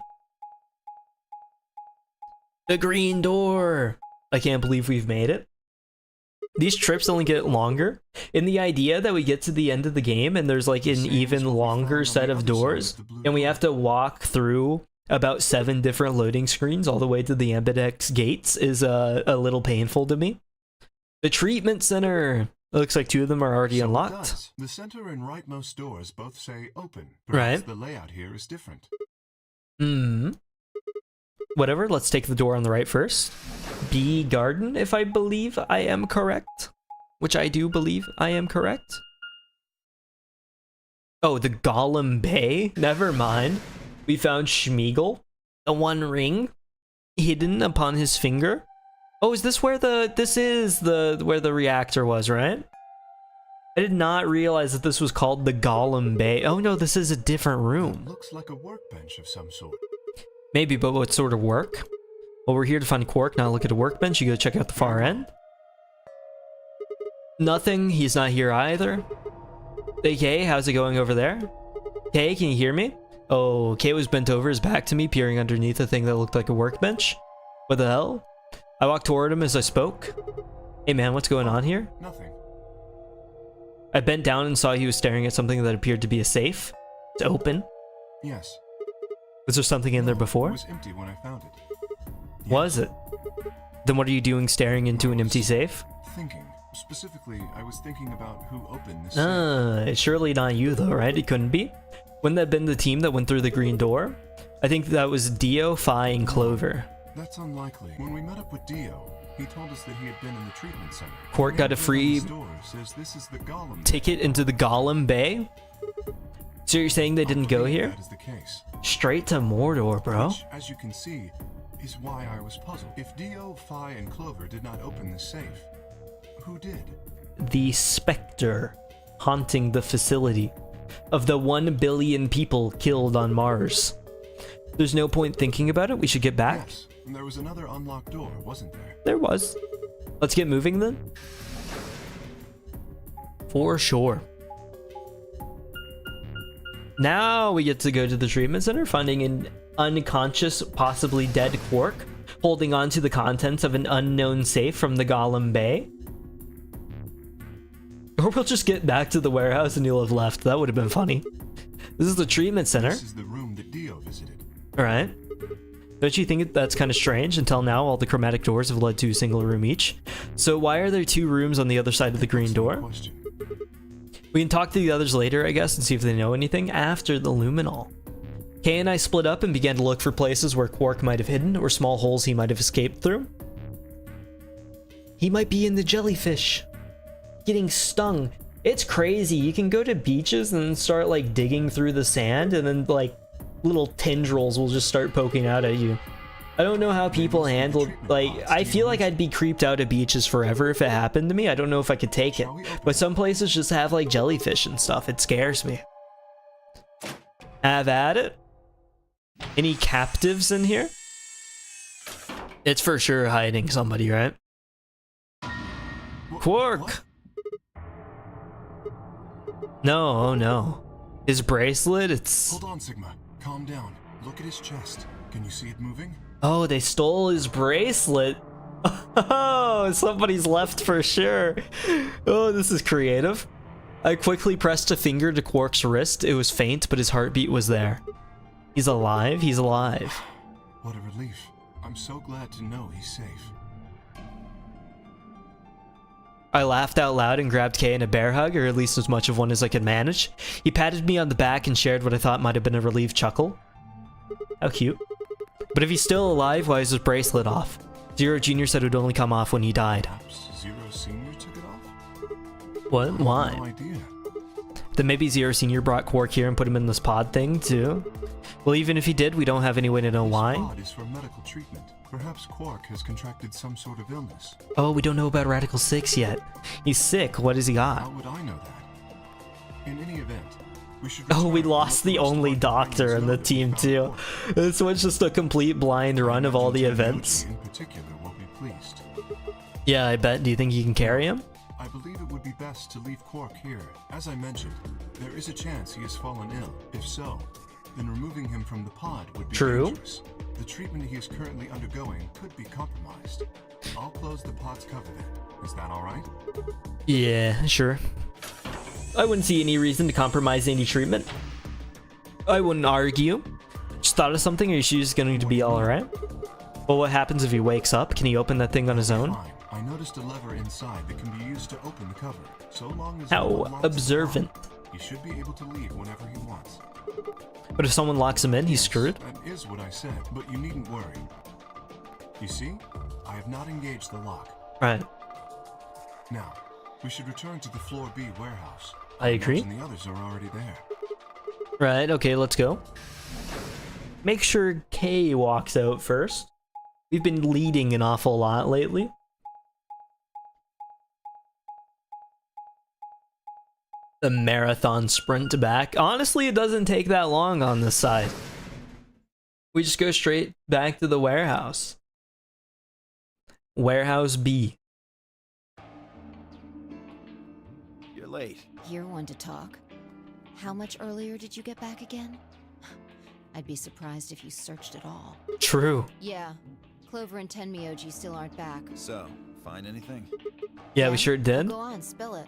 Speaker 1: The green door! I can't believe we've made it. These trips only get longer. In the idea that we get to the end of the game and there's like an even longer set of doors, and we have to walk through about 7 different loading screens all the way to the Ambidex gates is a little painful to me. The treatment center! It looks like 2 of them are already
Speaker 3: So it
Speaker 1: unlocked.
Speaker 3: does. The center and rightmost doors both say open.
Speaker 1: Right.
Speaker 3: Perhaps the layout here is different.
Speaker 1: Whatever, let's take the door on the right first. B garden, if I believe I am correct. Which I do believe I am correct. Oh, the Golem Bay? Never mind. We found Schmeagol. The One Ring. Hidden upon his finger. Oh, is this where where the reactor was, right? I did not realize that this was called the Golem Bay. Oh no, this is a different room.
Speaker 3: Looks like a workbench of some sort.
Speaker 1: Maybe, but what sort of work? Well, we're here to find Quark, now look at a workbench. You go check out the far end. Nothing, he's not here either. Hey, Kay, how's it going over there? Kay, can you hear me? Oh, Kay was bent over his back to me, peering underneath a thing that looked like a workbench. What the hell? I walked toward him as I spoke. Hey man, what's going on here?
Speaker 3: Nothing.
Speaker 1: I bent down and saw he was staring at something that appeared to be a safe. It's open.
Speaker 3: Yes.
Speaker 1: Was there something in there
Speaker 3: It
Speaker 1: before?
Speaker 3: was empty when I found it. Yes.
Speaker 1: Was it? Then what are you doing staring into an empty safe?
Speaker 3: Thinking. Specifically, I was thinking about who opened this safe.
Speaker 1: It's surely not you though, right? It couldn't be. Wouldn't that have been the team that went through the green door? I think that was Dio, Phi, and Clover.
Speaker 3: That's unlikely. When we met up with Dio, he told us that he had been in the treatment center.
Speaker 1: Quark got a free
Speaker 3: Says this is the Golem
Speaker 1: ticket into the Golem Bay? So you're saying they didn't go here?
Speaker 3: That is the case.
Speaker 1: Straight to Mordor, bro.
Speaker 3: Which, as you can see, is why I was puzzled. If Dio, Phi, and Clover did not open the safe, who did?
Speaker 1: The specter haunting the facility of the 1 billion people killed on Mars. There's no point thinking about it. We should get back.
Speaker 3: Yes, and there was another unlocked door, wasn't there?
Speaker 1: There was. Let's get moving then. For sure. Now we get to go to the treatment center, finding an unconscious, possibly dead Quark, holding on to the contents of an unknown safe from the Golem Bay. Or we'll just get back to the warehouse and you'll have left. That would have been funny. This is the treatment center.
Speaker 3: This is the room that Dio visited.
Speaker 1: Alright. Don't you think that's kind of strange? Until now, all the chromatic doors have led to a single room each. So why are there 2 rooms on the other side of the green door?
Speaker 3: Question.
Speaker 1: We can talk to the others later, I guess, and see if they know anything after the luminol. Kay and I split up and began to look for places where Quark might have hidden, or small holes he might have escaped through. He might be in the jellyfish. Getting stung. It's crazy. You can go to beaches and then start like digging through the sand, and then like little tendrils will just start poking out at you. I don't know how people handle, like, I feel like I'd be creeped out at beaches forever if it happened to me. I don't know if I could take it. But some places just have like jellyfish and stuff. It scares me. Have at it. Any captives in here? It's for sure hiding somebody, right? Quark! No, oh no. His bracelet, it's...
Speaker 3: Hold on, Sigma. Calm down. Look at his chest. Can you see it moving?
Speaker 1: Oh, they stole his bracelet. Oh, somebody's left for sure. Oh, this is creative. I quickly pressed a finger to Quark's wrist. It was faint, but his heartbeat was there. He's alive? He's alive.
Speaker 3: What a relief. I'm so glad to know he's safe.
Speaker 1: I laughed out loud and grabbed Kay in a bear hug, or at least as much of one as I could manage. He patted me on the back and shared what I thought might have been a relieved chuckle. How cute. But if he's still alive, why is his bracelet off? Zero Jr. said it would only come off when he died.
Speaker 3: Perhaps Zero Senior took it off?
Speaker 1: What? Why?
Speaker 3: No idea.
Speaker 1: Then maybe Zero Senior brought Quark here and put him in this pod thing, too? Well, even if he did, we don't have any way to know why.
Speaker 3: This pod is for medical treatment. Perhaps Quark has contracted some sort of illness.
Speaker 1: Oh, we don't know about Radical 6 yet. He's sick. What has he got?
Speaker 3: How would I know that? In any event, we should...
Speaker 1: Oh, we
Speaker 3: return
Speaker 1: lost
Speaker 3: to
Speaker 1: the only doctor in the team, too. This was just a complete blind run of all the events.
Speaker 3: In particular will be pleased.
Speaker 1: Yeah, I bet. Do you think you can carry him?
Speaker 3: I believe it would be best to leave Quark here. As I mentioned, there is a chance he has fallen ill. If so, then removing him from the pod would be
Speaker 1: True.
Speaker 3: dangerous. The treatment he is currently undergoing could be compromised. I'll close the pod's cover then. Is that alright?
Speaker 1: Yeah, sure. I wouldn't see any reason to compromise any treatment. I wouldn't argue. Just thought of something, or is she just going to be alright? Well, what happens if he wakes up? Can he open that thing on his own?
Speaker 3: Fine. I noticed a lever inside that can be used to open the cover. So long as
Speaker 1: How
Speaker 3: no one locks the
Speaker 1: observant.
Speaker 3: pod, he should be able to leave whenever he wants.
Speaker 1: But if someone locks him in, he's screwed?
Speaker 3: That is what I said, but you needn't worry. You see? I have not engaged the lock.
Speaker 1: Right.
Speaker 3: Now, we should return to the floor B warehouse.
Speaker 1: I agree.
Speaker 3: And the others are already there.
Speaker 1: Right, okay, let's go. Make sure Kay walks out first. We've been leading an awful lot lately. The marathon sprint back. Honestly, it doesn't take that long on this side. We just go straight back to the warehouse. Warehouse B.
Speaker 5: You're late.
Speaker 6: You're one to talk. How much earlier did you get back again? I'd be surprised if you searched at all.
Speaker 1: True.
Speaker 6: Yeah. Clover and Tenmyoji still aren't back.
Speaker 5: So, find anything?
Speaker 1: Yeah, we sure did.
Speaker 6: Go on, spill it.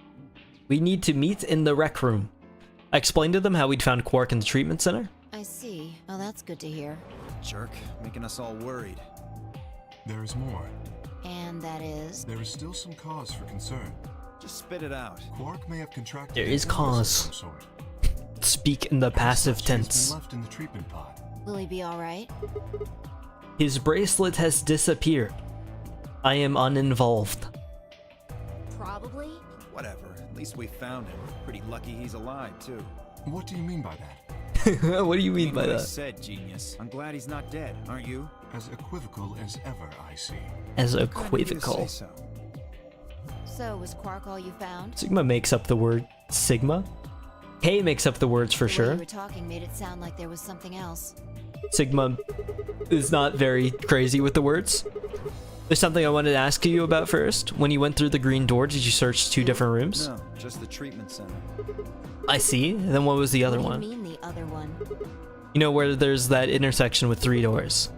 Speaker 1: We need to meet in the rec room. I explained to them how we'd found Quark in the treatment center.
Speaker 6: I see. Well, that's good to hear.
Speaker 5: Jerk, making us all worried.
Speaker 3: There is more.
Speaker 6: And that is?
Speaker 3: There is still some cause for concern.
Speaker 5: Just spit it out.
Speaker 3: Quark may have contracted
Speaker 1: There
Speaker 3: an
Speaker 1: is
Speaker 3: illness
Speaker 1: cause.
Speaker 3: of some sort.
Speaker 1: Speak in the passive
Speaker 3: As such, he has
Speaker 1: tense.
Speaker 3: been left in the treatment pod.
Speaker 6: Will he be alright?
Speaker 1: His bracelet has disappeared. I am uninvolved.
Speaker 6: Probably.
Speaker 5: Whatever, at least we found him. Pretty lucky he's alive, too.
Speaker 3: What do you mean by that?
Speaker 1: What do you mean by
Speaker 5: What I
Speaker 1: that?
Speaker 5: said, genius. I'm glad he's not dead, aren't you?
Speaker 3: As equivocal as ever, I see.
Speaker 1: As
Speaker 5: Kind of you to
Speaker 1: equivocal.
Speaker 5: say so.
Speaker 6: So, was Quark all you found?
Speaker 1: Sigma makes up the word Sigma. K makes up the words for
Speaker 6: The way
Speaker 1: sure.
Speaker 6: you were talking made it sound like there was something else.
Speaker 1: Sigma is not very crazy with the words. There's something I wanted to ask you about first. When you went through the green door, did you search 2 different rooms?
Speaker 5: No, just the treatment center.
Speaker 1: I see. Then what was the other
Speaker 6: What
Speaker 1: one?
Speaker 6: do you mean the other one?
Speaker 1: You know, where there's that intersection with 3 doors.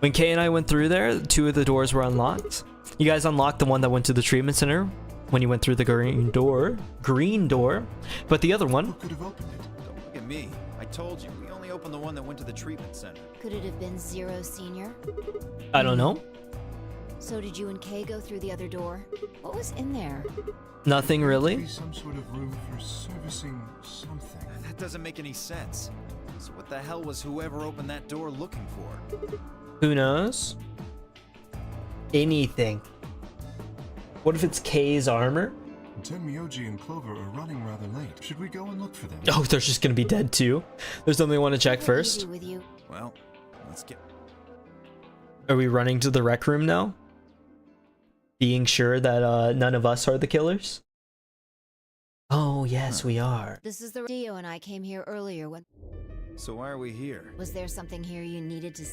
Speaker 1: When Kay and I went through there, 2 of the doors were unlocked. You guys unlocked the one that went to the treatment center when you went through the green door. But the other one...
Speaker 3: Who could have opened it?
Speaker 5: Don't look at me. I told you, we only opened the one that went to the treatment center.
Speaker 6: Could it have been Zero Senior?
Speaker 1: I don't know.
Speaker 6: So did you and Kay go through the other door? What was in there?
Speaker 1: Nothing really.
Speaker 3: Maybe some sort of room for servicing something.
Speaker 5: That doesn't make any sense. So what the hell was whoever opened that door looking for?
Speaker 1: Who knows? Anything. What if it's Kay's armor?
Speaker 3: Tenmyoji and Clover are running rather late. Should we go and look for them?
Speaker 1: Oh, they're just gonna be dead too. There's something I want to check
Speaker 6: Easy
Speaker 1: first.
Speaker 6: with you.
Speaker 5: Well, let's get...
Speaker 1: Are we running to the rec room now? Being sure that none of us are the killers? Oh, yes, we are.
Speaker 6: This is the Dio and I came here earlier when...
Speaker 5: So why are we here?
Speaker 6: Was there something here you needed to...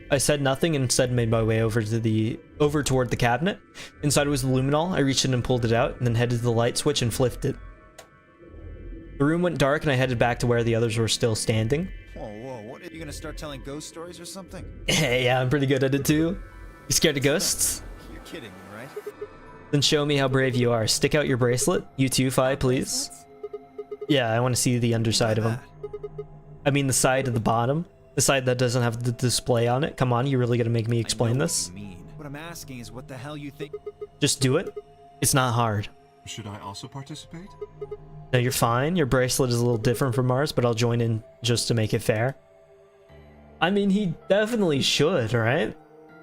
Speaker 1: I said nothing and instead made my way over toward the cabinet. Inside was the luminol. I reached in and pulled it out, and then headed to the light switch and flipped it. The room went dark, and I headed back to where the others were still standing.
Speaker 5: Whoa, what? Are you gonna start telling ghost stories or something?
Speaker 1: Hey, yeah, I'm pretty good at it too. You scared of ghosts?
Speaker 5: You're kidding me, right?
Speaker 1: Then show me how brave you are. Stick out your bracelet. You too, Fi, please. Yeah, I want to see the underside of them. I mean the side of the bottom. The side that doesn't have the display on it. Come on, you really gonna make me explain this?
Speaker 5: What you mean. What I'm asking is what the hell you think...
Speaker 1: Just do it. It's not hard.
Speaker 3: Should I also participate?
Speaker 1: No, you're fine. Your bracelet is a little different from ours, but I'll join in just to make it fair. I mean, he definitely should, right?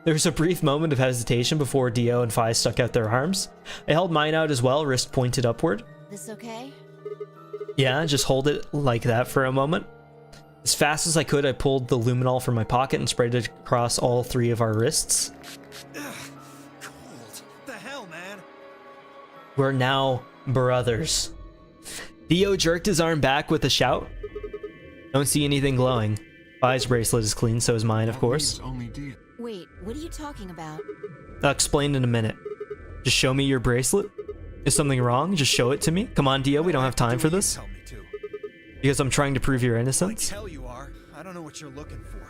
Speaker 1: There was a brief moment of hesitation before Dio and Fi stuck out their arms. I held mine out as well, wrist pointed upward.
Speaker 6: This okay?
Speaker 1: Yeah, just hold it like that for a moment. As fast as I could, I pulled the luminol from my pocket and sprayed it across all 3 of our wrists.
Speaker 5: Ugh, cold. What the hell, man?
Speaker 1: We're now brothers. Dio jerked his arm back with a shout. Don't see anything glowing. Fi's bracelet is clean, so is mine, of
Speaker 3: That
Speaker 1: course.
Speaker 3: leaves only Dio.
Speaker 6: Wait, what are you talking about?
Speaker 1: I'll explain in a minute. Just show me your bracelet. Is something wrong? Just show it to me. Come on, Dio, we don't have time for this.
Speaker 5: Tell me to.
Speaker 1: Because I'm trying to prove your
Speaker 5: Like
Speaker 1: innocence.
Speaker 5: hell you are. I don't know what you're looking for.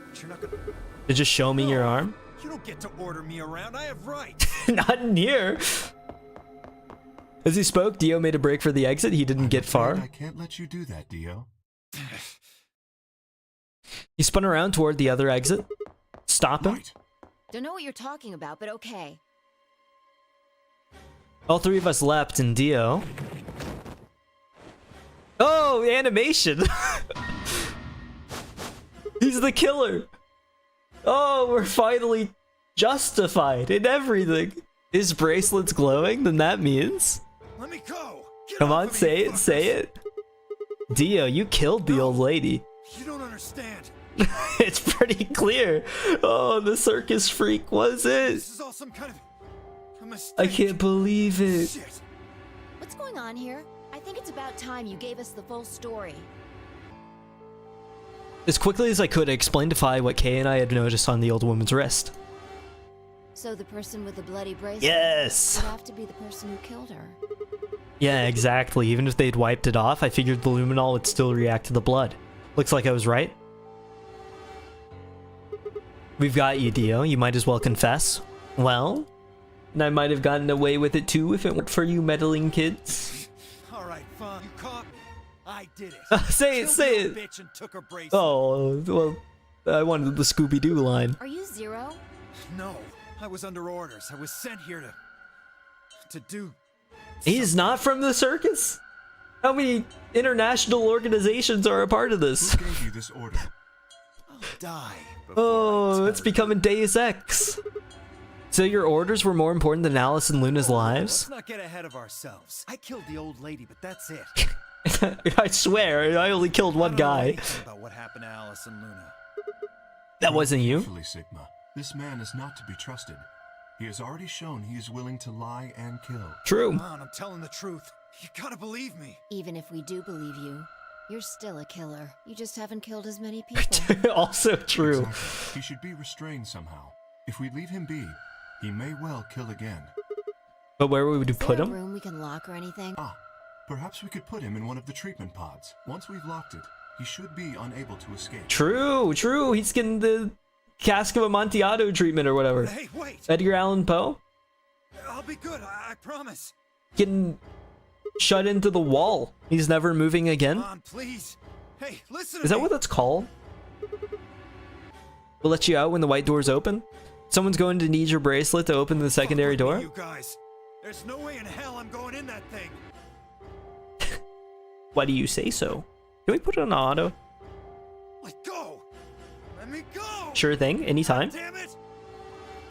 Speaker 5: But you're not gonna...
Speaker 1: To just show me your arm.
Speaker 5: You don't get to order me around. I have rights.
Speaker 1: Not in here. As he spoke, Dio made a break for the exit. He didn't
Speaker 3: I'm
Speaker 1: get far.
Speaker 3: afraid I can't let you do that, Dio.
Speaker 1: He spun around toward the other exit. Stop him.
Speaker 3: Right.
Speaker 6: Don't know what you're talking about, but okay.
Speaker 1: All 3 of us leapt, and Dio... Oh, animation! He's the killer! Oh, we're finally justified in everything. His bracelet's glowing, then that means...
Speaker 5: Let me go. Get
Speaker 1: Come
Speaker 5: off
Speaker 1: on,
Speaker 5: of me,
Speaker 1: say it,
Speaker 5: fuckers.
Speaker 1: say it. Dio, you killed the old lady.
Speaker 5: You don't understand.
Speaker 1: It's pretty clear. Oh, the circus freak was it.
Speaker 5: This is all some kind of a mistake.
Speaker 1: I can't believe it.
Speaker 5: Shit.
Speaker 6: What's going on here? I think it's about time you gave us the full story.
Speaker 1: As quickly as I could, I explained to Fi what Kay and I had noticed on the old woman's wrist.
Speaker 6: So the person with the bloody bracelet
Speaker 1: Yes!
Speaker 6: would have to be the person who killed her.
Speaker 1: Yeah, exactly. Even if they'd wiped it off, I figured the luminol would still react to the blood. Looks like I was right. We've got you, Dio. You might as well confess. Well, and I might have gotten away with it too if it weren't for you meddling kids.
Speaker 5: All right, fine. You caught me. I did it.
Speaker 1: Say it,
Speaker 5: Killed
Speaker 1: say
Speaker 5: the old
Speaker 1: it.
Speaker 5: bitch and took her bracelet.
Speaker 1: Oh, well, I wanted the Scooby-Doo line.
Speaker 6: Are you Zero?
Speaker 5: No, I was under orders. I was sent here to do.
Speaker 1: He's not from the circus? How many international organizations are a part of this?
Speaker 3: Who gave you this order?
Speaker 5: I'll die. before I
Speaker 1: Oh,
Speaker 5: tell
Speaker 1: it's
Speaker 5: you.
Speaker 1: becoming Deus Ex. So your orders were more important than Alice and Luna's lives?
Speaker 5: Let's not get ahead of ourselves. I killed the old lady, but that's it.
Speaker 1: I swear, I only killed one
Speaker 5: I don't know
Speaker 1: guy.
Speaker 5: anything about what happened to Alice and Luna.
Speaker 1: That wasn't you?
Speaker 3: Carefully, Sigma. This man is not to be trusted. He has already shown he is willing to lie and kill.
Speaker 1: True.
Speaker 5: Come on, I'm telling the truth. You gotta believe me.
Speaker 6: Even if we do believe you, you're still a killer. You just haven't killed as many people.
Speaker 1: Also true.
Speaker 3: Exactly. He should be restrained somehow. If we leave him be, he may well kill again.
Speaker 1: But where would we
Speaker 6: Is
Speaker 1: put
Speaker 6: there a
Speaker 1: him?
Speaker 6: room we can lock or anything?
Speaker 3: Ah, Perhaps we could put him in one of the treatment pods. Once we've locked it, he should be unable to escape.
Speaker 1: True, true. He's getting the cask of Amontillado treatment or whatever.
Speaker 5: Hey, wait!
Speaker 1: Edgar Allan Poe
Speaker 5: I'll be good, I promise.
Speaker 1: getting shut into the wall. He's never moving again.
Speaker 5: Come on, please. Hey, listen to
Speaker 1: Is that
Speaker 5: me.
Speaker 1: what that's called? We'll let you out when the white door's open. Someone's going to need your bracelet to open the secondary
Speaker 5: Fuck with me,
Speaker 1: door.
Speaker 5: You guys. There's no way in hell I'm going in that thing.
Speaker 1: Why do you say so? Can we put it on auto?
Speaker 5: Let go. Let me go.
Speaker 1: Sure thing, anytime.
Speaker 5: Damn it!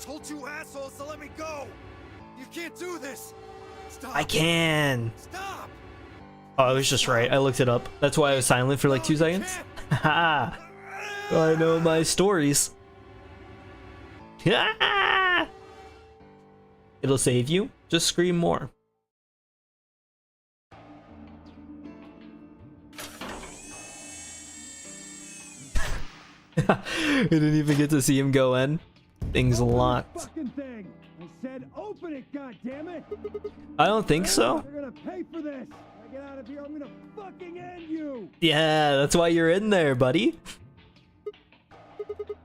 Speaker 5: Told you assholes to let me go. You can't do this. Stop.
Speaker 1: I can.
Speaker 5: Stop.
Speaker 1: Oh, I was just right. I looked it up. That's why I was silent for like 2 seconds. Haha. I know my stories. It'll save you. Just scream more. We didn't even get to see him go in. Things locked.
Speaker 9: Fucking thing. I said open it, goddammit.
Speaker 1: I don't think so.
Speaker 9: You're gonna pay for this. When I get out of here, I'm gonna fucking end you.
Speaker 1: Yeah, that's why you're in there, buddy.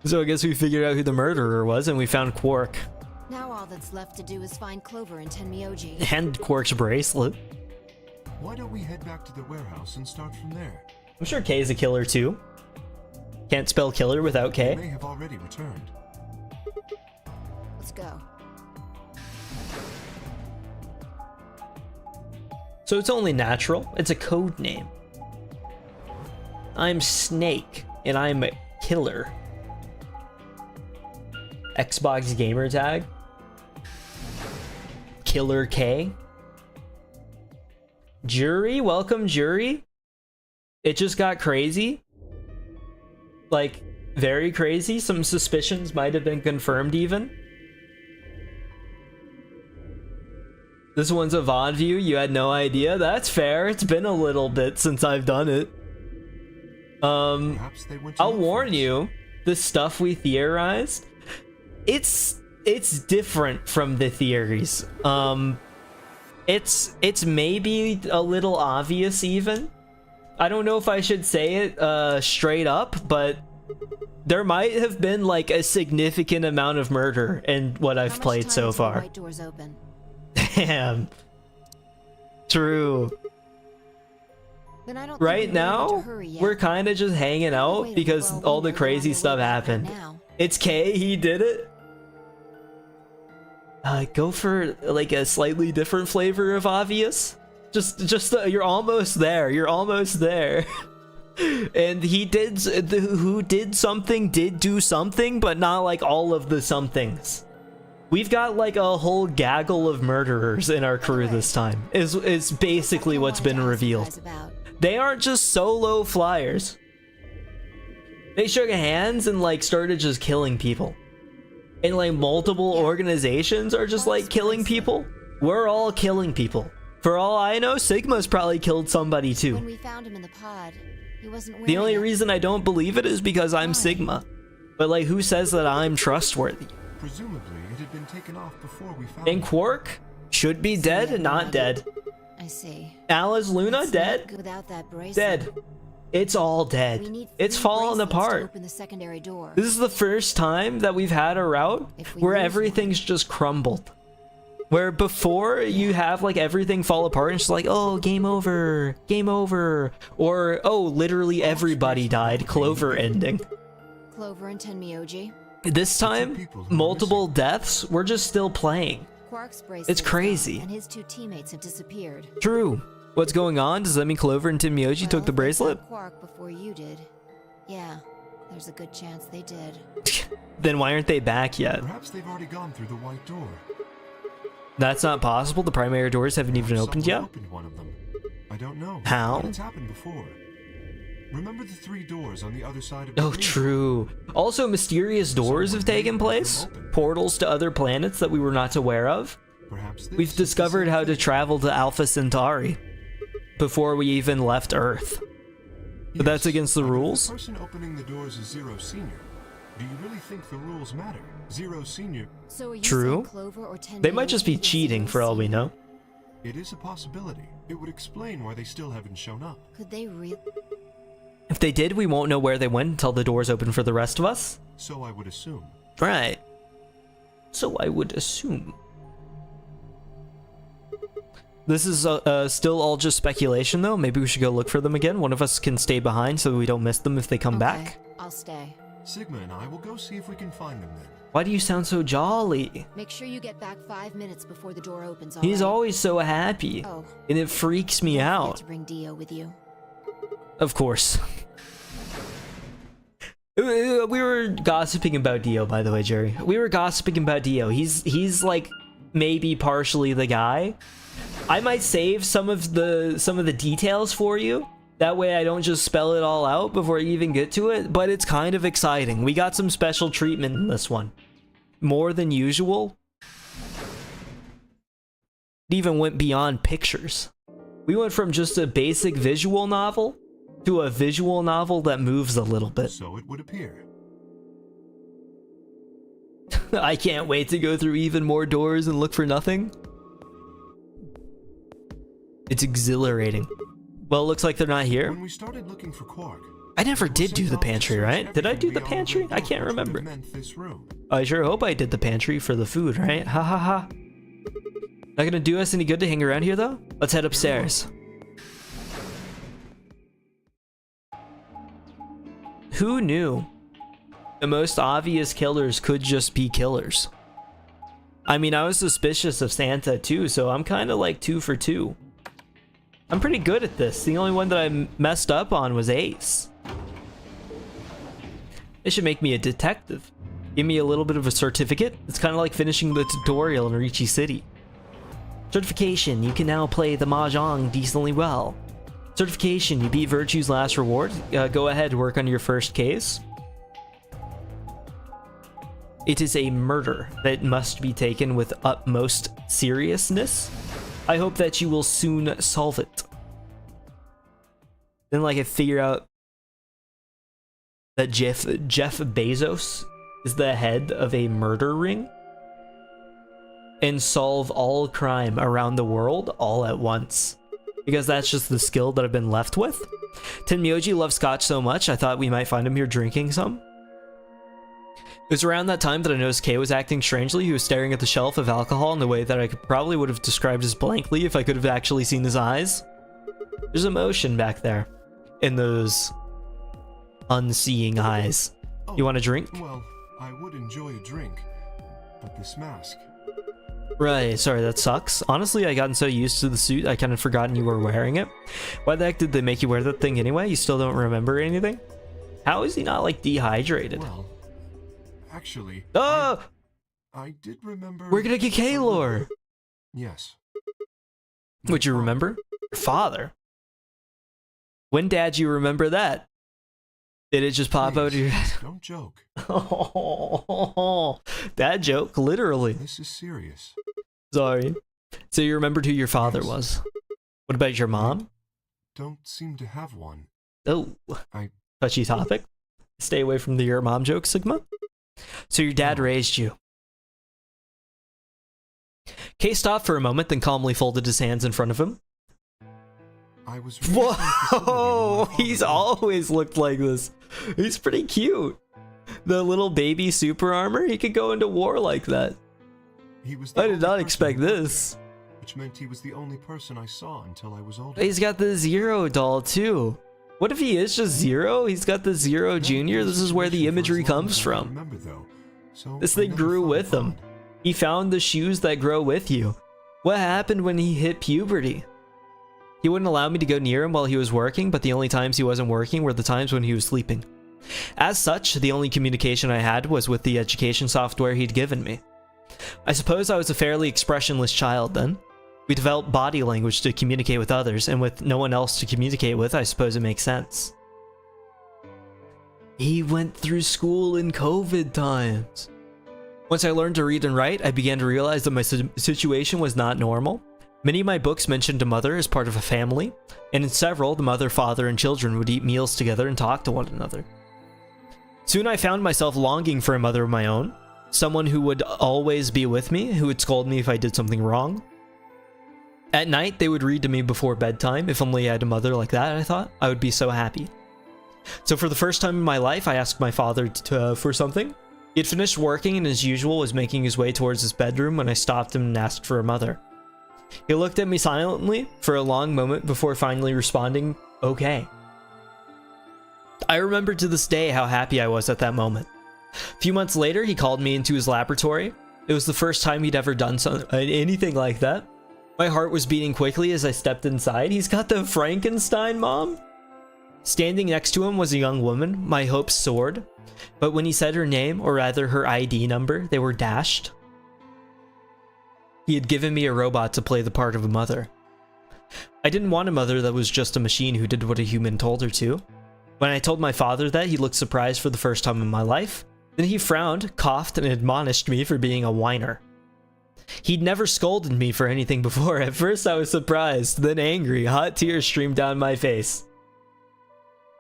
Speaker 1: So I guess we figured out who the murderer was, and we found Quark.
Speaker 6: Now all that's left to do is find Clover and Tenmyoji.
Speaker 1: And Quark's bracelet.
Speaker 3: Why don't we head back to the warehouse and start from there?
Speaker 1: I'm sure K is a killer too. Can't spell killer without
Speaker 3: They
Speaker 1: K.
Speaker 3: may have already returned.
Speaker 6: Let's go.
Speaker 1: So it's only natural. It's a code name. I'm Snake, and I'm a killer. Xbox gamer tag. Killer K. Jury, welcome jury. It just got crazy. Like, very crazy. Some suspicions might have been confirmed even. This one's a VOD view. You had no idea? That's fair. It's been a little bit since I've done it.
Speaker 3: Perhaps they went to
Speaker 1: I'll
Speaker 3: look for
Speaker 1: warn
Speaker 3: us.
Speaker 1: you, the stuff we theorized, it's different from the theories. It's maybe a little obvious even. I don't know if I should say it straight up, but there might have been like a significant amount of murder in what
Speaker 6: How
Speaker 1: I've
Speaker 6: much
Speaker 1: played
Speaker 6: time
Speaker 1: so
Speaker 6: until the
Speaker 1: far.
Speaker 6: White door's open?
Speaker 1: Damn. True.
Speaker 6: Then I don't think
Speaker 1: Right
Speaker 6: we really need to
Speaker 1: now,
Speaker 6: hurry yet.
Speaker 1: we're kind of just hanging out
Speaker 6: Wait,
Speaker 1: because
Speaker 6: well,
Speaker 1: all
Speaker 6: we
Speaker 1: the
Speaker 6: know they're on
Speaker 1: crazy
Speaker 6: their
Speaker 1: stuff
Speaker 6: way back right
Speaker 1: happened.
Speaker 6: now.
Speaker 1: It's K, he did it. Go for like a slightly different flavor of obvious. Just you're almost there. You're almost there. And he did, who did something, did do something, but not like all of the somethings. We've got like a whole gaggle of murderers in our crew this time. Is basically
Speaker 6: I
Speaker 1: what's
Speaker 6: wanted
Speaker 1: been
Speaker 6: to ask you
Speaker 1: revealed.
Speaker 6: guys about.
Speaker 1: They aren't just solo flyers. They shook hands and like started just killing people. And like multiple organizations are just like killing people. We're all killing people. For all I know, Sigma's probably killed somebody
Speaker 6: When
Speaker 1: too.
Speaker 6: we found him in the pod, he wasn't wearing
Speaker 1: The only
Speaker 6: it.
Speaker 1: reason I don't believe it is because I'm
Speaker 6: Why?
Speaker 1: Sigma. But like, who says that I'm trustworthy?
Speaker 3: Presumably, it had been taken off before we found
Speaker 1: And
Speaker 3: it.
Speaker 1: Quark should be dead, not dead.
Speaker 6: I see.
Speaker 1: Alice Luna
Speaker 6: It's not
Speaker 1: dead,
Speaker 6: good without that bracelet.
Speaker 1: dead. It's all
Speaker 6: We
Speaker 1: dead.
Speaker 6: need
Speaker 1: It's
Speaker 6: 3
Speaker 1: falling
Speaker 6: bracelets to
Speaker 1: apart.
Speaker 6: open the secondary door.
Speaker 1: This is the first time that we've had a route
Speaker 6: If we
Speaker 1: where
Speaker 6: lose
Speaker 1: everything's just crumbled. Where before you have like everything fall apart and it's just like, oh, game over, or oh, literally everybody died, Clover ending.
Speaker 6: Clover and Tenmyoji.
Speaker 1: This time,
Speaker 3: people who are
Speaker 1: multiple deaths, we're just still playing.
Speaker 6: Quark's bracelet
Speaker 1: It's
Speaker 6: is gone,
Speaker 1: crazy.
Speaker 6: and his 2 teammates have disappeared.
Speaker 1: True. What's going on? Does that mean Clover and Tenmyoji
Speaker 6: Well,
Speaker 1: took the
Speaker 6: if they
Speaker 1: bracelet?
Speaker 6: found Quark before you did. Yeah, there's a good chance they did.
Speaker 1: Then why aren't they back yet?
Speaker 3: Perhaps they've already gone through the white door.
Speaker 1: That's not possible. The primary doors haven't even
Speaker 3: Perhaps
Speaker 1: opened
Speaker 3: someone
Speaker 1: yet.
Speaker 3: opened one of them. I don't know.
Speaker 1: How?
Speaker 3: But it's happened before. Remember the 3 doors on the other side of the
Speaker 1: Oh,
Speaker 3: green?
Speaker 1: true. Also, mysterious doors have taken place. Portals to other planets that we were not aware of.
Speaker 3: Perhaps this
Speaker 1: We've
Speaker 3: is the
Speaker 1: discovered
Speaker 3: same
Speaker 1: how to
Speaker 3: thing.
Speaker 1: travel to Alpha Centauri before we even left Earth. But that's
Speaker 3: Yes,
Speaker 1: against the
Speaker 3: but if
Speaker 1: rules.
Speaker 3: The person opening the doors is Zero Senior. Do you really think the rules matter? Zero Senior.
Speaker 6: So are you
Speaker 1: True.
Speaker 6: saying Clover or
Speaker 1: They might just be
Speaker 6: Tenmyoji is
Speaker 1: cheating
Speaker 6: Zero
Speaker 1: for all we
Speaker 6: Senior?
Speaker 1: know.
Speaker 3: It is a possibility. It would explain why they still haven't shown up.
Speaker 6: Could they really?
Speaker 1: If they did, we won't know where they went until the doors open for the rest of us.
Speaker 3: So I would assume.
Speaker 1: Right. So I would assume. This is still all just speculation, though. Maybe we should go look for them again. One of us can stay behind so we don't miss them if they come back.
Speaker 6: I'll stay.
Speaker 3: Sigma and I will go see if we can find them then.
Speaker 1: Why do you sound so jolly?
Speaker 6: Make sure you get back 5 minutes before the door opens.
Speaker 1: He's always so happy.
Speaker 6: Oh.
Speaker 1: And it freaks me out.
Speaker 6: To bring Dio with you.
Speaker 1: Of course. We were gossiping about Dio, by the way, Jerry. We were gossiping about Dio. He's like maybe partially the guy. I might save some of the details for you. That way I don't just spell it all out before you even get to it, but it's kind of exciting. We got some special treatment in this one. More than usual. It even went beyond pictures. We went from just a basic visual novel to a visual novel that moves a little bit.
Speaker 3: So it would appear.
Speaker 1: I can't wait to go through even more doors and look for nothing. It's exhilarating. Well, it looks like they're not here.
Speaker 3: When we started looking for Quark,
Speaker 1: I never did do the pantry, right? Did I do the pantry? I can't remember. I sure hope I did the pantry for the food, right? Ha ha ha. Not gonna do us any good to hang around here, though? Let's head upstairs. Who knew? The most obvious killers could just be killers. I mean, I was suspicious of Santa too, so I'm kind of like 2 for 2. I'm pretty good at this. The only one that I messed up on was Ace. They should make me a detective. Give me a little bit of a certificate. It's kind of like finishing the tutorial in Ricci City. Certification, you can now play the Mahjong decently well. Certification, you beat Virtue's last reward. Go ahead, work on your first case. It is a murder that must be taken with utmost seriousness. I hope that you will soon solve it. Then, like, I figure out that Jeff Bezos is the head of a murder ring and solve all crime around the world all at once. Because that's just the skill that I've been left with. Tenmyoji loves scotch so much, I thought we might find him here drinking some. It was around that time that I noticed Kay was acting strangely. He was staring at the shelf of alcohol in a way that I probably would have described as blankly if I could have actually seen his eyes. There's emotion back there in those unseeing eyes.
Speaker 3: Oh,
Speaker 1: you want a drink?
Speaker 3: Well, I would enjoy a drink, but this mask.
Speaker 1: Right, sorry, that sucks. Honestly, I gotten so used to the suit, I kind of forgotten you were wearing it. Why the heck did they make you wear that thing anyway? You still don't remember anything? How is he not, like, dehydrated?
Speaker 3: Well, actually,
Speaker 1: oh!
Speaker 3: I did remember...
Speaker 1: We're gonna get Kaylor!
Speaker 3: Yes.
Speaker 1: Would you remember? Your father. When, Dad, you remember that? Did it just pop out of your head?
Speaker 3: Don't joke.
Speaker 1: Oh, that joke, literally.
Speaker 3: This is serious.
Speaker 1: Sorry. So you remembered who your father was. What about your mom?
Speaker 3: Don't seem to have one.
Speaker 1: Oh,
Speaker 3: I...
Speaker 1: touchy topic. Stay away from the your mom joke, Sigma. So your dad raised you. Kay stopped for a moment, then calmly folded his hands in front of him.
Speaker 3: I was
Speaker 1: Whoa! He's always looked like this. He's pretty cute. The little baby super armor, he could go into war like that. I did not expect this.
Speaker 3: Which meant he was the only person I saw until I was older.
Speaker 1: He's got the Zero doll too. What if he is just Zero? He's got the Zero Junior. This is where the imagery comes from. This thing grew with him. He found the shoes that grow with you. What happened when he hit puberty? He wouldn't allow me to go near him while he was working, but the only times he wasn't working were the times when he was sleeping. As such, the only communication I had was with the education software he'd given me. I suppose I was a fairly expressionless child then. We developed body language to communicate with others, and with no one else to communicate with, I suppose it makes sense. He went through school in COVID times. Once I learned to read and write, I began to realize that my situation was not normal. Many of my books mentioned a mother as part of a family, and in several, the mother, father, and children would eat meals together and talk to one another. Soon I found myself longing for a mother of my own, someone who would always be with me, who would scold me if I did something wrong. At night, they would read to me before bedtime. If only I had a mother like that, I thought, I would be so happy. So for the first time in my life, I asked my father for something. He had finished working and as usual was making his way towards his bedroom when I stopped him and asked for a mother. He looked at me silently for a long moment before finally responding, "Okay." I remember to this day how happy I was at that moment. A few months later, he called me into his laboratory. It was the first time he'd ever done anything like that. My heart was beating quickly as I stepped inside. He's got the Frankenstein mom? Standing next to him was a young woman. My hopes soared. But when he said her name, or rather her ID number, they were dashed. He had given me a robot to play the part of a mother. I didn't want a mother that was just a machine who did what a human told her to. When I told my father that, he looked surprised for the first time in my life. Then he frowned, coughed, and admonished me for being a whiner. He'd never scolded me for anything before. At first I was surprised, then angry. Hot tears streamed down my face.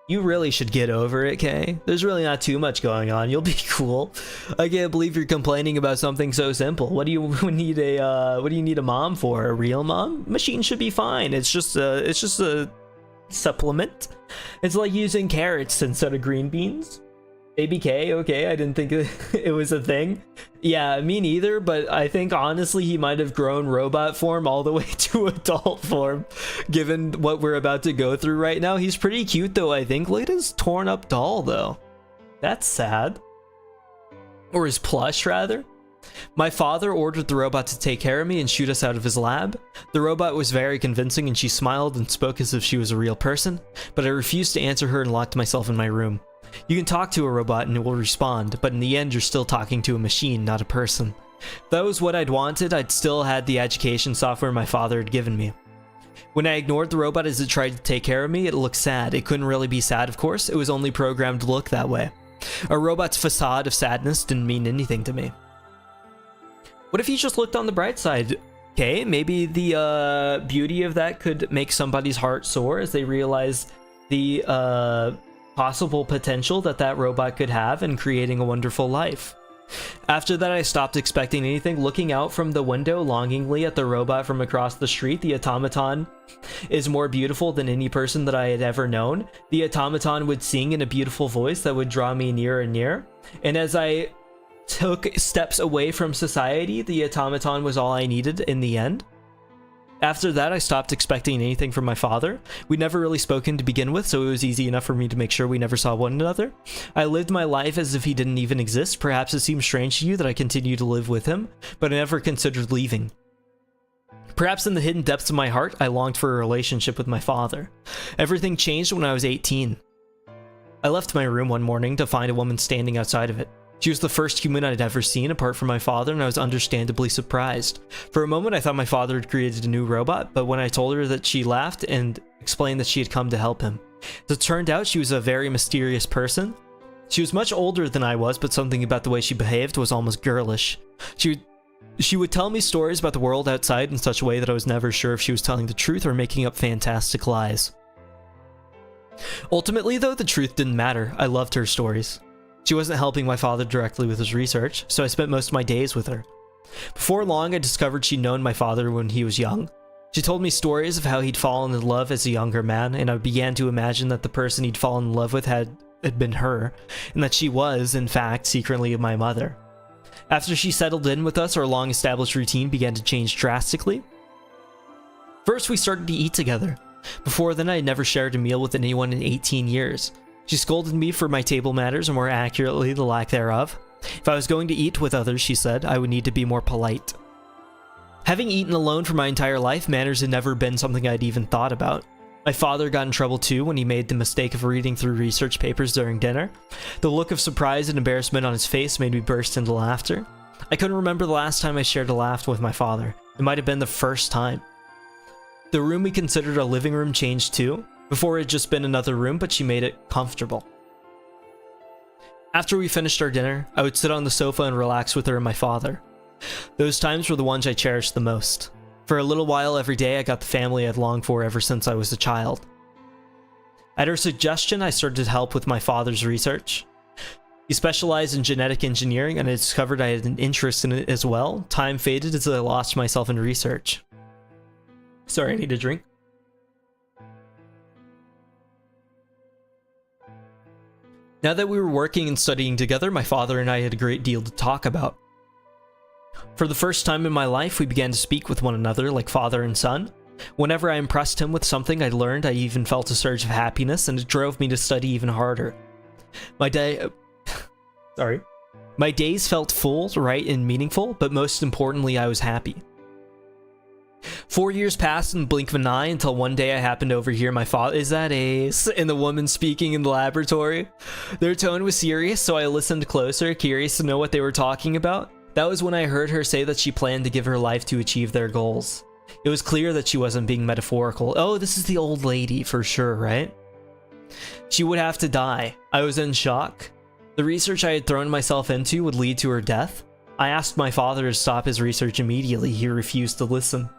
Speaker 1: You really should get over it, Kay. There's really not too much going on. You'll be cool. I can't believe you're complaining about something so simple. What do you need a mom for? A real mom? Machine should be fine. It's just a supplement. It's like using carrots instead of green beans. Baby K, okay, I didn't think it was a thing. Yeah, me neither, but I think honestly he might have grown robot form all the way to adult form, given what we're about to go through right now. He's pretty cute though, I think. Look at his torn up doll though. That's sad. Or his plush, rather. My father ordered the robot to take care of me and shoot us out of his lab. The robot was very convincing and she smiled and spoke as if she was a real person, but I refused to answer her and locked myself in my room. You can talk to a robot and it will respond, but in the end you're still talking to a machine, not a person. If that was what I'd wanted, I'd still had the education software my father had given me. When I ignored the robot as it tried to take care of me, it looked sad. It couldn't really be sad, of course. It was only programmed to look that way. A robot's facade of sadness didn't mean anything to me. What if he just looked on the bright side? Okay, maybe the beauty of that could make somebody's heart soar as they realize the possible potential that robot could have in creating a wonderful life. After that, I stopped expecting anything. Looking out from the window longingly at the robot from across the street, the automaton is more beautiful than any person that I had ever known. The automaton would sing in a beautiful voice that would draw me nearer and nearer. And as I took steps away from society, the automaton was all I needed in the end. After that, I stopped expecting anything from my father. We'd never really spoken to begin with, so it was easy enough for me to make sure we never saw one another. I lived my life as if he didn't even exist. Perhaps it seems strange to you that I continue to live with him, but I never considered leaving. Perhaps in the hidden depths of my heart, I longed for a relationship with my father. Everything changed when I was 18. I left my room one morning to find a woman standing outside of it. She was the first human I'd ever seen apart from my father, and I was understandably surprised. For a moment, I thought my father had created a new robot, but when I told her that, she laughed and explained that she had come to help him. As it turned out, she was a very mysterious person. She was much older than I was, but something about the way she behaved was almost girlish. She would tell me stories about the world outside in such a way that I was never sure if she was telling the truth or making up fantastic lies. Ultimately, though, the truth didn't matter. I loved her stories. She wasn't helping my father directly with his research, so I spent most of my days with her. Before long, I discovered she'd known my father when he was young. She told me stories of how he'd fallen in love as a younger man, and I began to imagine that the person he'd fallen in love with had been her, and that she was, in fact, secretly my mother. After she settled in with us, our long-established routine began to change drastically. First, we started to eat together. Before then, I had never shared a meal with anyone in 18 years. She scolded me for my table manners, or more accurately, the lack thereof. If I was going to eat with others, she said, I would need to be more polite. Having eaten alone for my entire life, manners had never been something I'd even thought about. My father got in trouble too when he made the mistake of reading through research papers during dinner. The look of surprise and embarrassment on his face made me burst into laughter. I couldn't remember the last time I shared a laugh with my father. It might have been the first time. The room we considered a living room changed too. Before it had just been another room, but she made it comfortable. After we finished our dinner, I would sit on the sofa and relax with her and my father. Those times were the ones I cherished the most. For a little while every day, I got the family I'd longed for ever since I was a child. At her suggestion, I started to help with my father's research. He specialized in genetic engineering, and I discovered I had an interest in it as well. Time faded as I lost myself in research. Sorry, I need a drink. Now that we were working and studying together, my father and I had a great deal to talk about. For the first time in my life, we began to speak with one another like father and son. Whenever I impressed him with something I learned, I even felt a surge of happiness, and it drove me to study even harder. My days felt full, right, and meaningful, but most importantly, I was happy. 4 years passed in the blink of an eye until one day I happened to overhear my father, "Is that Ace?" and the woman speaking in the laboratory. Their tone was serious, so I listened closer, curious to know what they were talking about. That was when I heard her say that she planned to give her life to achieve their goals. It was clear that she wasn't being metaphorical. Oh, this is the old lady for sure, right? She would have to die. I was in shock. The research I had thrown myself into would lead to her death. I asked my father to stop his research immediately. He refused to listen.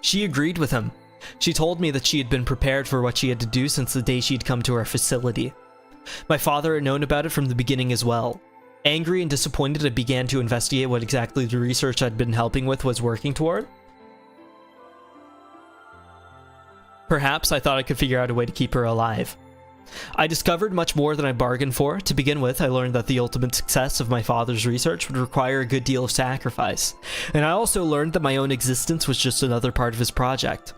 Speaker 1: She agreed with him. She told me that she had been prepared for what she had to do since the day she'd come to our facility. My father had known about it from the beginning as well. Angry and disappointed, I began to investigate what exactly the research I'd been helping with was working toward. Perhaps I thought I could figure out a way to keep her alive. I discovered much more than I bargained for. To begin with, I learned that the ultimate success of my father's research would require a good deal of sacrifice, and I also learned that my own existence was just another part of his project.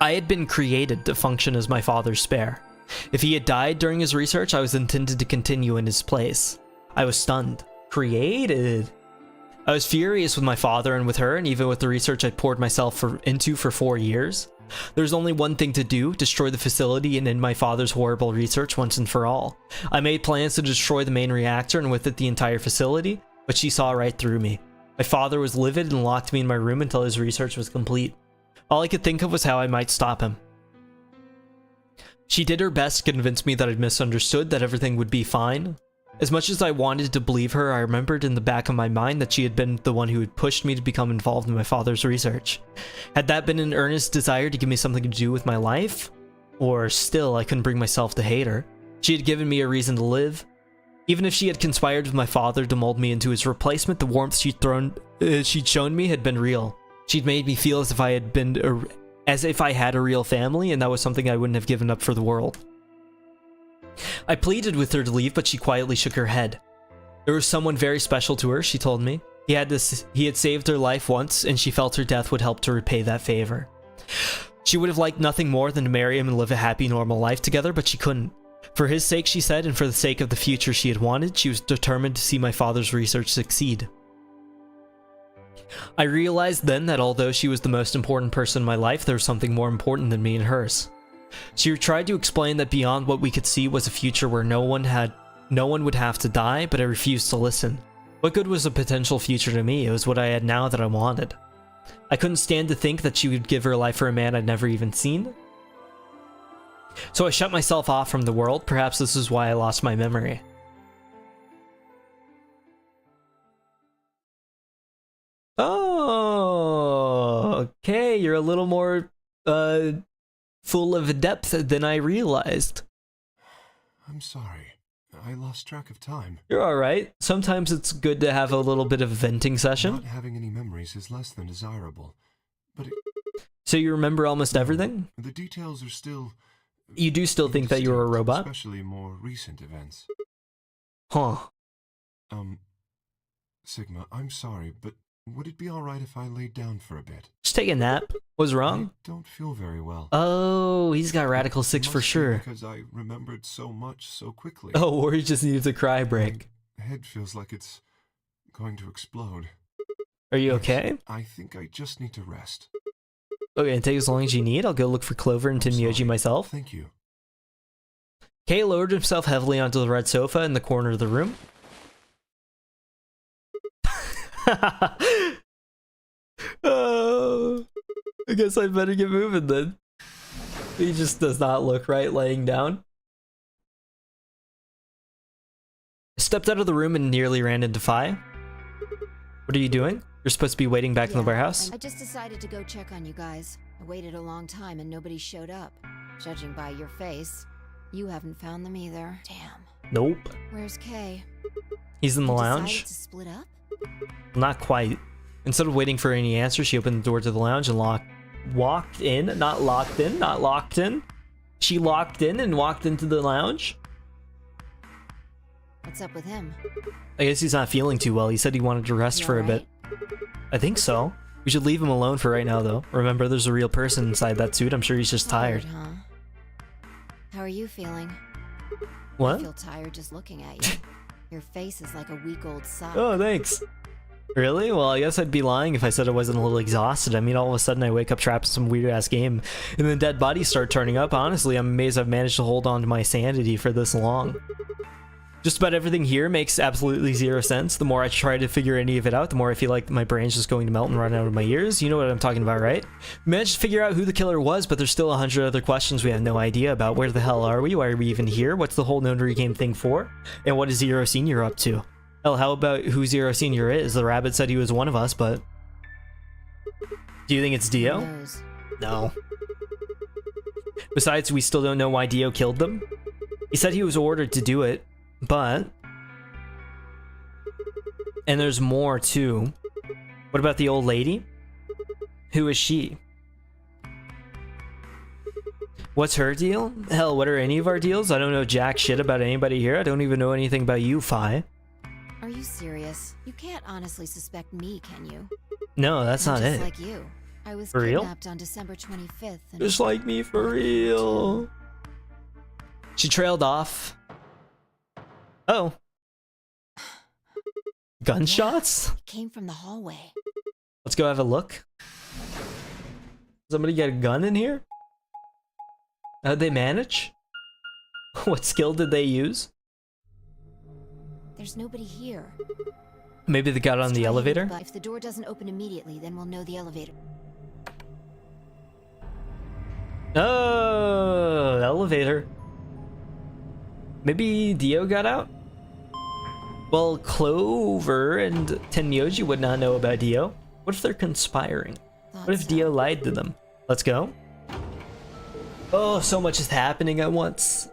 Speaker 1: I had been created to function as my father's spare. If he had died during his research, I was intended to continue in his place. I was stunned. Created? I was furious with my father and with her, and even with the research I poured myself into for 4 years. There's only one thing to do: destroy the facility and end my father's horrible research once and for all. I made plans to destroy the main reactor and with it the entire facility, but she saw right through me. My father was livid and locked me in my room until his research was complete. All I could think of was how I might stop him. She did her best to convince me that I'd misunderstood, that everything would be fine. As much as I wanted to believe her, I remembered in the back of my mind that she had been the one who had pushed me to become involved in my father's research. Had that been an earnest desire to give me something to do with my life? Or still, I couldn't bring myself to hate her. She had given me a reason to live. Even if she had conspired with my father to mold me into his replacement, the warmth she'd shown me had been real. She'd made me feel as if I had a real family, and that was something I wouldn't have given up for the world. I pleaded with her to leave, but she quietly shook her head. There was someone very special to her, she told me. He had saved her life once, and she felt her death would help to repay that favor. She would have liked nothing more than to marry him and live a happy, normal life together, but she couldn't. For his sake, she said, and for the sake of the future she had wanted, she was determined to see my father's research succeed. I realized then that although she was the most important person in my life, there was something more important than me and hers. She tried to explain that beyond what we could see was a future where no one would have to die, but I refused to listen. What good was a potential future to me? It was what I had now that I wanted. I couldn't stand to think that she would give her life for a man I'd never even seen. So I shut myself off from the world. Perhaps this is why I lost my memory. Oh, okay, you're a little more, full of depth than I realized.
Speaker 3: I'm sorry. I lost track of time.
Speaker 1: You're alright. Sometimes it's good to have a little bit of a venting session.
Speaker 3: Not having any memories is less than desirable, but
Speaker 1: So you remember almost everything?
Speaker 3: the details are still...
Speaker 1: You do still think that you're a robot?
Speaker 3: Especially more recent events.
Speaker 1: Huh.
Speaker 3: Sigma, I'm sorry, but would it be alright if I laid down for a bit?
Speaker 1: Just take a nap. What's wrong?
Speaker 3: I don't feel very well.
Speaker 1: Oh, he's got Radical 6 for sure.
Speaker 3: Because I remembered so much so quickly.
Speaker 1: Oh, or he just needs a cry break.
Speaker 3: My head feels like it's going to explode.
Speaker 1: Are you okay?
Speaker 3: I think I just need to rest.
Speaker 1: Okay, take as long as you need. I'll go look for Clover and Tenmyoji myself.
Speaker 3: Thank you.
Speaker 1: Kay lowered himself heavily onto the red sofa in the corner of the room. Oh, I guess I better get moving then. He just does not look right laying down. I stepped out of the room and nearly ran into Fi. What are you doing? You're supposed to be waiting back in the warehouse?
Speaker 6: I just decided to go check on you guys. I waited a long time and nobody showed up. Judging by your face, you haven't found them either. Damn.
Speaker 1: Nope.
Speaker 6: Where's Kay?
Speaker 1: He's in the
Speaker 6: You
Speaker 1: lounge.
Speaker 6: decided to split up?
Speaker 1: Not quite. Instead of waiting for any answer, she opened the door to the lounge and walked in. Not locked in, not locked in. She locked in and walked into the lounge.
Speaker 6: What's up with him?
Speaker 1: I guess he's not feeling too well. He said he wanted to rest for a bit. I think so. We should leave him alone for right now, though. Remember, there's a real person inside that suit. I'm sure he's just tired.
Speaker 6: Huh? How are you feeling?
Speaker 1: What?
Speaker 6: I feel tired just looking at you. Your face is like a week-old sock.
Speaker 1: Oh, thanks. Really? Well, I guess I'd be lying if I said I wasn't a little exhausted. I mean, all of a sudden I wake up trapped in some weird-ass game, and then dead bodies start turning up. Honestly, I'm amazed I've managed to hold on to my sanity for this long. Just about everything here makes absolutely zero sense. The more I try to figure any of it out, the more I feel like my brain's just going to melt and run out of my ears. You know what I'm talking about, right? We managed to figure out who the killer was, but there's still 100 other questions we have no idea about. Where the hell are we? Why are we even here? What's the whole known game thing for? And what is Zero Senior up to? Hell, how about who Zero Senior is? The rabbit said he was one of us, but... Do you think it's Dio? No. Besides, we still don't know why Dio killed them. He said he was ordered to do it. But, and there's more too. What about the old lady? Who is she? What's her deal? Hell, what are any of our deals? I don't know jack shit about anybody here. I don't even know anything about you, Fi.
Speaker 6: Are you serious? You can't honestly suspect me, can you?
Speaker 1: No, that's not it.
Speaker 6: Just like you. I was
Speaker 1: For real?
Speaker 6: kidnapped on December 25th. And
Speaker 1: Just like me, for real. She trailed off. Oh. Gunshots?
Speaker 6: It came from the hallway.
Speaker 1: Let's go have a look. Somebody get a gun in here? How'd they manage? What skill did they use?
Speaker 6: There's nobody here.
Speaker 1: Maybe they got on the elevator?
Speaker 6: But if the door doesn't open immediately, then we'll know the elevator.
Speaker 1: Oh, elevator. Maybe Dio got out? Well, Clover and Tenmyoji would not know about Dio. What if they're conspiring? What if Dio lied to them? Let's go. Oh, so much is happening at once.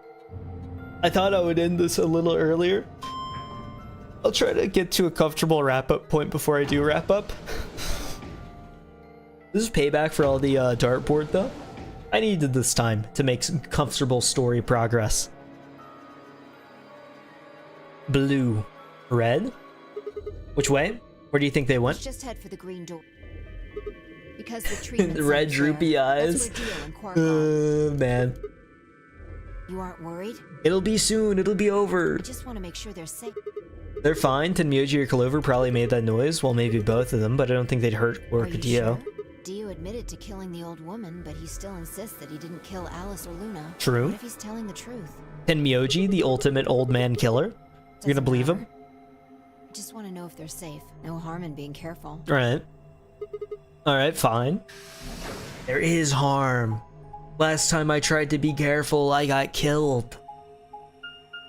Speaker 1: I thought I would end this a little earlier. I'll try to get to a comfortable wrap-up point before I do wrap up. This is payback for all the dartboard, though. I needed this time to make some comfortable story progress. Blue. Red? Which way? Where do you think they went?
Speaker 6: Let's just head for the green door. Because the treatment
Speaker 1: red droopy eyes. Man.
Speaker 6: You aren't worried?
Speaker 1: It'll be soon. It'll be over.
Speaker 6: I just want to make sure they're safe.
Speaker 1: They're fine. Tenmyoji or Clover probably made that noise. Well, maybe both of them, but I don't think they'd hurt or Dio.
Speaker 6: Sure? Dio admitted to killing the old woman, but he still insists that he didn't kill Alice or Luna.
Speaker 1: True.
Speaker 6: What if he's telling the truth?
Speaker 1: Tenmyoji, the ultimate old man killer. You're gonna believe him?
Speaker 6: I just want to know if they're safe. No harm in being careful.
Speaker 1: Alright. Alright, fine. There is harm. Last time I tried to be careful, I got killed.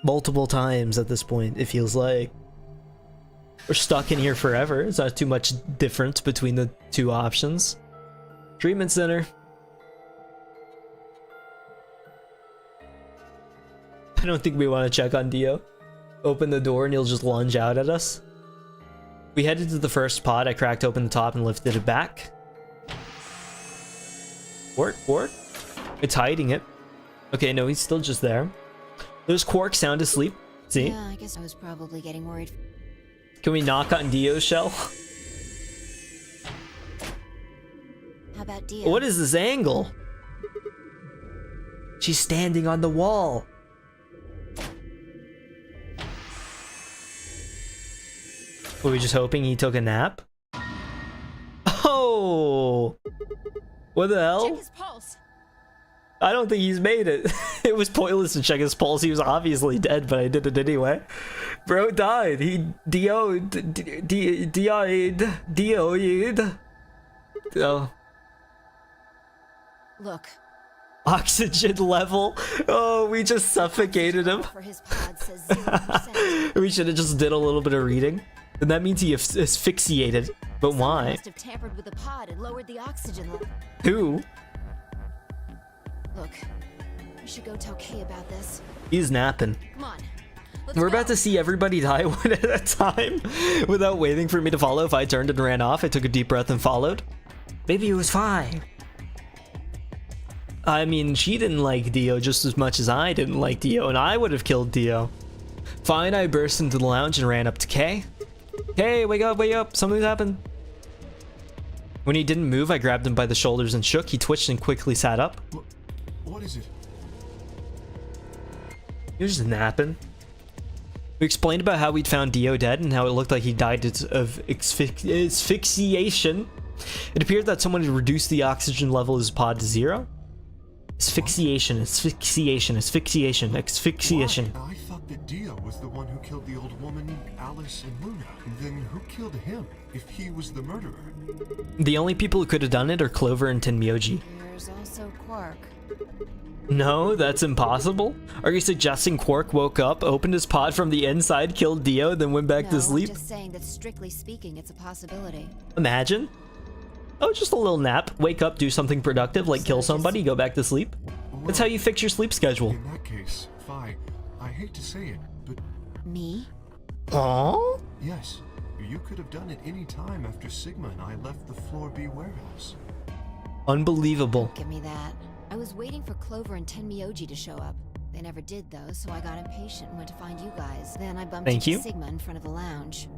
Speaker 1: Multiple times at this point, it feels like. We're stuck in here forever. It's not too much difference between the two options. Treatment center. I don't think we want to check on Dio. Open the door and he'll just lunge out at us. We headed to the first pod. I cracked open the top and lifted it back. Quark? It's hiding it. Okay, no, he's still just there. There's Quark sound asleep. See?
Speaker 6: Yeah, I guess I was probably getting worried.
Speaker 1: Can we knock on Dio's shell?
Speaker 6: How about Dio?
Speaker 1: What is this angle? She's standing on the wall. Were we just hoping he took a nap? Oh! What the hell?
Speaker 2: Check his pulse.
Speaker 1: I don't think he's made it. It was pointless to check his pulse. He was obviously dead, but I did it anyway. Bro died. He DO'd. Oh.
Speaker 6: Look.
Speaker 1: Oxygen level. Oh, we just suffocated him.
Speaker 6: For his pod says 0%.
Speaker 1: We should have just did a little bit of reading. And that means he asphyxiated. But why?
Speaker 6: Must have tampered with the pod and lowered the oxygen level.
Speaker 1: Who?
Speaker 6: Look, we should go tell Kay about this.
Speaker 1: He's napping.
Speaker 6: Come on,
Speaker 1: We're about to see everybody die one at a time without waiting for me to follow. If I turned and ran off, I took a deep breath and followed. Maybe it was fine. I mean, she didn't like Dio just as much as I didn't like Dio, and I would have killed Dio. Fine, I burst into the lounge and ran up to Kay. Kay, wake up, something's happened. When he didn't move, I grabbed him by the shoulders and shook. He twitched and quickly sat up.
Speaker 3: What is it?
Speaker 1: He was just napping. We explained about how we'd found Dio dead and how it looked like he died of asphyxiation. It appeared that someone had reduced the oxygen level of his pod to 0. Asphyxiation.
Speaker 3: Why? I thought that Dio was the one who killed the old woman, Alice and Luna. Then who killed him, if he was the murderer?
Speaker 1: The only people who could have done it are Clover and Tenmyoji.
Speaker 2: There's also Quark.
Speaker 1: No, that's impossible. Are you suggesting Quark woke up, opened his pod from the inside, killed Dio, then went back to sleep?
Speaker 2: I'm just saying that strictly speaking, it's a possibility.
Speaker 1: Imagine. Oh, just a little nap. Wake up, do something productive, like kill somebody, go back to sleep. That's how you fix your sleep schedule.
Speaker 3: In that case, Fi, I hate to say it, but...
Speaker 2: Me?
Speaker 1: Aww?
Speaker 3: Yes, you could have done it any time after Sigma and I left the Floor B warehouse.
Speaker 1: Unbelievable.
Speaker 2: Give me that. I was waiting for Clover and Tenmyoji to show up. They never did though, so I got impatient and went to find you guys. Then I bumped into Sigma in front of the lounge.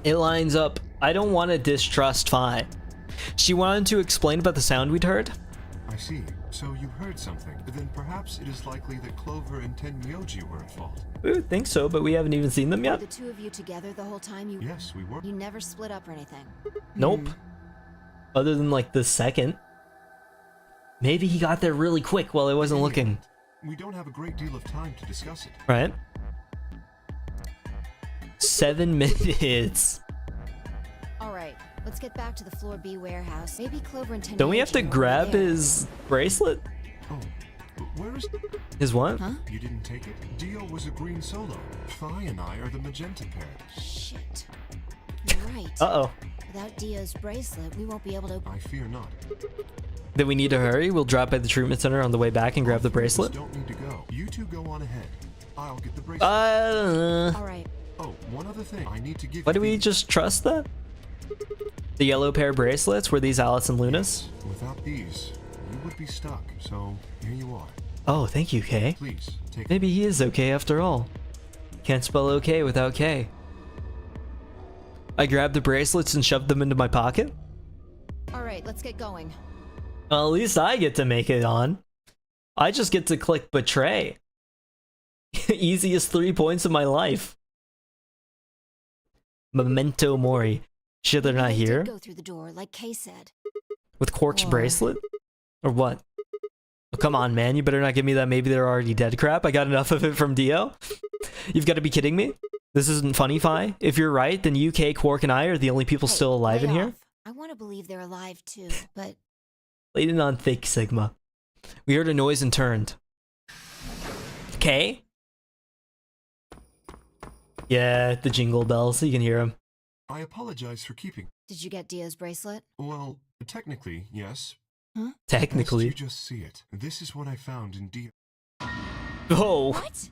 Speaker 1: It lines up. I don't want to distrust Fi. She wanted to explain about the sound we'd heard.
Speaker 3: I see. So you heard something. Then perhaps it is likely that Clover and Tenmyoji were at fault.
Speaker 1: We would think so, but we haven't even seen them
Speaker 2: Were
Speaker 1: yet.
Speaker 2: the two of you together the whole time?
Speaker 3: Yes, we were.
Speaker 2: You never split up or anything?
Speaker 1: Nope. Other than like the second. Maybe he got there really quick while I wasn't looking.
Speaker 3: We don't have a great deal of time to discuss it.
Speaker 1: Right? 7 minutes.
Speaker 2: Alright, let's get back to the Floor B warehouse. Maybe Clover and Tenmyoji
Speaker 1: Don't we have to
Speaker 2: are over
Speaker 1: grab
Speaker 2: there.
Speaker 1: his bracelet?
Speaker 3: Oh, where is...
Speaker 1: His what?
Speaker 2: Huh?
Speaker 3: You didn't take it? Dio was a green solo. Fi and I are the magenta pair.
Speaker 2: Shit. You're right.
Speaker 1: Uh-oh.
Speaker 2: Without Dio's bracelet, we won't be able to...
Speaker 3: I fear not.
Speaker 1: Then we need to hurry. We'll drop by the treatment center on the way back and grab the bracelet.
Speaker 3: Don't need to go. You two go on ahead. I'll get the bracelet.
Speaker 2: Alright.
Speaker 3: Oh, one other thing. I need to give
Speaker 1: Why do
Speaker 3: you
Speaker 1: we just trust that? The yellow pair of bracelets, were these Alice and Luna's?
Speaker 3: Without these, you would be stuck. So, here you are.
Speaker 1: Oh, thank you, Kay.
Speaker 3: Please, take
Speaker 1: Maybe he is okay after all. Can't spell okay without K. I grabbed the bracelets and shoved them into my pocket.
Speaker 2: Alright, let's get going.
Speaker 1: Well, at least I get to make it on. I just get to click betray. Easiest 3 points of my life. Memento Mori. Shit, they're not
Speaker 2: They did
Speaker 1: here?
Speaker 2: go through the door, like Kay said.
Speaker 1: With Quark's
Speaker 2: Or-
Speaker 1: bracelet? Or what? Oh, come on, man. You better not give me that maybe they're already dead crap. I got enough of it from Dio. You've got to be kidding me. This isn't funny, Fi. If you're right, then UK, Quark, and I are the only people
Speaker 2: Hey,
Speaker 1: still alive in
Speaker 2: lay
Speaker 1: here.
Speaker 2: off. I want to believe they're alive too, but
Speaker 1: Laid it on thick, Sigma. We heard a noise and turned. K? Yeah, the jingle bells. You can hear them.
Speaker 3: I apologize for keeping.
Speaker 2: did you get Dio's bracelet?
Speaker 3: Well, technically, yes.
Speaker 1: Technically.
Speaker 3: Best you just see it. This is what I found in Dio.
Speaker 1: Oh,
Speaker 2: What?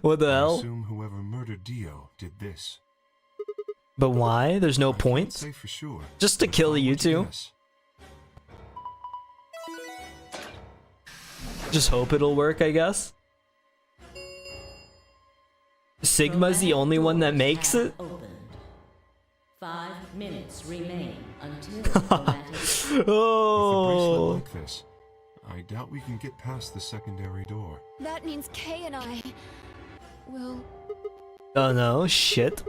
Speaker 1: what the
Speaker 3: I
Speaker 1: hell?
Speaker 3: assume whoever murdered Dio did this.
Speaker 1: But why? There's no
Speaker 3: I can't
Speaker 1: point.
Speaker 3: say for sure.
Speaker 1: Just to
Speaker 3: but
Speaker 1: kill
Speaker 3: if I
Speaker 1: you
Speaker 3: were to
Speaker 1: two.
Speaker 3: guess,
Speaker 1: Just hope it'll work, I guess. Sigma's the only one that makes it?
Speaker 8: Opened. 5 minutes remain until chromatic.
Speaker 3: With a bracelet
Speaker 1: Oh.
Speaker 3: like this, I doubt we can get past the secondary door.
Speaker 2: That means Kay and I will...
Speaker 1: Oh no, shit.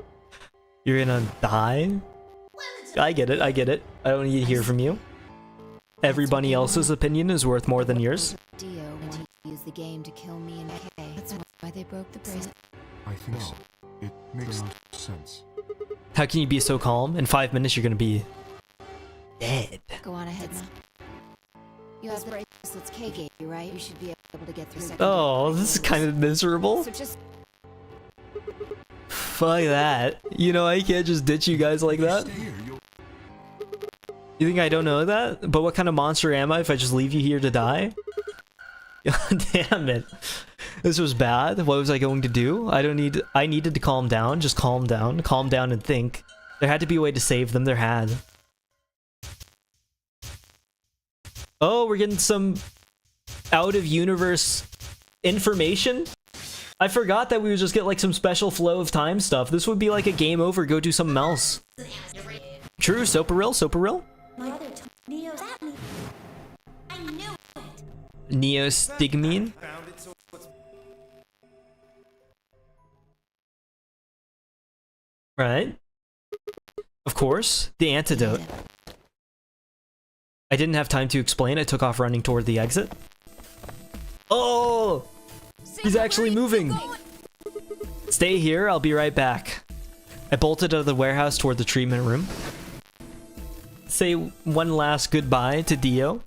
Speaker 1: You're gonna die? I get it, I get it. I don't need to hear from you. Everybody else's opinion is worth more than yours.
Speaker 2: Dio wanted to use the game to kill me and Kay. That's why they broke the bracelet.
Speaker 3: I think so. It makes sense.
Speaker 1: How can you be so calm? In 5 minutes you're gonna be dead.
Speaker 2: Go on ahead, Ma. You have the bracelets Kay gave you, right? You should be able to get through second.
Speaker 1: Oh, this is kind of miserable.
Speaker 2: So just...
Speaker 1: Fuck that. You know, I can't just ditch you guys like that.
Speaker 3: Stay here, you'll...
Speaker 1: You think I don't know that? But what kind of monster am I if I just leave you here to die? God damn it. This was bad. What was I going to do? I needed to calm down. Just calm down. Calm down and think. There had to be a way to save them. There had. Oh, we're getting some out-of-universe information? I forgot that we would just get like some special flow of time stuff. This would be like a game over, go do something else. True, Soparil, Soparil? Neostigmine? Right. Of course, the antidote. I didn't have time to explain, I took off running toward the exit. Oh! He's actually moving! Stay here, I'll be right back. I bolted out of the warehouse toward the treatment room. Say one last goodbye to Dio.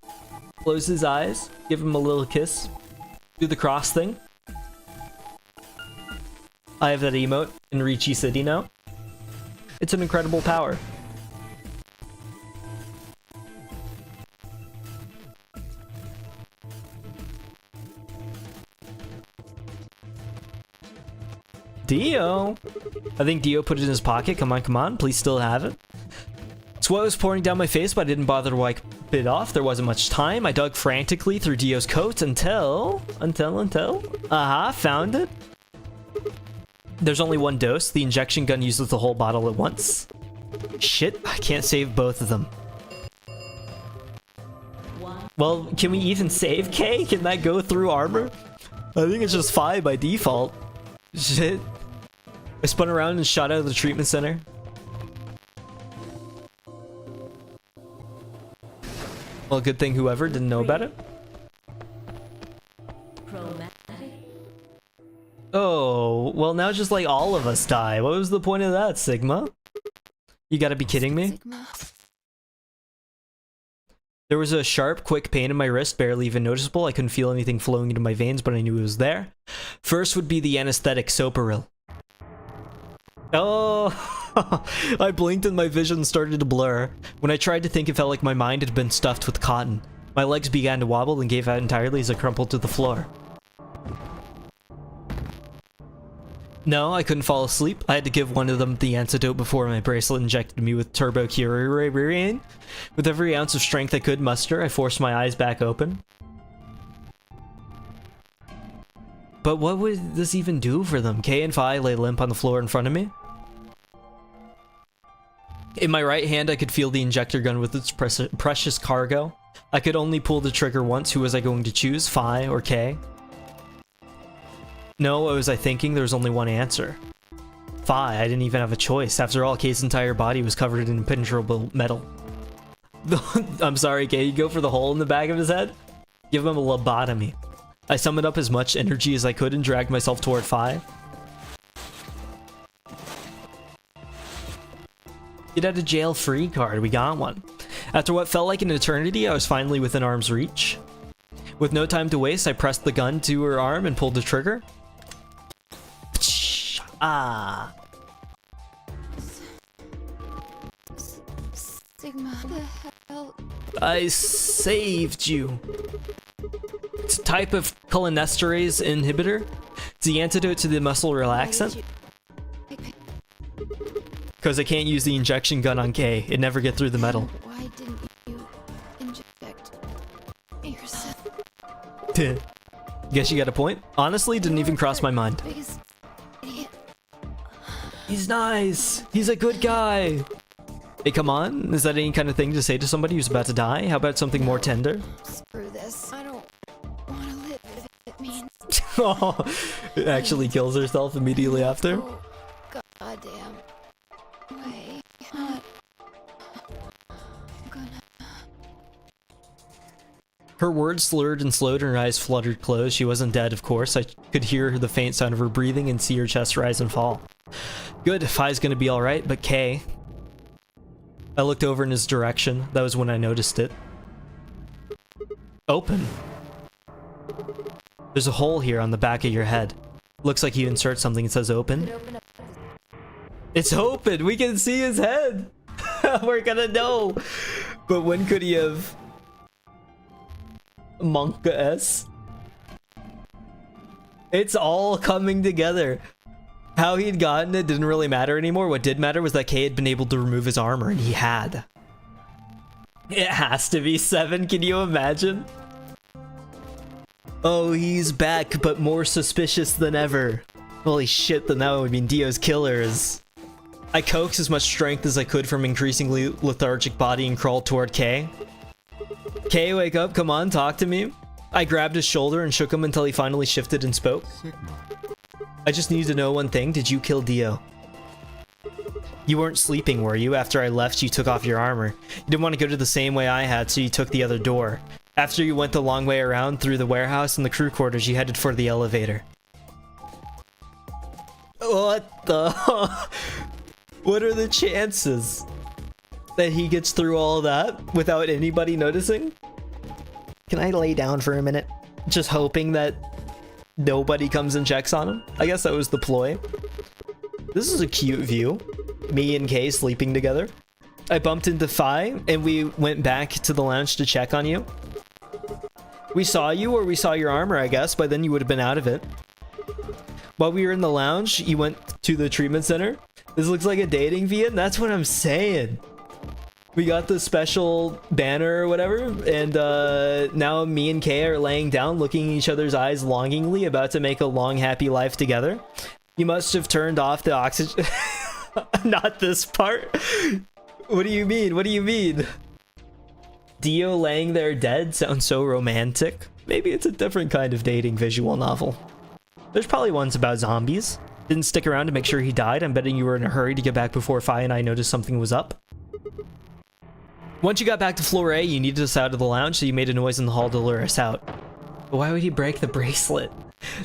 Speaker 1: Close his eyes, give him a little kiss. Do the cross thing. I have that emote in Ricci City now. It's an incredible power. Dio! I think Dio put it in his pocket. Come on, come on. Please still have it. Sweat was pouring down my face, but I didn't bother to wipe it off. There wasn't much time. I dug frantically through Dio's coat until... Aha, found it. There's only one dose. The injection gun uses the whole bottle at once. Shit, I can't save both of them. Well, can we even save K? Can that go through armor? I think it's just 5 by default. Shit. I spun around and shot out of the treatment center. Well, good thing whoever didn't know about it. Oh, well now just like all of us die. What was the point of that, Sigma? You gotta be kidding me. There was a sharp, quick pain in my wrist, barely even noticeable. I couldn't feel anything flowing into my veins, but I knew it was there. First would be the anesthetic Soparil. Oh, I blinked and my vision started to blur. When I tried to think, it felt like my mind had been stuffed with cotton. My legs began to wobble and gave out entirely as I crumpled to the floor. No, I couldn't fall asleep. I had to give one of them the antidote before my bracelet injected me with turbo curare. With every ounce of strength I could muster, I forced my eyes back open. But what would this even do for them? Kay and Phi lay limp on the floor in front of me. In my right hand, I could feel the injector gun with its precious cargo. I could only pull the trigger once. Who was I going to choose, Phi or Kay? No, what was I thinking? There was only one answer. Phi, I didn't even have a choice. After all, Kay's entire body was covered in impenetrable metal. I'm sorry, Kay, you go for the hole in the back of his head? Give him a lobotomy. I summoned up as much energy as I could and dragged myself toward Phi. Get out of jail free card, we got one. After what felt like an eternity, I was finally within arm's reach. With no time to waste, I pressed the gun to her arm and pulled the trigger. Ah.
Speaker 2: Sigma, the hell?
Speaker 1: I saved you. It's a type of cholinesterase inhibitor. It's the antidote to the muscle relaxant. Because I can't use the injection gun on K. It'd never get through the metal.
Speaker 2: Why didn't you inject yourself?
Speaker 1: Guess you got a point. Honestly, didn't even cross my mind.
Speaker 2: Biggest idiot.
Speaker 1: He's nice. He's a good guy. Hey, come on. Is that any kind of thing to say to somebody who's about to die? How about something more tender?
Speaker 2: Screw this. I don't want to live if it means.
Speaker 1: Oh, it actually kills herself immediately after.
Speaker 2: Oh, goddamn. Way not gonna.
Speaker 1: Her words slurred and slowed and her eyes fluttered closed. She wasn't dead, of course. I could hear the faint sound of her breathing and see her chest rise and fall. Good, Phi's gonna be alright, but Kay... I looked over in his direction. That was when I noticed it. Open. There's a hole here on the back of your head. Looks like you insert something that says open. It's open! We can see his head! We're gonna know! But when could he have... Monka S? It's all coming together. How he'd gotten it didn't really matter anymore. What did matter was that Kay had been able to remove his armor, and he had. It has to be 7, can you imagine? Oh, he's back, but more suspicious than ever. Holy shit, then that would mean Dio's killer is... I coaxed as much strength as I could from increasingly lethargic body and crawled toward Kay. Kay, wake up, come on, talk to me. I grabbed his shoulder and shook him until he finally shifted and spoke.
Speaker 3: Sigma.
Speaker 1: I just need to know one thing. Did you kill Dio? You weren't sleeping, were you? After I left, you took off your armor. You didn't want to go to the same way I had, so you took the other door. After you went the long way around through the warehouse and the crew quarters, you headed for the elevator. What the... What are the chances that he gets through all that without anybody noticing? Can I lay down for a minute? Just hoping that nobody comes and checks on him? I guess that was the ploy. This is a cute view. Me and Kay sleeping together. I bumped into Phi, and we went back to the lounge to check on you. We saw you, or we saw your armor, I guess. By then you would have been out of it. While we were in the lounge, you went to the treatment center. This looks like a dating VN. That's what I'm saying. We got the special banner or whatever, and now me and Kay are laying down, looking in each other's eyes longingly, about to make a long, happy life together. You must have turned off the oxygen... Not this part. What do you mean? What do you mean? Dio laying there dead sounds so romantic. Maybe it's a different kind of dating visual novel. There's probably ones about zombies. Didn't stick around to make sure he died. I'm betting you were in a hurry to get back before Phi and I noticed something was up. Once you got back to floor A, you needed us out of the lounge, so you made a noise in the hall to lure us out. But why would he break the bracelet?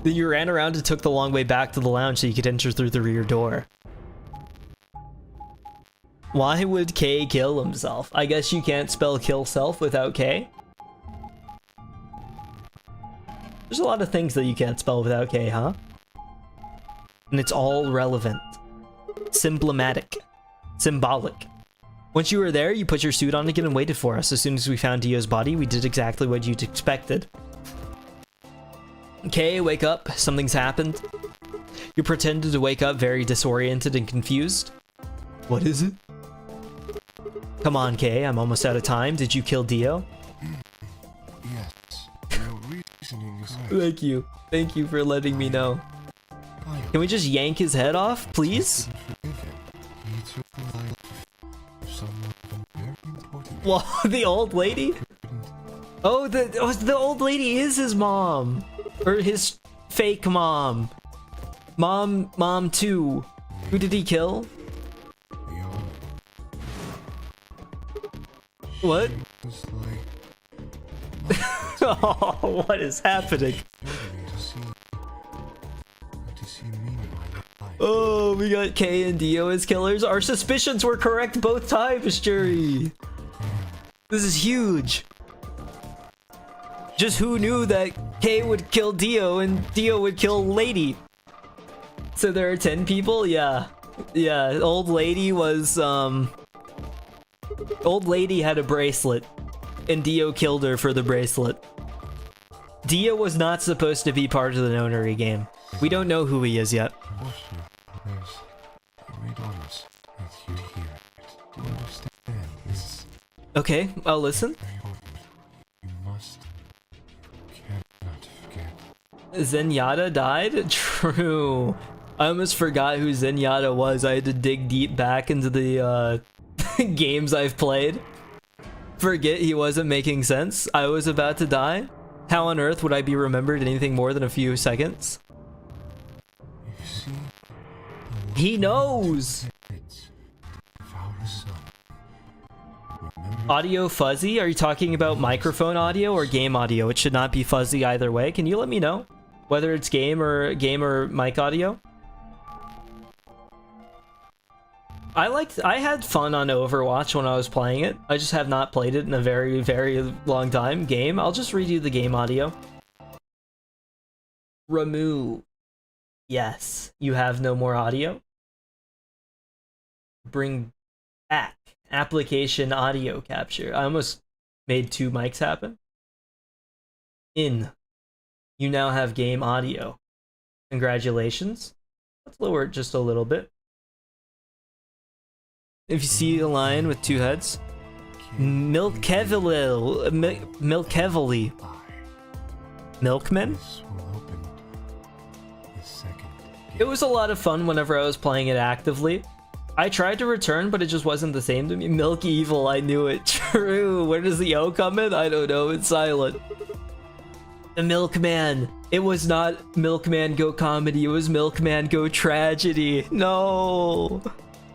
Speaker 1: Then you ran around and took the long way back to the lounge so you could enter through the rear door. Why would Kay kill himself? I guess you can't spell kill self without K. There's a lot of things that you can't spell without K, huh? And it's all relevant. Symbolic. Once you were there, you put your suit on again and waited for us. As soon as we found Dio's body, we did exactly what you'd expected. Kay, wake up. Something's happened. You pretended to wake up very disoriented and confused. What is it? Come on, Kay. I'm almost out of time. Did you kill Dio?
Speaker 3: Yes. Your reasoning is right.
Speaker 1: Thank you. Thank you for letting me know. Can we just yank his head off, please?
Speaker 3: He took the life of someone very important.
Speaker 1: Well, the old lady? Oh, the old lady is his mom. Or his fake mom. Mom 2. Who did he kill? What? Oh, what is happening? Oh, we got Kay and Dio as killers. Our suspicions were correct both times, jury. This is huge. Just who knew that Kay would kill Dio and Dio would kill Lady? So there are 10 people? Yeah. Yeah, old lady was, Old lady had a bracelet, and Dio killed her for the bracelet. Dio was not supposed to be part of the nonary game. We don't know who he is yet. Okay, I'll listen. Zenyatta died? True. I almost forgot who Zenyatta was. I had to dig deep back into the games I've played. Forget he wasn't making sense. I was about to die. How on earth would I be remembered anything more than a few seconds? He knows! Audio fuzzy? Are you talking about microphone audio or game audio? It should not be fuzzy either way. Can you let me know whether it's game or mic audio? I had fun on Overwatch when I was playing it. I just have not played it in a very, very long time. Game, I'll just read you the game audio. Remove. Yes, you have no more audio. Bring back. Application audio capture. I almost made 2 mics happen. In. You now have game audio. Congratulations. Let's lower it just a little bit. If you see a lion with two heads, Milkevely. Milkman? It was a lot of fun whenever I was playing it actively. I tried to return, but it just wasn't the same to me. Milk Evil, I knew it. True. Where does the O come in? I don't know. It's silent. The Milkman. It was not Milkman Go Comedy. It was Milkman Go Tragedy. No.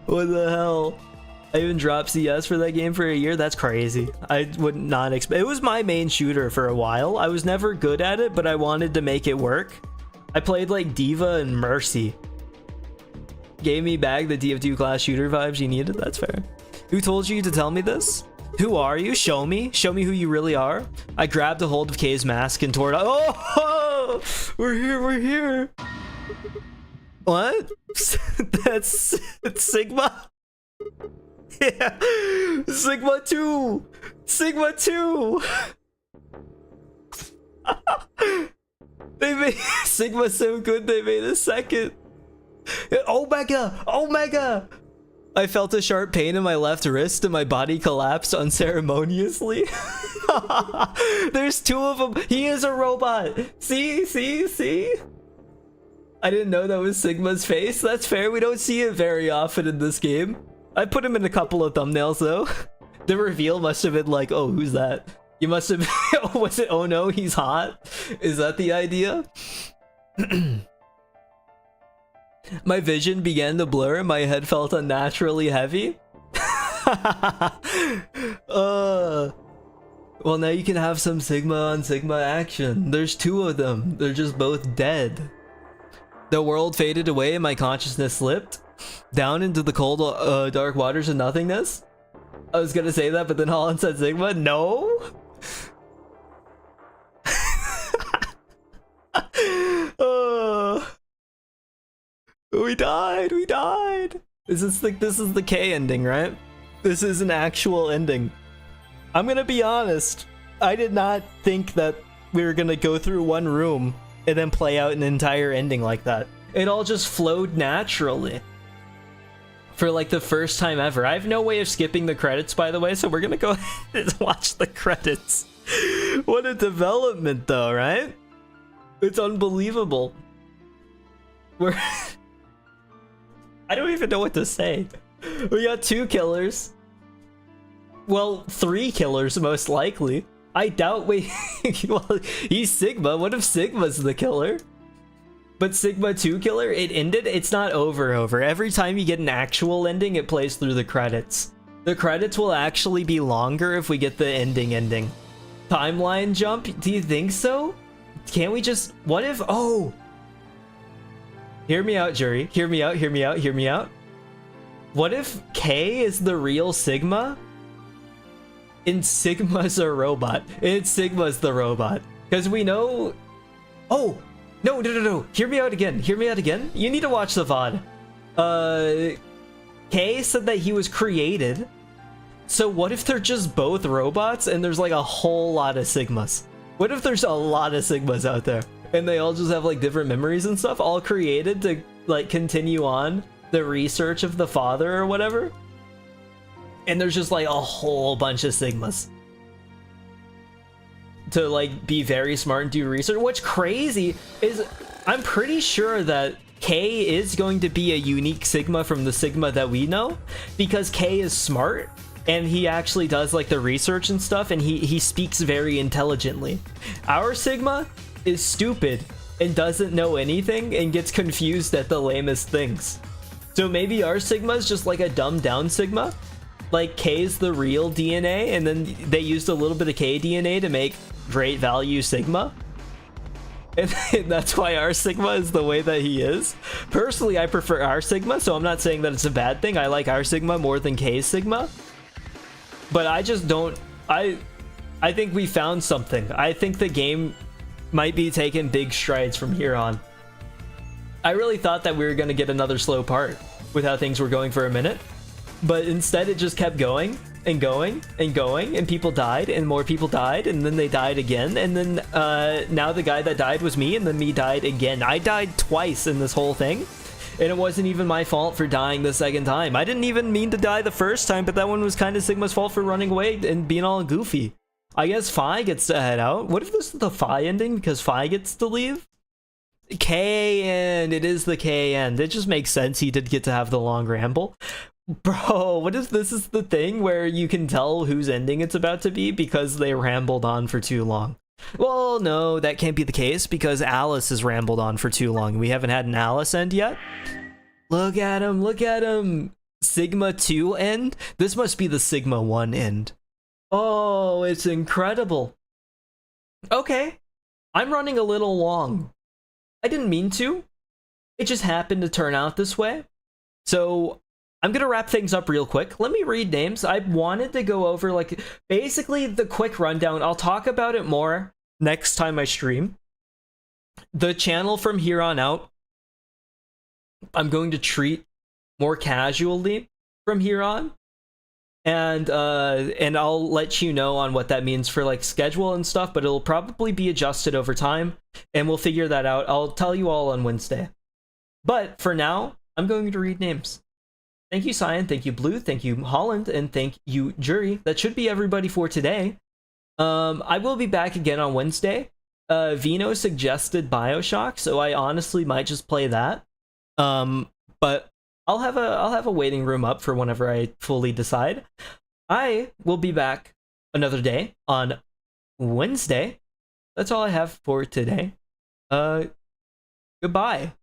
Speaker 1: What the hell? I even dropped CS for that game for a year. That's crazy. I would not expect. It was my main shooter for a while. I was never good at it, but I wanted to make it work. I played like Diva and Mercy. Gave me back the DF2 class shooter vibes you needed. That's fair. Who told you to tell me this? Who are you? Show me. Show me who you really are. I grabbed a hold of Kay's mask and tore it out. Oh, we're here. We're here. What? That's Sigma. Yeah. Sigma 2. Sigma 2. They made Sigma so good they made a second. Omega! Omega! I felt a sharp pain in my left wrist and my body collapsed unceremoniously. There's two of them. He is a robot. See? I didn't know that was Sigma's face. That's fair. We don't see it very often in this game. I put him in a couple of thumbnails though. The reveal must have been like, oh, who's that? You must have been, was it, oh no, he's hot? Is that the idea? My vision began to blur and my head felt unnaturally heavy. Well, now you can have some Sigma on Sigma action. There's two of them. They're just both dead. The world faded away and my consciousness slipped down into the cold, dark waters of nothingness. I was gonna say that, but then Holland said Sigma. No? We died. This is the K ending, right? This is an actual ending. I'm gonna be honest. I did not think that we were gonna go through one room and then play out an entire ending like that. It all just flowed naturally. For like the first time ever. I have no way of skipping the credits, by the way, so we're gonna go ahead and watch the credits. What a development though, right? It's unbelievable. We're I don't even know what to say. We got 2 killers. Well, 3 killers most likely. I doubt we well, he's Sigma. What if Sigma's the killer? But Sigma 2 killer, it ended. It's not over. Every time you get an actual ending, it plays through the credits. The credits will actually be longer if we get the ending. Timeline jump? Do you think so? Can't we just, what if, oh, hear me out, jury. Hear me out. What if K is the real Sigma? And Sigma's a robot. And Sigma's the robot. Because we know... Oh! No. Hear me out again. You need to watch the VOD. K said that he was created. So what if they're just both robots and there's like a whole lot of Sigmas? What if there's a lot of Sigmas out there? And they all just have like different memories and stuff, all created to like continue on the research of the father or whatever. And there's just like a whole bunch of Sigmas to like be very smart and do research. What's crazy is I'm pretty sure that K is going to be a unique Sigma from the Sigma that we know, because K is smart and he actually does like the research and stuff, and he speaks very intelligently. Our Sigma is stupid and doesn't know anything and gets confused at the lamest things. So maybe our Sigma is just like a dumbed down Sigma, like K's the real DNA, and then they used a little bit of K DNA to make great value Sigma, and that's why our Sigma is the way that he is. Personally, I prefer our Sigma, so I'm not saying that it's a bad thing. I like our Sigma more than K's Sigma, but I just don't, I think we found something. I think the game might be taking big strides from here on. I really thought that we were going to get another slow part with how things were going for a minute, but instead it just kept going. and going and going, and people died, and more people died, and then they died again, and then now the guy that died was me, and then me died again. I died twice in this whole thing, and it wasn't even my fault for dying the second time. I didn't even mean to die the first time, but that one was kind of Sigma's fault for running away and being all goofy. I guess Phi gets to head out. What if this is the Phi ending because Phi gets to leave? K end. It is the K end. It just makes sense. He did get to have the long ramble. Bro, what if this is the thing where you can tell whose ending it's about to be because they rambled on for too long? Well, no, that can't be the case because Alice has rambled on for too long. We haven't had an Alice end yet. Look at him, look at him. Sigma 2 end? This must be the Sigma 1 end. Oh, it's incredible. Okay, I'm running a little long. I didn't mean to. It just happened to turn out this way. So I'm gonna wrap things up real quick. Let me read names. I wanted to go over like basically the quick rundown. I'll talk about it more next time I stream. The channel from here on out, I'm going to treat more casually from here on. And I'll let you know on what that means for like schedule and stuff, but it'll probably be adjusted over time, and we'll figure that out. I'll tell you all on Wednesday. But for now, I'm going to read names. Thank you, Cyan. Thank you, Blue. Thank you, Holland. And thank you, Jury. That should be everybody for today. I will be back again on Wednesday. Vino suggested BioShock, so I honestly might just play that. But I'll have a waiting room up for whenever I fully decide. I will be back another day on Wednesday. That's all I have for today. Goodbye.